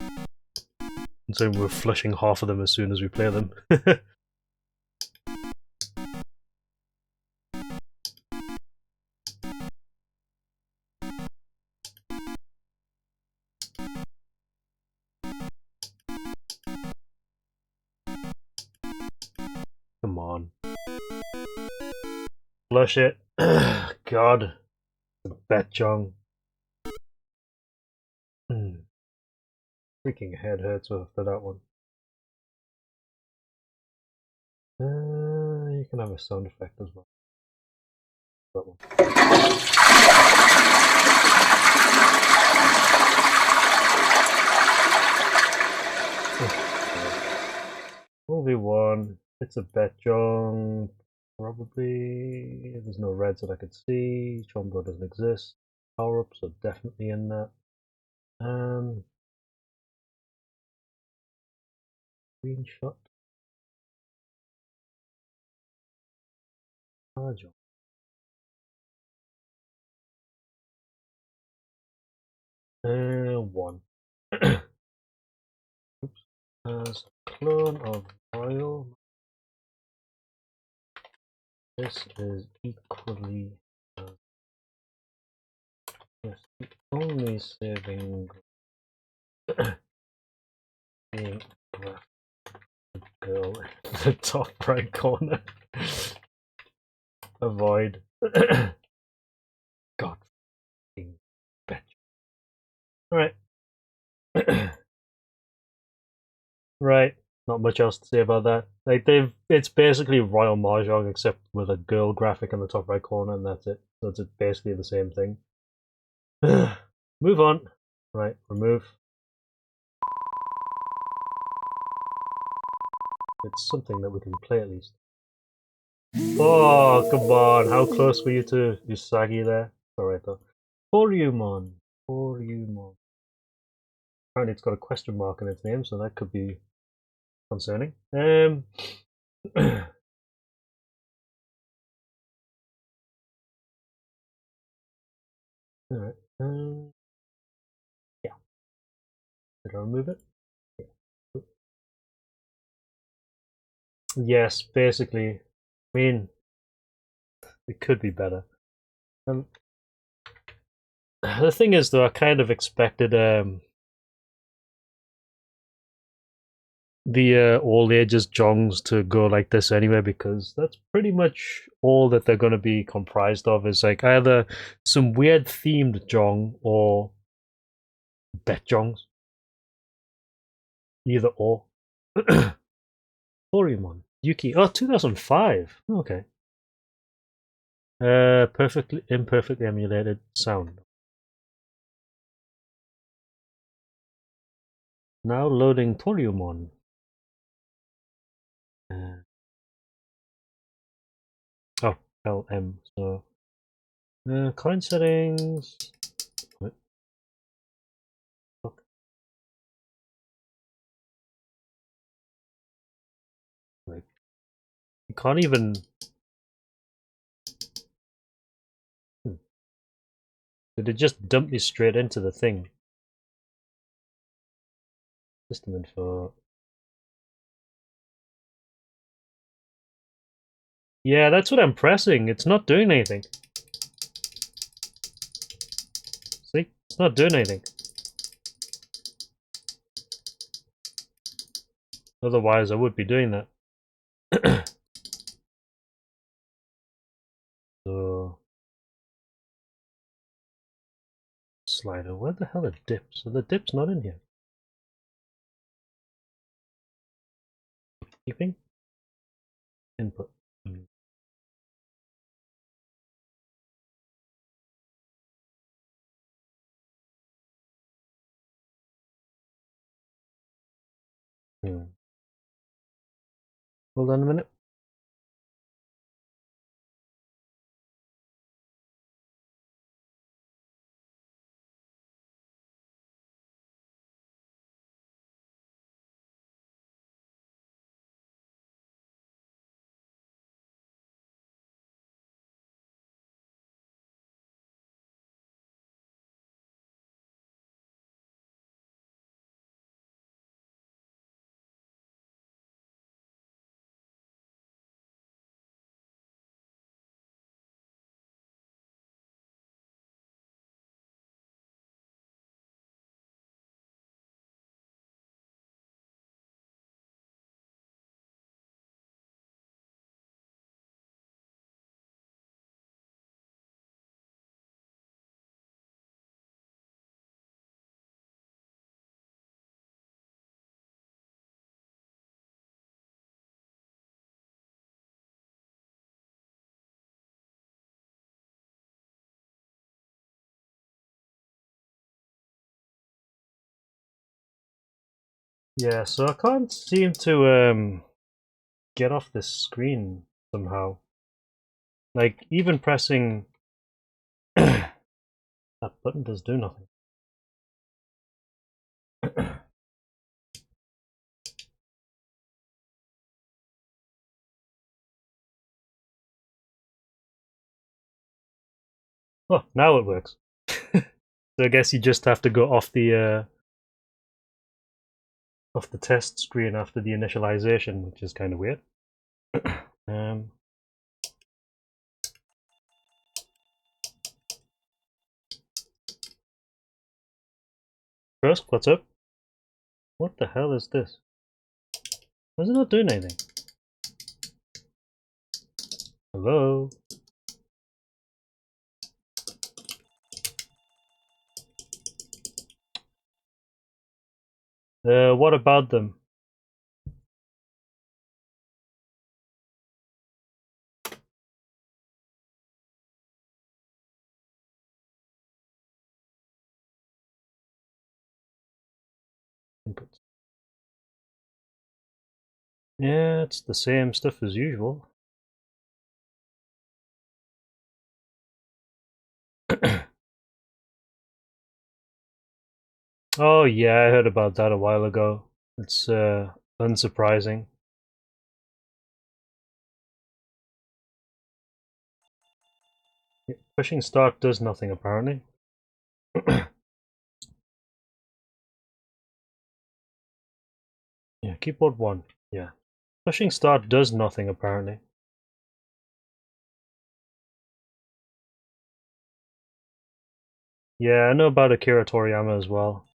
And so we're flushing half of them as soon as we play them. Come on. Flush it. God. The bet Jong. Freaking head hurts after that one. You can have a sound effect as well. That one. 1v1. It's a bet Jong. Probably. There's no reds that I could see. Chombo doesn't exist. Power ups are definitely in that. Screenshot. Tahjong. One. Oops. As a clone of Royal. This is equally. Yes, the only saving being girl in the top right corner. Avoid. God. Bet. Alright. Right. Not much else to say about that. Like it's basically Royal Mahjong except with a girl graphic in the top right corner, and that's it. So it's basically the same thing. Move on. Right, remove. It's something that we can play at least. Oh, come on. How close were you to Usagi there? Alright though. Apparently it's got a question mark in its name, so that could be concerning. Alright. Yeah. Did I remove it? Yeah. Yes, basically. I mean, it could be better. The thing is, though, I kind of expected the all ages jongs to go like this anyway, because that's pretty much all that they're going to be comprised of, is like either some weird themed jong or bet jongs. Either or. Toryumon. Yuki. Oh, 2005. Okay. Imperfectly emulated sound. Now loading Toryumon. Oh, LM. So, client settings. What? Fuck. Like, you can't even. Did it just dump me straight into the thing? System info. Yeah, that's what I'm pressing. It's not doing anything. See? It's not doing anything. Otherwise, I would be doing that. So. Slider. Where the hell are dips? Are the dips not in here? Keeping? Input. Hold on a minute. Yeah, so I can't seem to get off this screen somehow. Like, even pressing that button does do nothing. Oh, now it works. So I guess you just have to go off the test screen after the initialization, which is kind of weird. First, what's up? What the hell is this? Why is it not doing anything? Hello? What about them? Inputs. Yeah, it's the same stuff as usual. Oh yeah, I heard about that a while ago. It's unsurprising. Yeah, pushing start does nothing apparently. Yeah, keyboard 1. Yeah. Pushing start does nothing apparently. Yeah, I know about Akira Toriyama as well.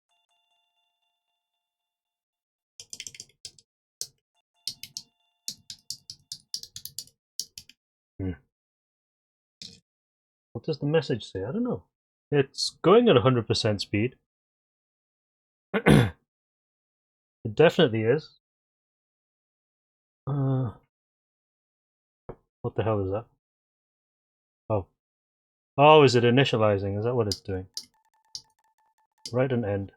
What does the message say? I don't know. It's going at 100% speed. It definitely is. What the hell is that? Oh. Oh, is it initializing? Is that what it's doing? Right and end.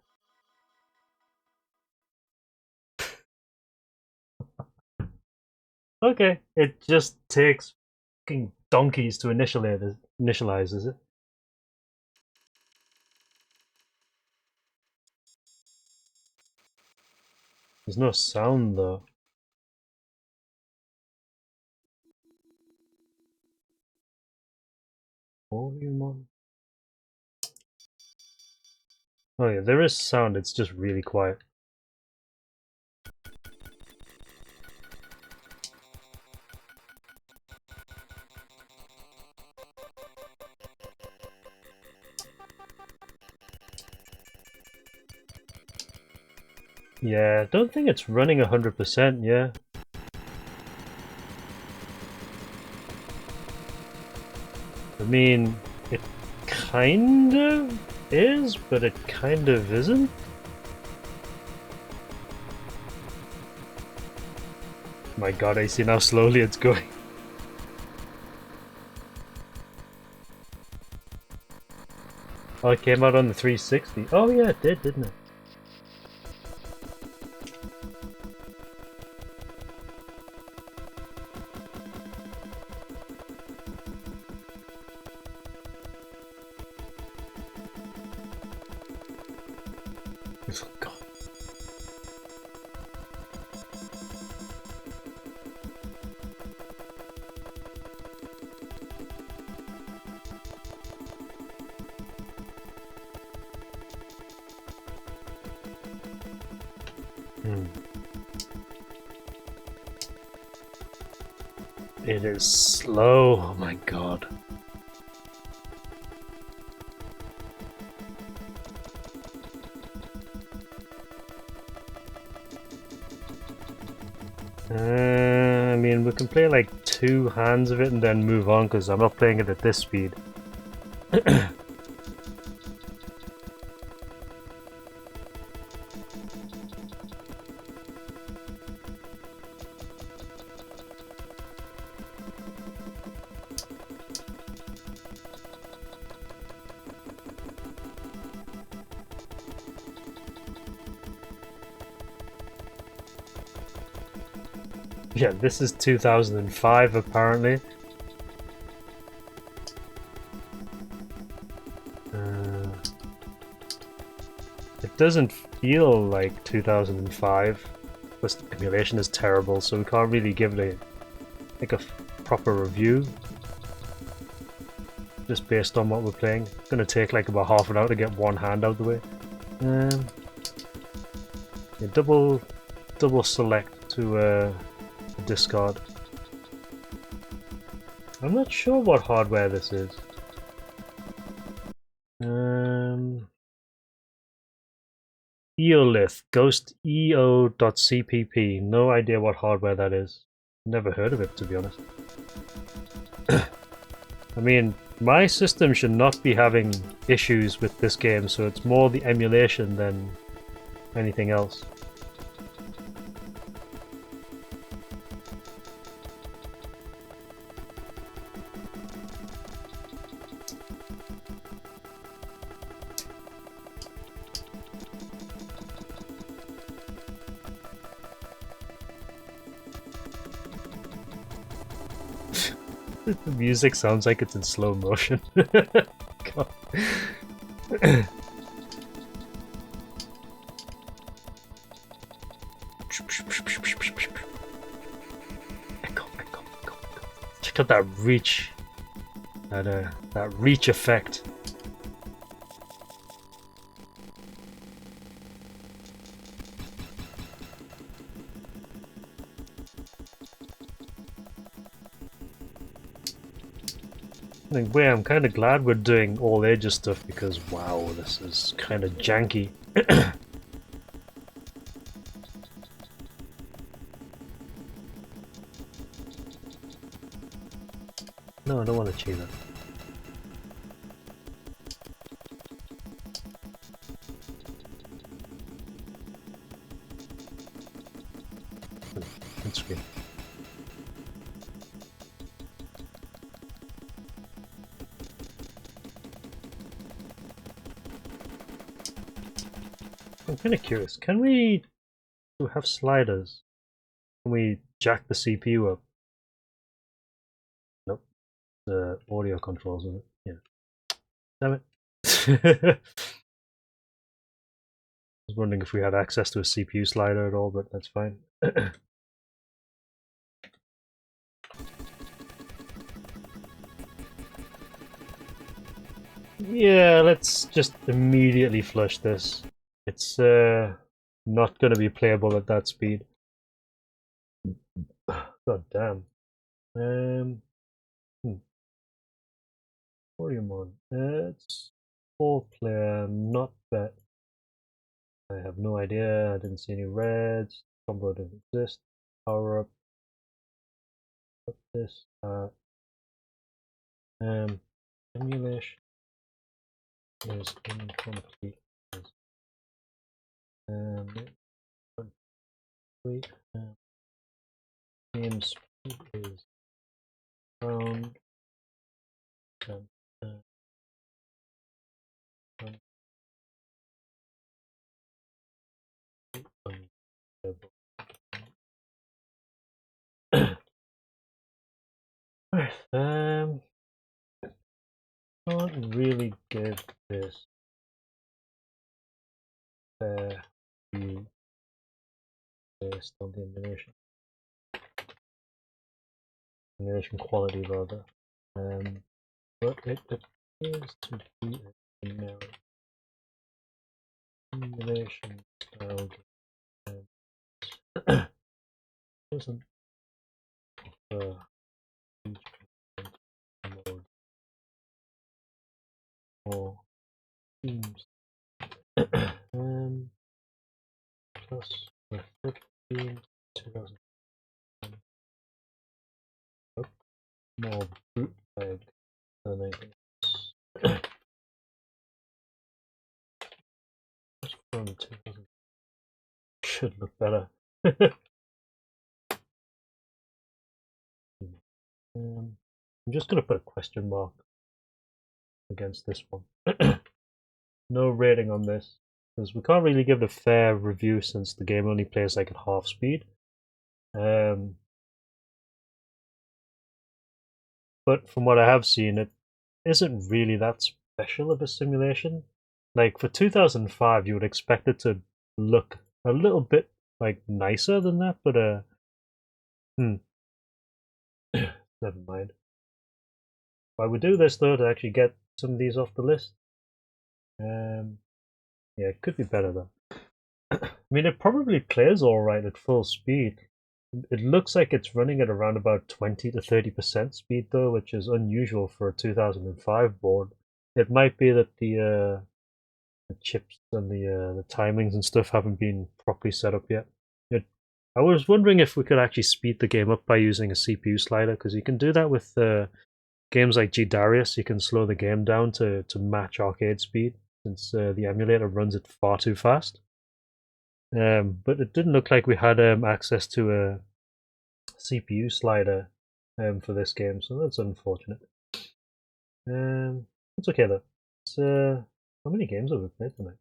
Okay, it just takes fucking donkeys to initialize, is it? There's no sound though. Volume on. Oh yeah, there is sound, it's just really quiet. Yeah, don't think it's running 100%, yeah. I mean, it kind of is, but it kind of isn't. My god, I see how slowly it's going. Oh, it came out on the 360. Oh yeah, it did, didn't it? Oh, God. It is slow, oh my god. I mean, we can play like 2 hands of it and then move on because I'm not playing it at this speed. Yeah, this is 2005 apparently. It doesn't feel like 2005. Plus the emulation is terrible, so we can't really give it a proper review. Just based on what we're playing. It's gonna take like about half an hour to get one hand out of the way. Yeah, double select to discard. I'm not sure what hardware this is. Eolith Ghost EO.cpp. No idea what hardware that is. Never heard of it, to be honest. I mean, my system should not be having issues with this game, so it's more the emulation than anything else. The music sounds like it's in slow motion. God. Check out that reach. That reach effect. In a way, I'm kind of glad we're doing all ages stuff because, wow, this is kind of janky. No, I don't want to cheat it. That's good. I'm kind of curious. Can we have sliders? Can we jack the CPU up? Nope. The audio controls, isn't it? Yeah. Damn it. I was wondering if we had access to a CPU slider at all, but that's fine. Yeah, let's just immediately flush this. It's not going to be playable at that speed. God damn. Volume on. It's 4-player, not bet. I have no idea. I didn't see any reds. Combo doesn't exist. Power up. Put this. Emulation is incomplete. Game speed is found. Can't really give this fair view based on the emulation quality rather, but it appears to be a generic emulation style game. Doesn't offer huge mode or themes. Plus the 15 2000 more bootleg than anything else. From 2000 should look better. I'm just going to put a question mark against this one. No rating on this, because we can't really give it a fair review since the game only plays like at half speed. but from what I have seen, it isn't really that special of a simulation. Like for 2005, you would expect it to look a little bit like nicer than that, but never mind. I would do this though to actually get some of these off the list. Yeah, it could be better though. I mean, it probably plays alright at full speed. It looks like it's running at around about 20 to 30% speed though, which is unusual for a 2005 board. It might be that the chips and the timings and stuff haven't been properly set up yet. I was wondering if we could actually speed the game up by using a CPU slider, because you can do that with games like G Darius. You can slow the game down to match arcade speed, since the emulator runs it far too fast. But it didn't look like we had access to a CPU slider for this game, so that's unfortunate. It's okay though. It's, how many games have we played tonight?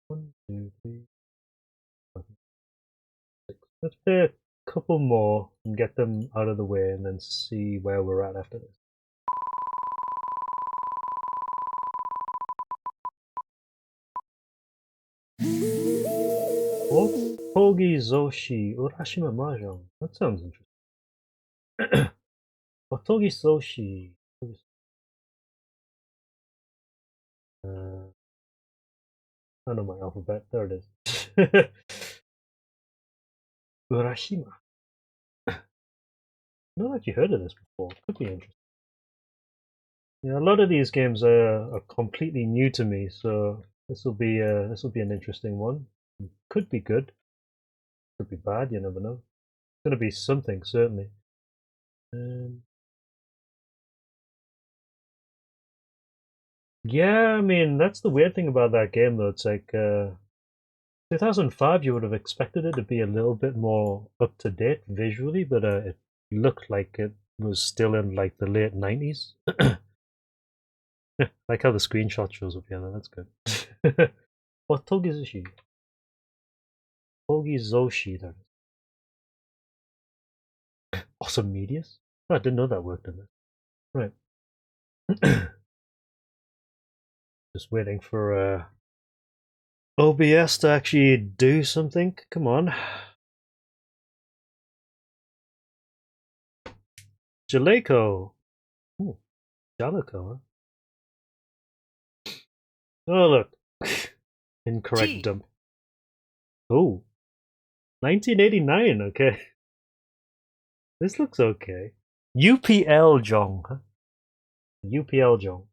1, 2, 3, 4, 5, 6. Let's play a couple more and get them out of the way, and then see where we're at after this. Otogi Zoshi Urashima Mahjong. That sounds interesting. Otogi Zoshi. I know my alphabet. There it is. Urashima. I've not actually heard of this before. Could be interesting. Yeah, a lot of these games are completely new to me, so this will be an interesting one. Could be good. Could be bad. You never know. It's gonna be something certainly. Yeah, I mean that's the weird thing about that game though. It's like 2005, you would have expected it to be a little bit more up to date visually, but it looked like it was still in like the late 90s. Like how the screenshot shows up here, that's good. What Togizushi? Togizoshi, there. Awesome Medias? Oh, I didn't know that worked in there. Right. Just waiting for OBS to actually do something. Come on. Jaleco. Ooh, Jaleco, huh? Oh, look. Incorrect dump. Oh. 1989, okay. This looks okay. UPL Jong, huh? UPL Jong.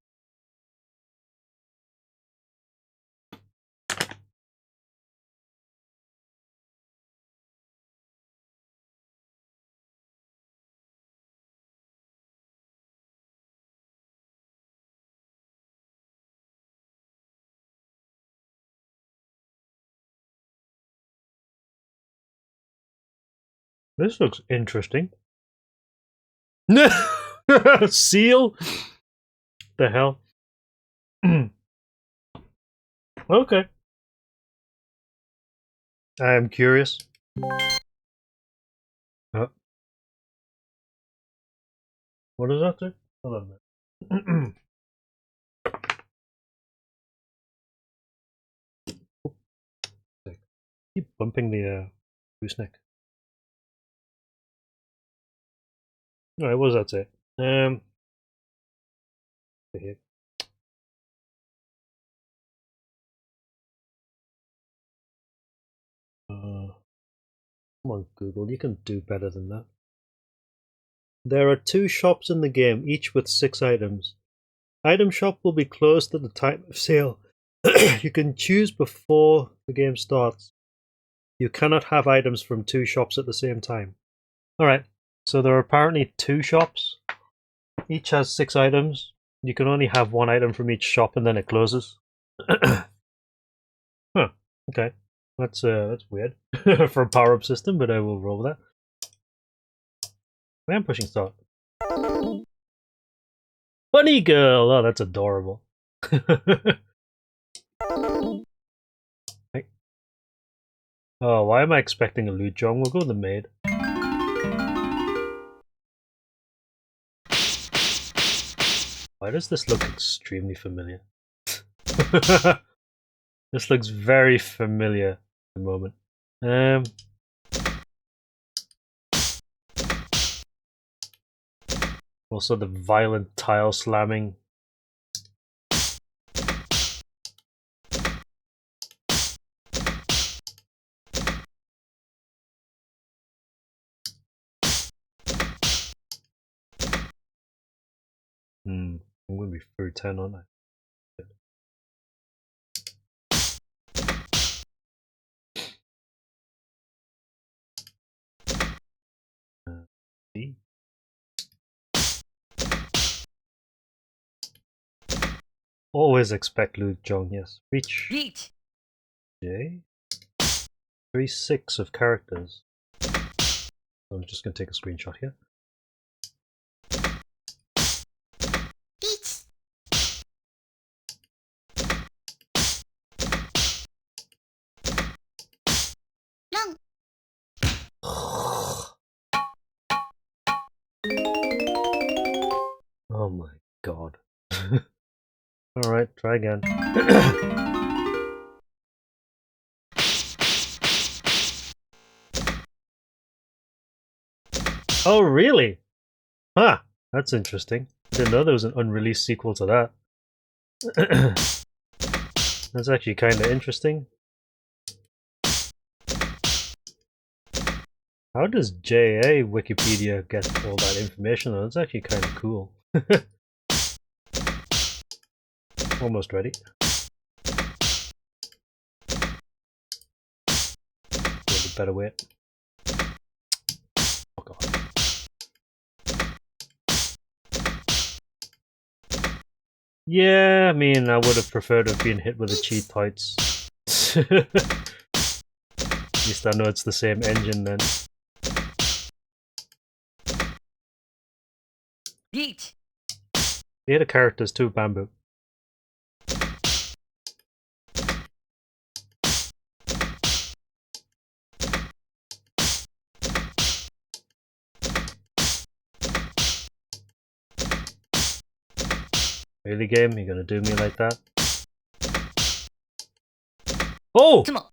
This looks interesting. Seal? The hell? Okay. I am curious. What is that do? Hold on a minute. Keep bumping the gooseneck. Alright, what does that say? Here. Come on, Google, you can do better than that. There are 2 shops in the game, each with 6 items. Item shop will be closed at the time of sale. You can choose before the game starts. You cannot have items from 2 shops at the same time. Alright, so there are apparently 2 shops. Each has 6 items. You can only have 1 item from each shop and then it closes. Huh, okay. That's weird for a power-up system, but I will roll with that. I am pushing start. Bunny girl! Oh, that's adorable. Hey. Oh, why am I expecting a loot jong? We'll go with the maid. Why does this look extremely familiar? This looks very familiar at the moment. Also the violent tile slamming. I'm going to be through 10, aren't I? D. Always expect lewd Jong, yes. Reach. Beat. J. 3/6 of characters. I'm just going to take a screenshot here. Beat. Long. Oh my god. Alright, try again. Oh, really? Huh, that's interesting. I didn't know there was an unreleased sequel to that. That's actually kind of interesting. How does JA Wikipedia get all that information? That's actually kind of cool. Almost ready. A little better way. Oh god. Yeah, I mean, I would have preferred to have been hit with the cheat tights. At least I know it's the same engine then. Beat. The other characters too, Bamboo. Really, game? You gonna do me like that? Oh! Come on.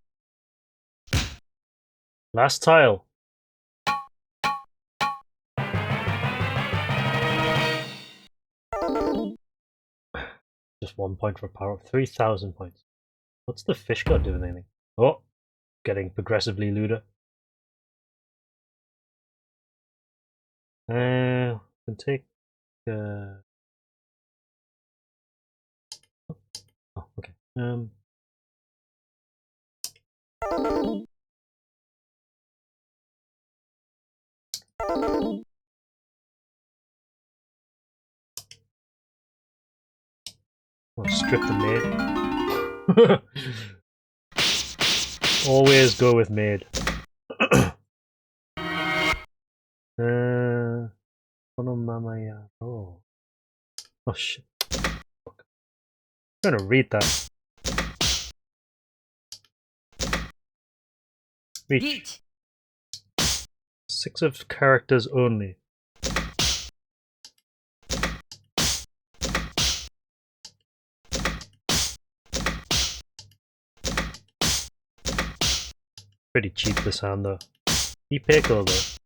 Last tile. Just 1 point for power. 3,000 points. What's the fish got doing anything? Oh! Getting progressively lewder. Can take. Oh, okay. I'll strip the maid. Always go with maid. Oh shit. Fuck. I'm trying to read that. Reach. Beat. 6 of characters only. Pretty cheap this hand though. Ipeko though.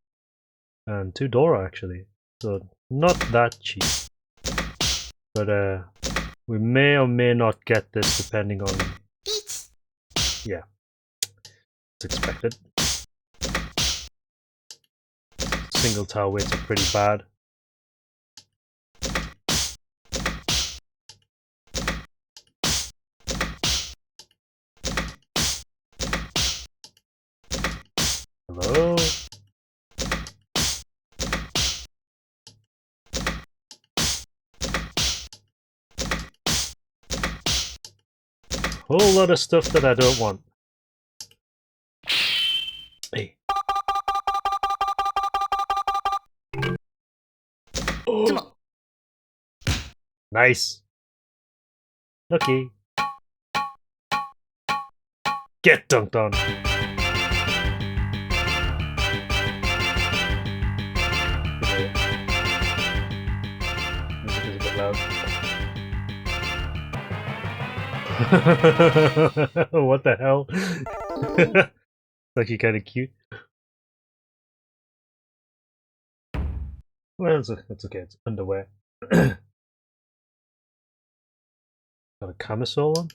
And 2 Dora actually. So not that cheap. But we may or may not get this depending on. Beat. Yeah. It's expected. Single tile weights are pretty bad. Hello? Whole lot of stuff that I don't want. Hey. Come on. Nice. Lucky. Get dunked on. Music is a bit loud. What the hell? It's actually kind of cute. Well, it's okay. It's underwear. Got a camisole on.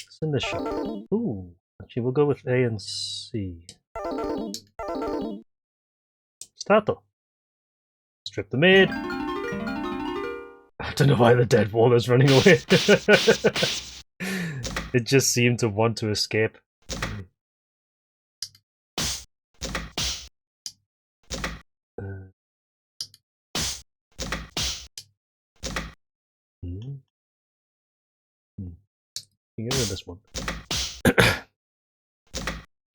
What's in this shop? Ooh, actually, we'll go with A and C. Stato. Strip the maid. I don't know why the dead wall is running away. It just seemed to want to escape. Get rid of this one.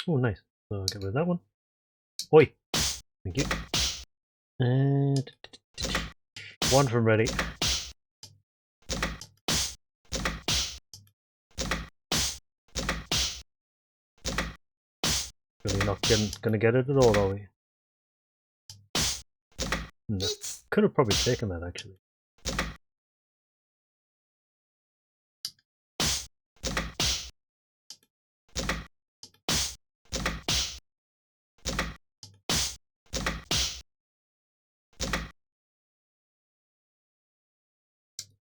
Oh, nice. So I'll get rid of that one. Oi! Thank you. And one from ready. Really not gonna get it at all, are we? No. Could have probably taken that actually.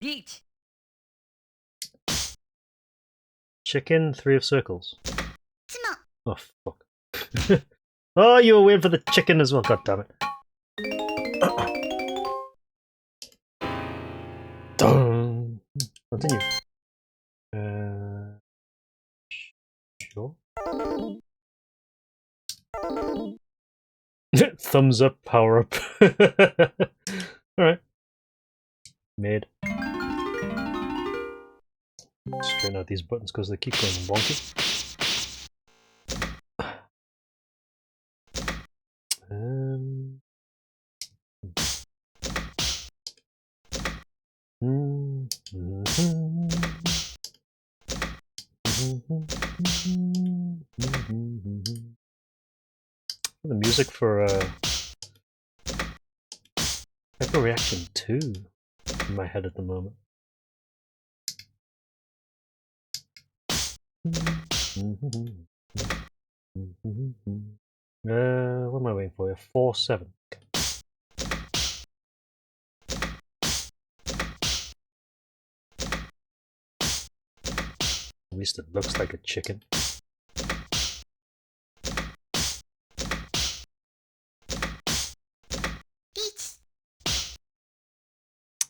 Eat. Chicken, 3 of circles. 妻 Oh fuck. Oh, you were waiting for the chicken as well, god damn it. Dun. Continue. Sure. Thumbs up, power up. Alright. Made. Straighten out these buttons because they keep going wonky. The music for Hyper Reaction 2 in my head at the moment. What am I waiting for? 4-7. At least it looks like a chicken.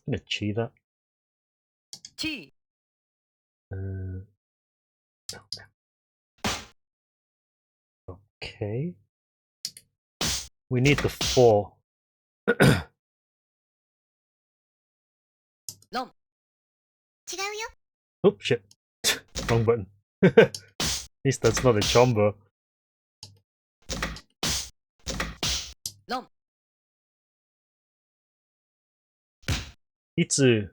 I'm gonna cheat that. Chi. Okay. We need the 4. Long. 違うよ Oh shit. Wrong button. At least that's not a chombo. Long. Itsu.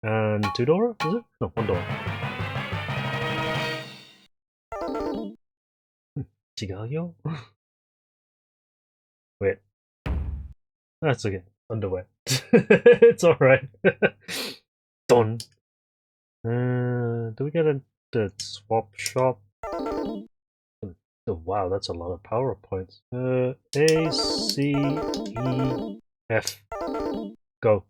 And 2 Dora, is it? No, 1 Dora. 違うよ. Wait. That's okay. Underwear. It's alright. Done. Do we get a swap shop? Oh wow, that's a lot of power points. A, C, E, F. Go.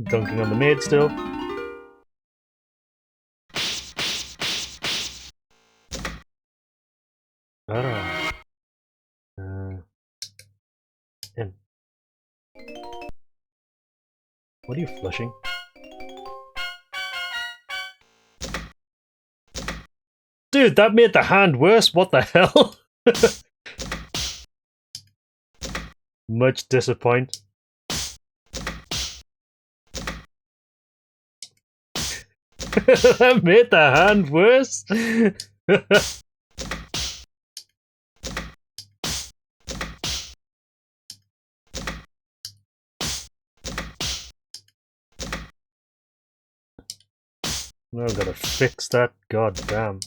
Dunking on the maid still. M. What are you flushing? Dude, that made the hand worse. What the hell? Much disappoint. That made the hand worse. Now I've got to fix that. God damn.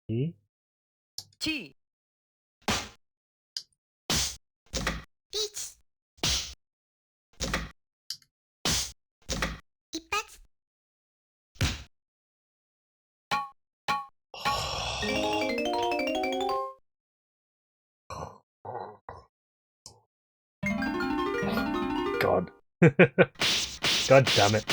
E? Chi. Eat. God. God damn it.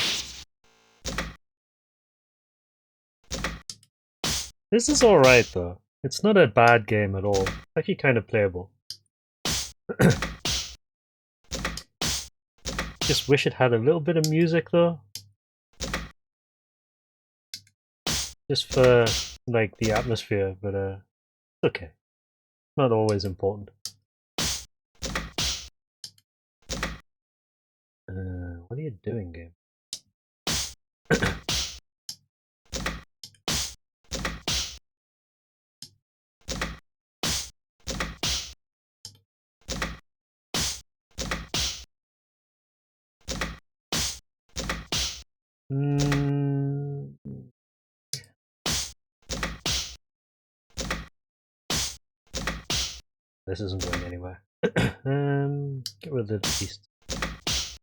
This is alright though. It's not a bad game at all. It's actually kind of playable. Just wish it had a little bit of music though. Just for like the atmosphere, but it's okay. Not always important. What are you doing, game? This isn't going anywhere. Get rid of the east.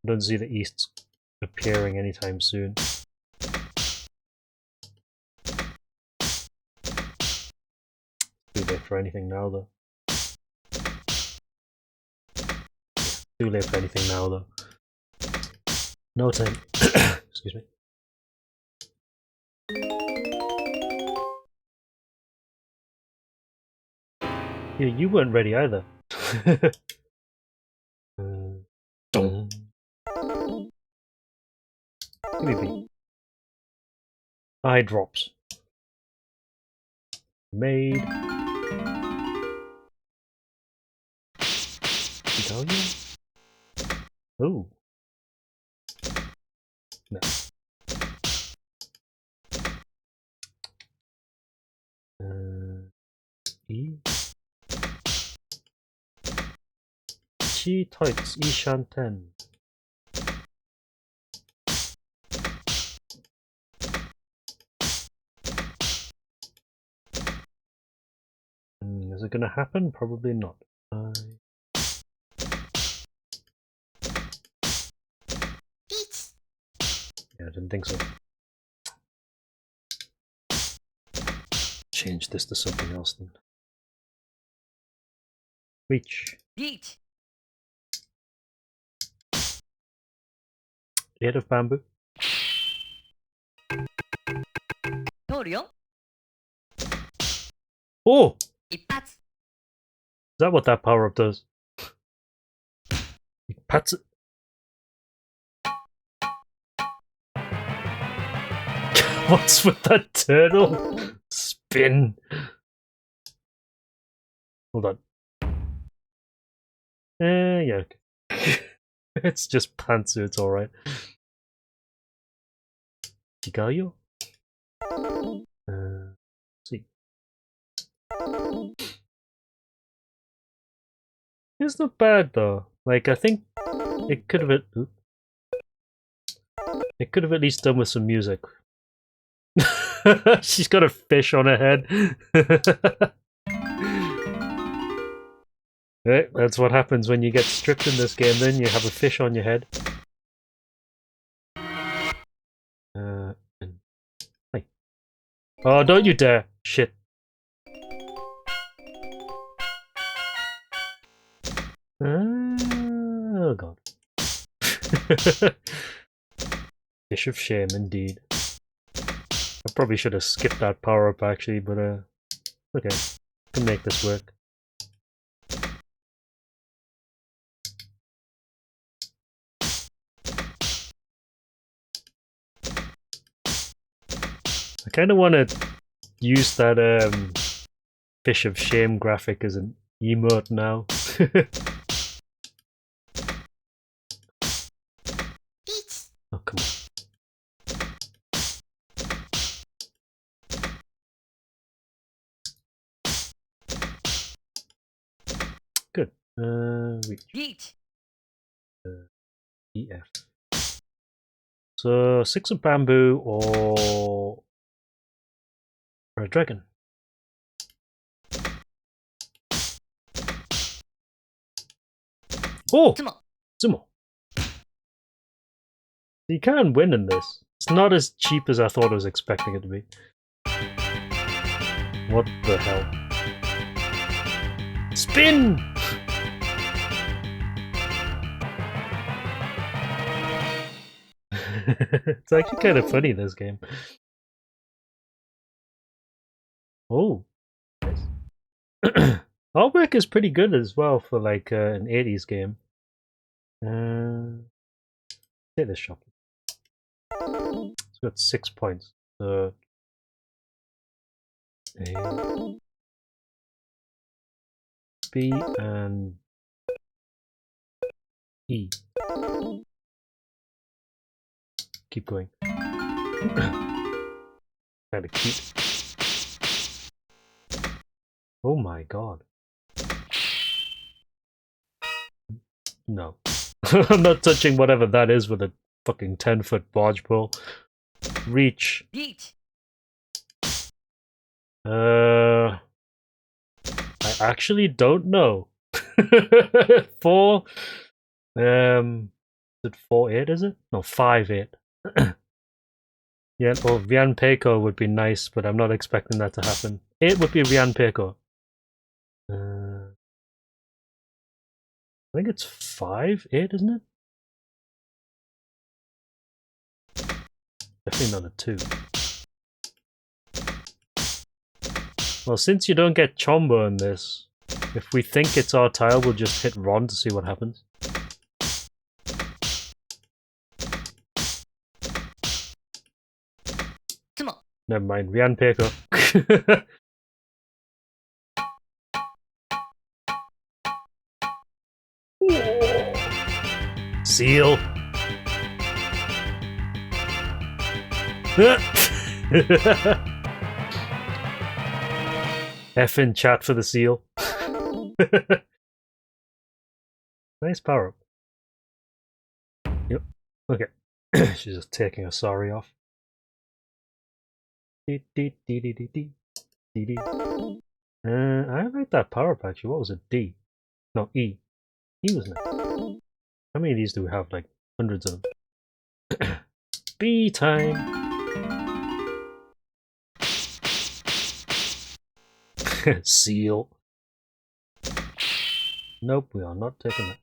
I don't see the east appearing anytime soon. Too late for anything now, though. Too late for anything now, though. No time. Excuse me. Yeah, you weren't ready either. Give me B. Eye drops. Made. Italian? Oh. No. E. Chi tights E Shanten. Is it gonna happen? Probably not. Yeah, I didn't think so. Change this to something else then. Reach. Reach. 8 of bamboo. 通るよ。 Oh! 一発。 Is that what that power up does? Pats it. What's with that turtle? Spin. Hold on. Yeah. It's just pantsu, it's alright. Chigayo? See. It's not bad though. Like, I think it could have at least done with some music. She's got a fish on her head. Right, that's what happens when you get stripped in this game, then you have a fish on your head. Hey. Oh, don't you dare! Shit. Oh god. Fish of shame, indeed. I probably should have skipped that power up actually, but okay. I can make this work. I kind of want to use that fish of shame graphic as an emote now. Oh, come on. Good. Reach. EF. So 6 of bamboo or a dragon. Oh! Sumo. You can win in this. It's not as cheap as I thought I was expecting it to be. What the hell? Spin! It's actually kind of funny, this game. Oh. Nice. Artwork is pretty good as well for like an 80s game. Take this shop. It's got 6 points. A, B, and E. Keep going. Kinda cute. Oh my god. No. I'm not touching whatever that is with a fucking 10-foot barge pole. Reach. Beat. I actually don't know. 4. Is it 4-8, is it? No, 5-8. Yeah, well, Vian Peiko would be nice, but I'm not expecting that to happen. 8 would be Vian Peiko. I think it's 5-8, isn't it? Definitely not a 2. Well, since you don't get Chombo in this, if we think it's our tile, we'll just hit Ron to see what happens. Never mind, Rian Peiko. Seal. F in chat for the seal. Nice power up. Yep. Okay. She's just taking her sari off. I like that power up actually. What was it? D? No, E. E was next. How many of these do we have? Like hundreds of them. B time. Seal. Nope, we are not taking that.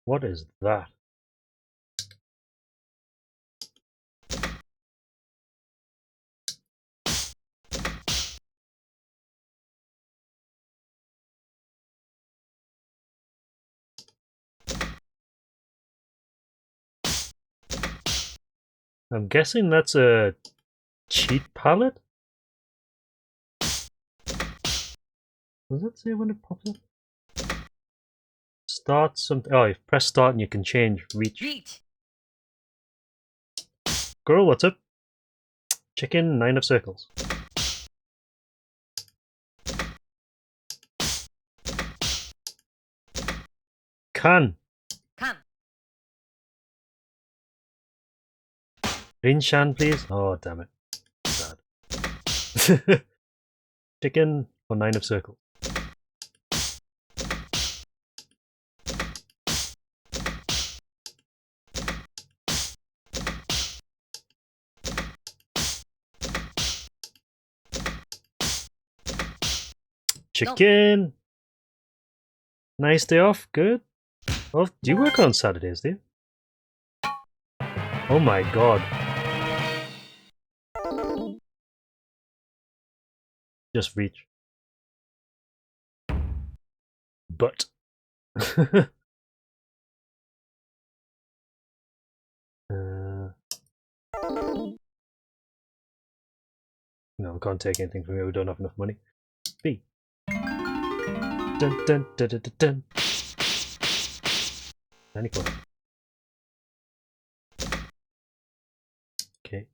What is that? I'm guessing that's a cheat palette? Does that say when it pops up? Start something. Oh, you press start and you can change reach. Beat. Girl, what's up? Chicken, 9 of circles. Can. Rinshan, please. Oh, damn it. Sad. Chicken for 9 of circles. Chicken. Nice day off. Good. Oh, do you work on Saturdays, do you? Oh my god. Just reach. But. No, we can't take anything from here. We don't have enough money. B. Dun dun dun dun dun dun. Any corner. Okay.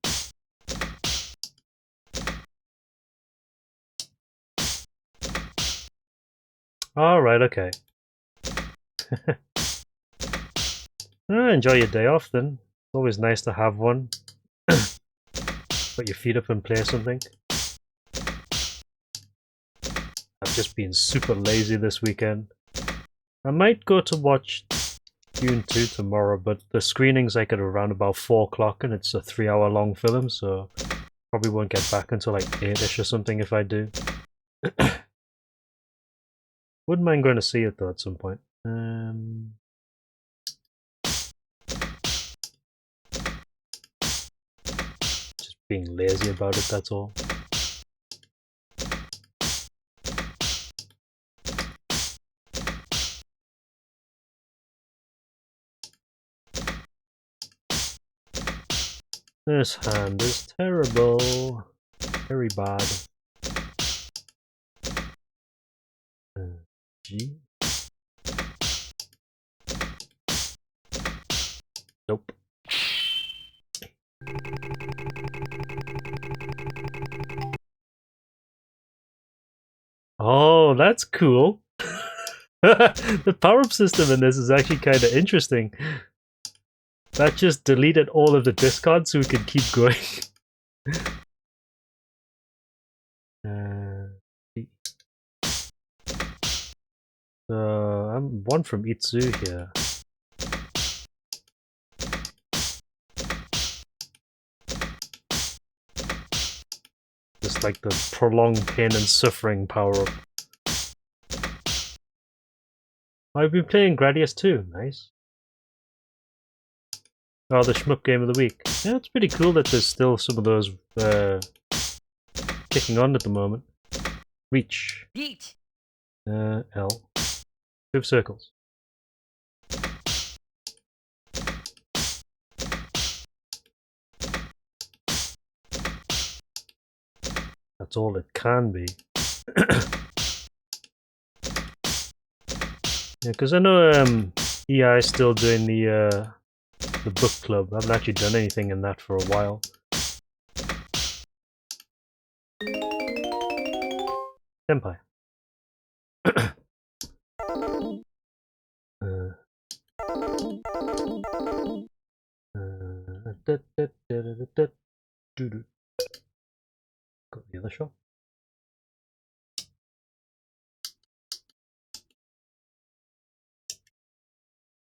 Alright, okay. Enjoy your day off then. It's always nice to have one. Put your feet up and play something. I've just been super lazy this weekend. I might go to watch Dune 2 tomorrow, but the screening's like at around about 4 o'clock and it's a 3-hour long film, so probably won't get back until like 8ish or something if I do. Wouldn't mind going to see it though at some point. Just being lazy about it, that's all. This hand is terrible. Very bad. G. Nope. Oh, that's cool. The power-up system in this is actually kind of interesting. That just deleted all of the discards so we can keep going. I'm one from Itsu here. Just like the prolonged pain and suffering power-up. I've been playing Gradius too, nice. Oh, the Shmup game of the week. Yeah, it's pretty cool that there's still some of those kicking on at the moment. Reach. Yeet. L. 2 circles. That's all it can be. Yeah, because I know EI is still doing the book club. I haven't actually done anything in that for a while. Senpai. Got the other shot.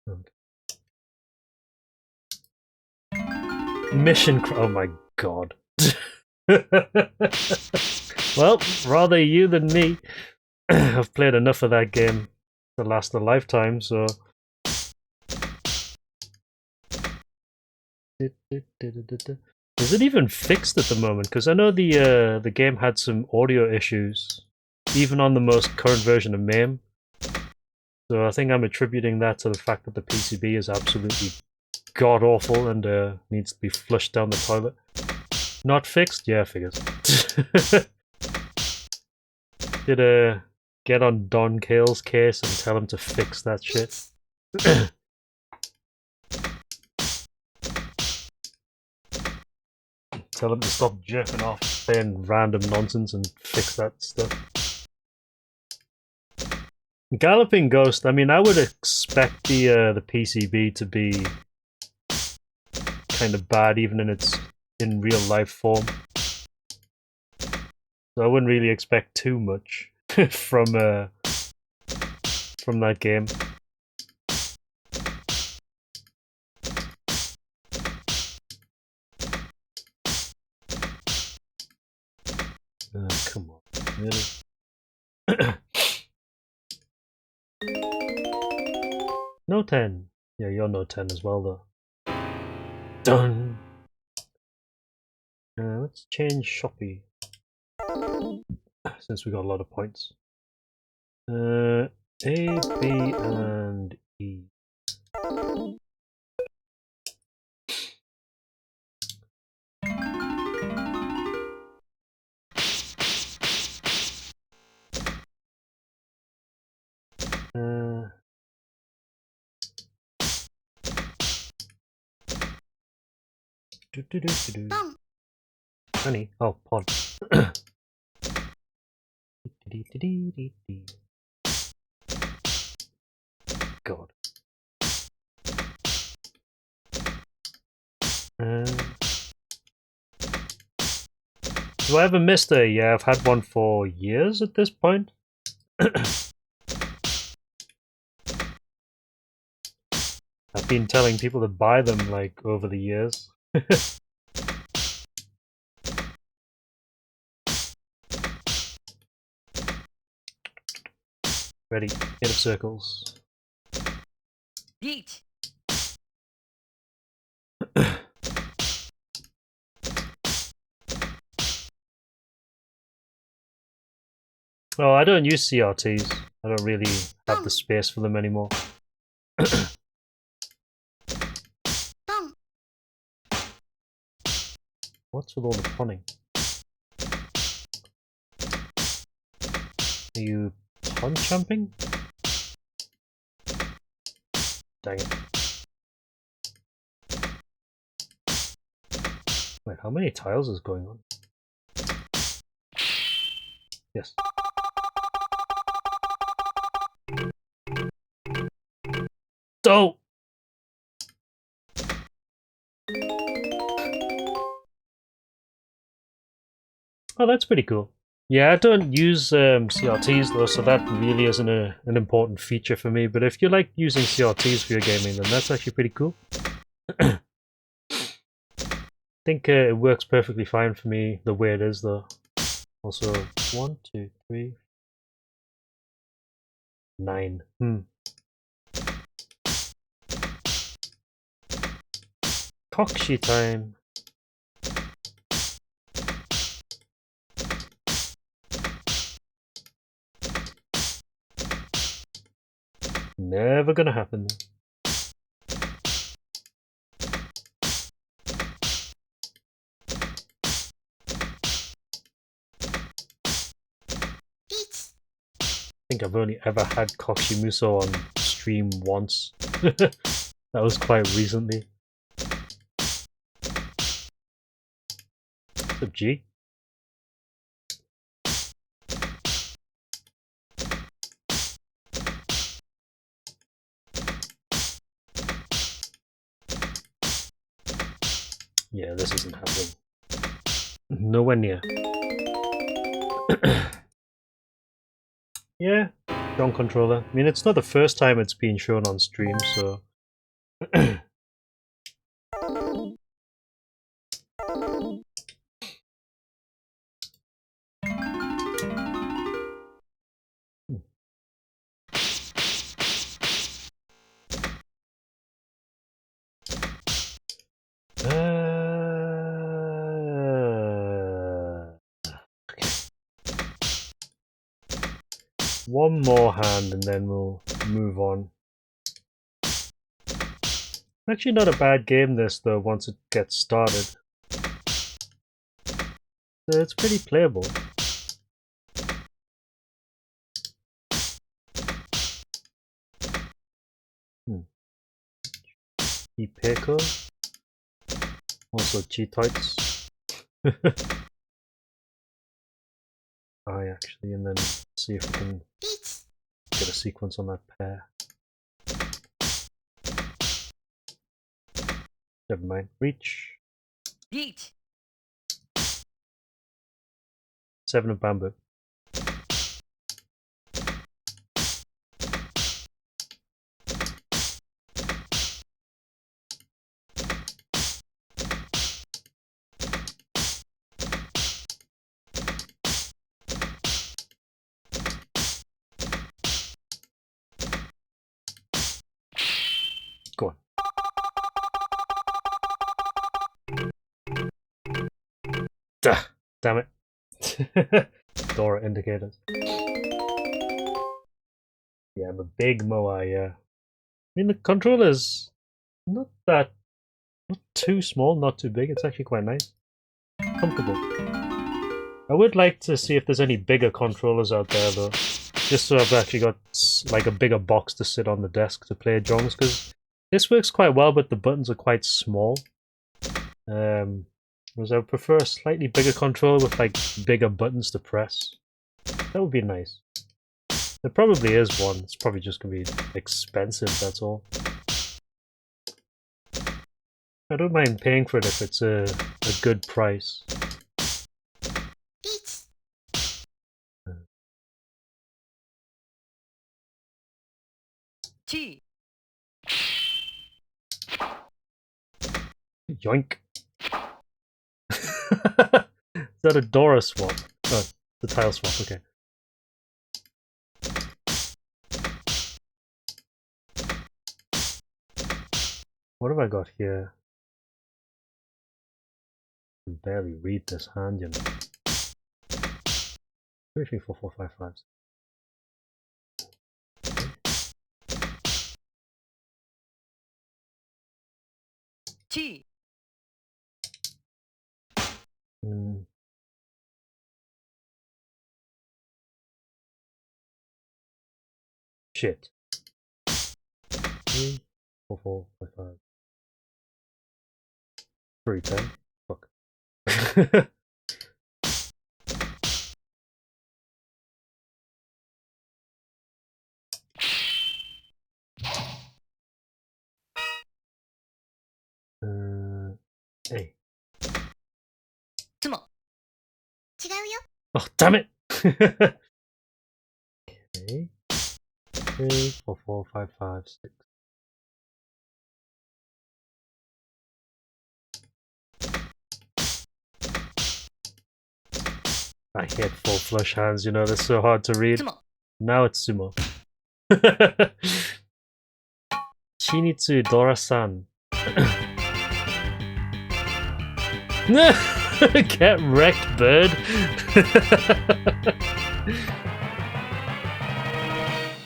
Okay. Mission. Oh my god. Well, rather you than me. I've played enough of that game to last a lifetime, so. Is it even fixed at the moment? Because I know the game had some audio issues, even on the most current version of MAME. So I think I'm attributing that to the fact that the PCB is absolutely god-awful and needs to be flushed down the toilet. Not fixed? Yeah, figures. Did get on Don Kale's case and tell him to fix that shit. Tell him to stop jerking off, saying random nonsense and fix that stuff. Galloping Ghost, I mean, I would expect the PCB to be kind of bad even in its real life form. So I wouldn't really expect too much from that game. Come on, really? No 10. Yeah, you're no 10 as well, though. Done. Let's change Shopee. Since we got a lot of points. A, B, and E. Honey, oh, pod. God. Do I have a mister? Yeah, I've had one for years at this point. I've been telling people to buy them like over the years. Ready, hit of circles. Beach. Oh, I don't use CRTs. I don't really have the space for them anymore. What's with all the punning? Are you pun jumping? Dang it. Wait, how many tiles is going on? Yes. Oh! Oh, that's pretty cool. Yeah, I don't use CRTs though, so that really isn't an important feature for me. But if you like using CRTs for your gaming, then that's actually pretty cool. I think it works perfectly fine for me the way it is though. Also, 1, 2, 3, 9. Cockshy time. Never gonna happen. I think I've only ever had Koshi Muso on stream once. That was quite recently. What's up, G? Yeah, this isn't happening. Nowhere near. Yeah, John controller. I mean, it's not the first time it's been shown on stream, so. Okay. One more hand and then we'll move on. Actually not a bad game this though once it gets started. So it's pretty playable. Ipeko. Also cheatoids. I actually, and then see if we can get a sequence on that pair. Never mind. Reach. Beach. 7 of bamboo. Go on. Duh. Damn it. Dora indicators. Yeah, I'm a big Moai, yeah. I mean, the controller's not too small, not too big. It's actually quite nice. Comfortable. I would like to see if there's any bigger controllers out there, though. Just so I've actually got, like, a bigger box to sit on the desk to play jongs, because this works quite well, but the buttons are quite small. Whereas I would prefer a slightly bigger controller with, like, bigger buttons to press. That would be nice. There probably is one. It's probably just going to be expensive, that's all. I don't mind paying for it if it's a good price. Chi. Yoink. Is that a Dora swap? Oh, the tile swap, okay. What have I got here? I can barely read this hand, you know. 3, 3, 4, 4, 5, 5. T. Shit. 3, 4, 4, 5, 5. 3, 10. Fuck. Hey. つも。 Oh, damn it! Okay. 3, 4, 4, 5, 5, 6. I hate full flush hands, you know, they're so hard to read. つも。 Now it's sumo. Shinitsu Dora-san. Get wrecked, bird.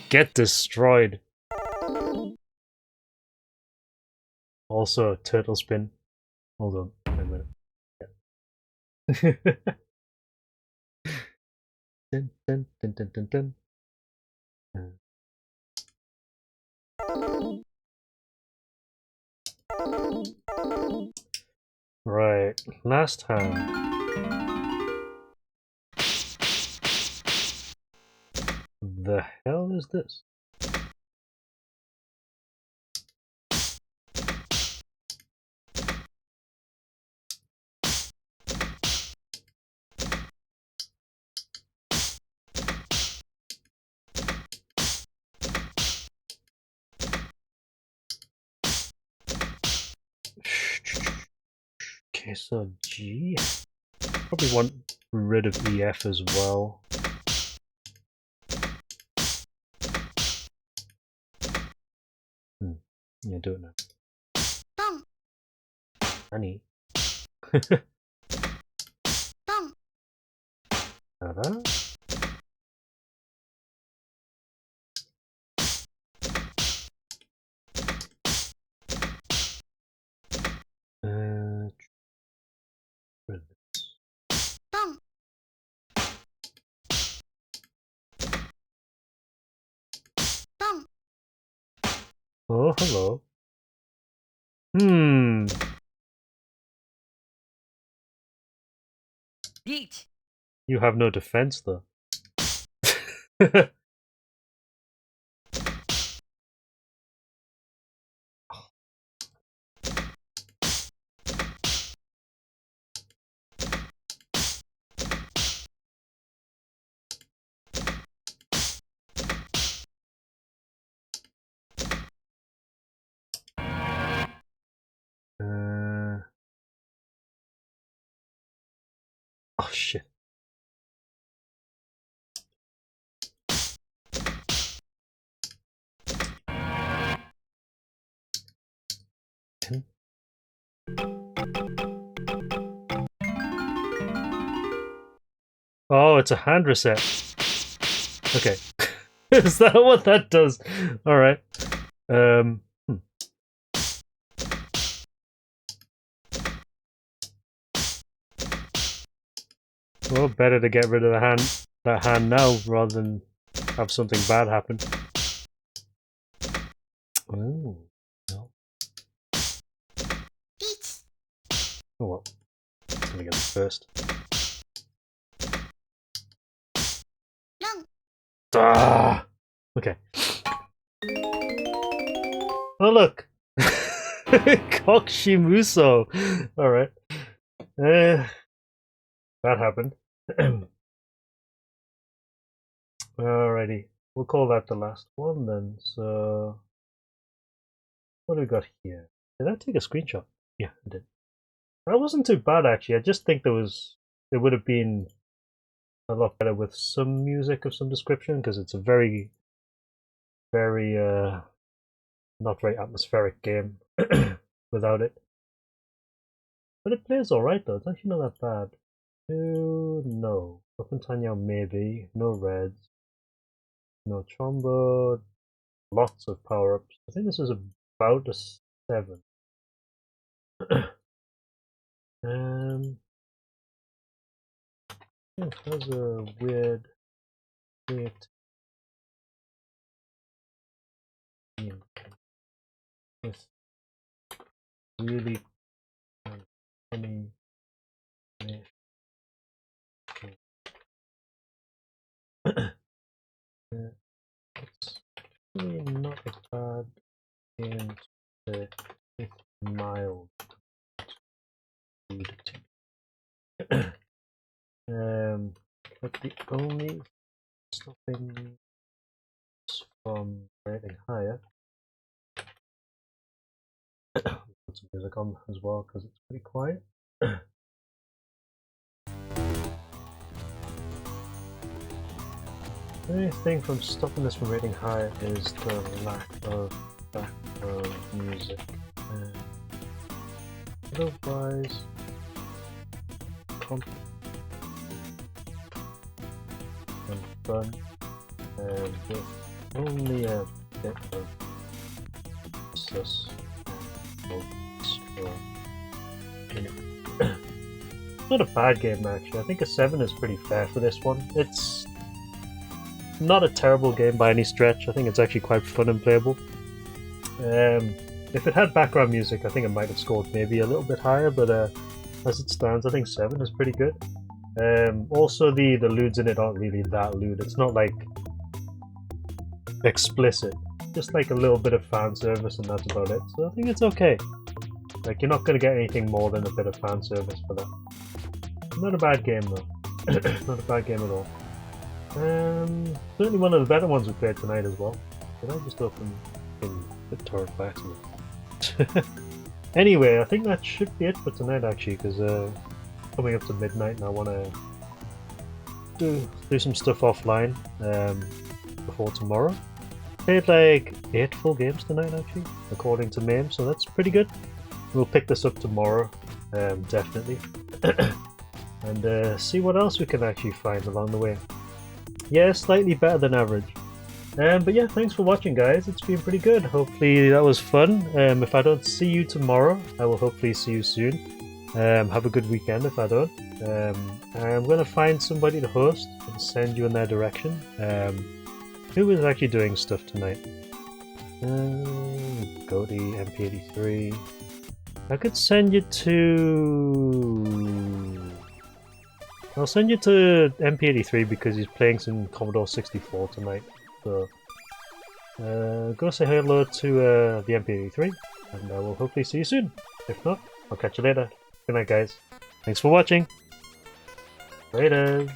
Get destroyed. Also, turtle spin. Hold on, wait a minute. Dun, dun, dun, dun, dun, dun. Right, last time. The hell is this? Okay, so G. Probably want rid of EF as well. Yeah, do it now. Annie. Ta-da. Oh, hello. Beach. You have no defense, though. Oh, shit. Oh, it's a hand reset. Okay. Is that what that does? Alright. Well, better to get rid of that hand now rather than have something bad happen. Oh, no. Oh well. I'm gonna get this first. Ah! Okay. Oh look! Kokshimuso! Alright. That happened. Alrighty. We'll call that the last one then. So what do we got here? Did I take a screenshot? Yeah, I did. That wasn't too bad actually. I just think it would have been a lot better with some music of some description because it's a very, very not very atmospheric game without it. But it plays alright though, it's actually not that bad. No. Up and Tanyao maybe. No reds. No Chombo. Lots of power-ups. I think this is about a 7. It has a weird theme with really funny it's really not a bad game to with mild nudity. But the only stopping us from rating higher put some music on as well because it's pretty quiet. The only thing from stopping this from rating higher is the lack of background music. Otherwise, comp and fun, and with only a bit of sus in it. Not a bad game actually. I think a 7 is pretty fair for this one. It's not a terrible game by any stretch. I think it's actually quite fun and playable. If it had background music, I think it might have scored maybe a little bit higher, but as it stands, I think 7 is pretty good. Also, the lewds in it aren't really that lewd. It's not like explicit, just like a little bit of fan service, and that's about it. So I think it's okay. Like, you're not going to get anything more than a bit of fan service for that. Not a bad game though. Not a bad game at all. Certainly one of the better ones we played tonight as well. Did I just open the torrent by accident? Anyway, I think that should be it for tonight actually, because coming up to midnight and I want to do some stuff offline before tomorrow. Played like 8 full games tonight actually, according to MAME, so that's pretty good. We'll pick this up tomorrow, definitely, and see what else we can actually find along the way. Yeah, slightly better than average. But yeah, thanks for watching guys, it's been pretty good. Hopefully that was fun. If I don't see you tomorrow, I will hopefully see you soon. Have a good weekend if I don't. I'm going to find somebody to host and send you in their direction. Who is actually doing stuff tonight? Go to MP83. I could send you to... I'll send you to MP83 because he's playing some Commodore 64 tonight. So go say hello to the MP83 and I will hopefully see you soon. If not, I'll catch you later. Good night guys. Thanks for watching. Later.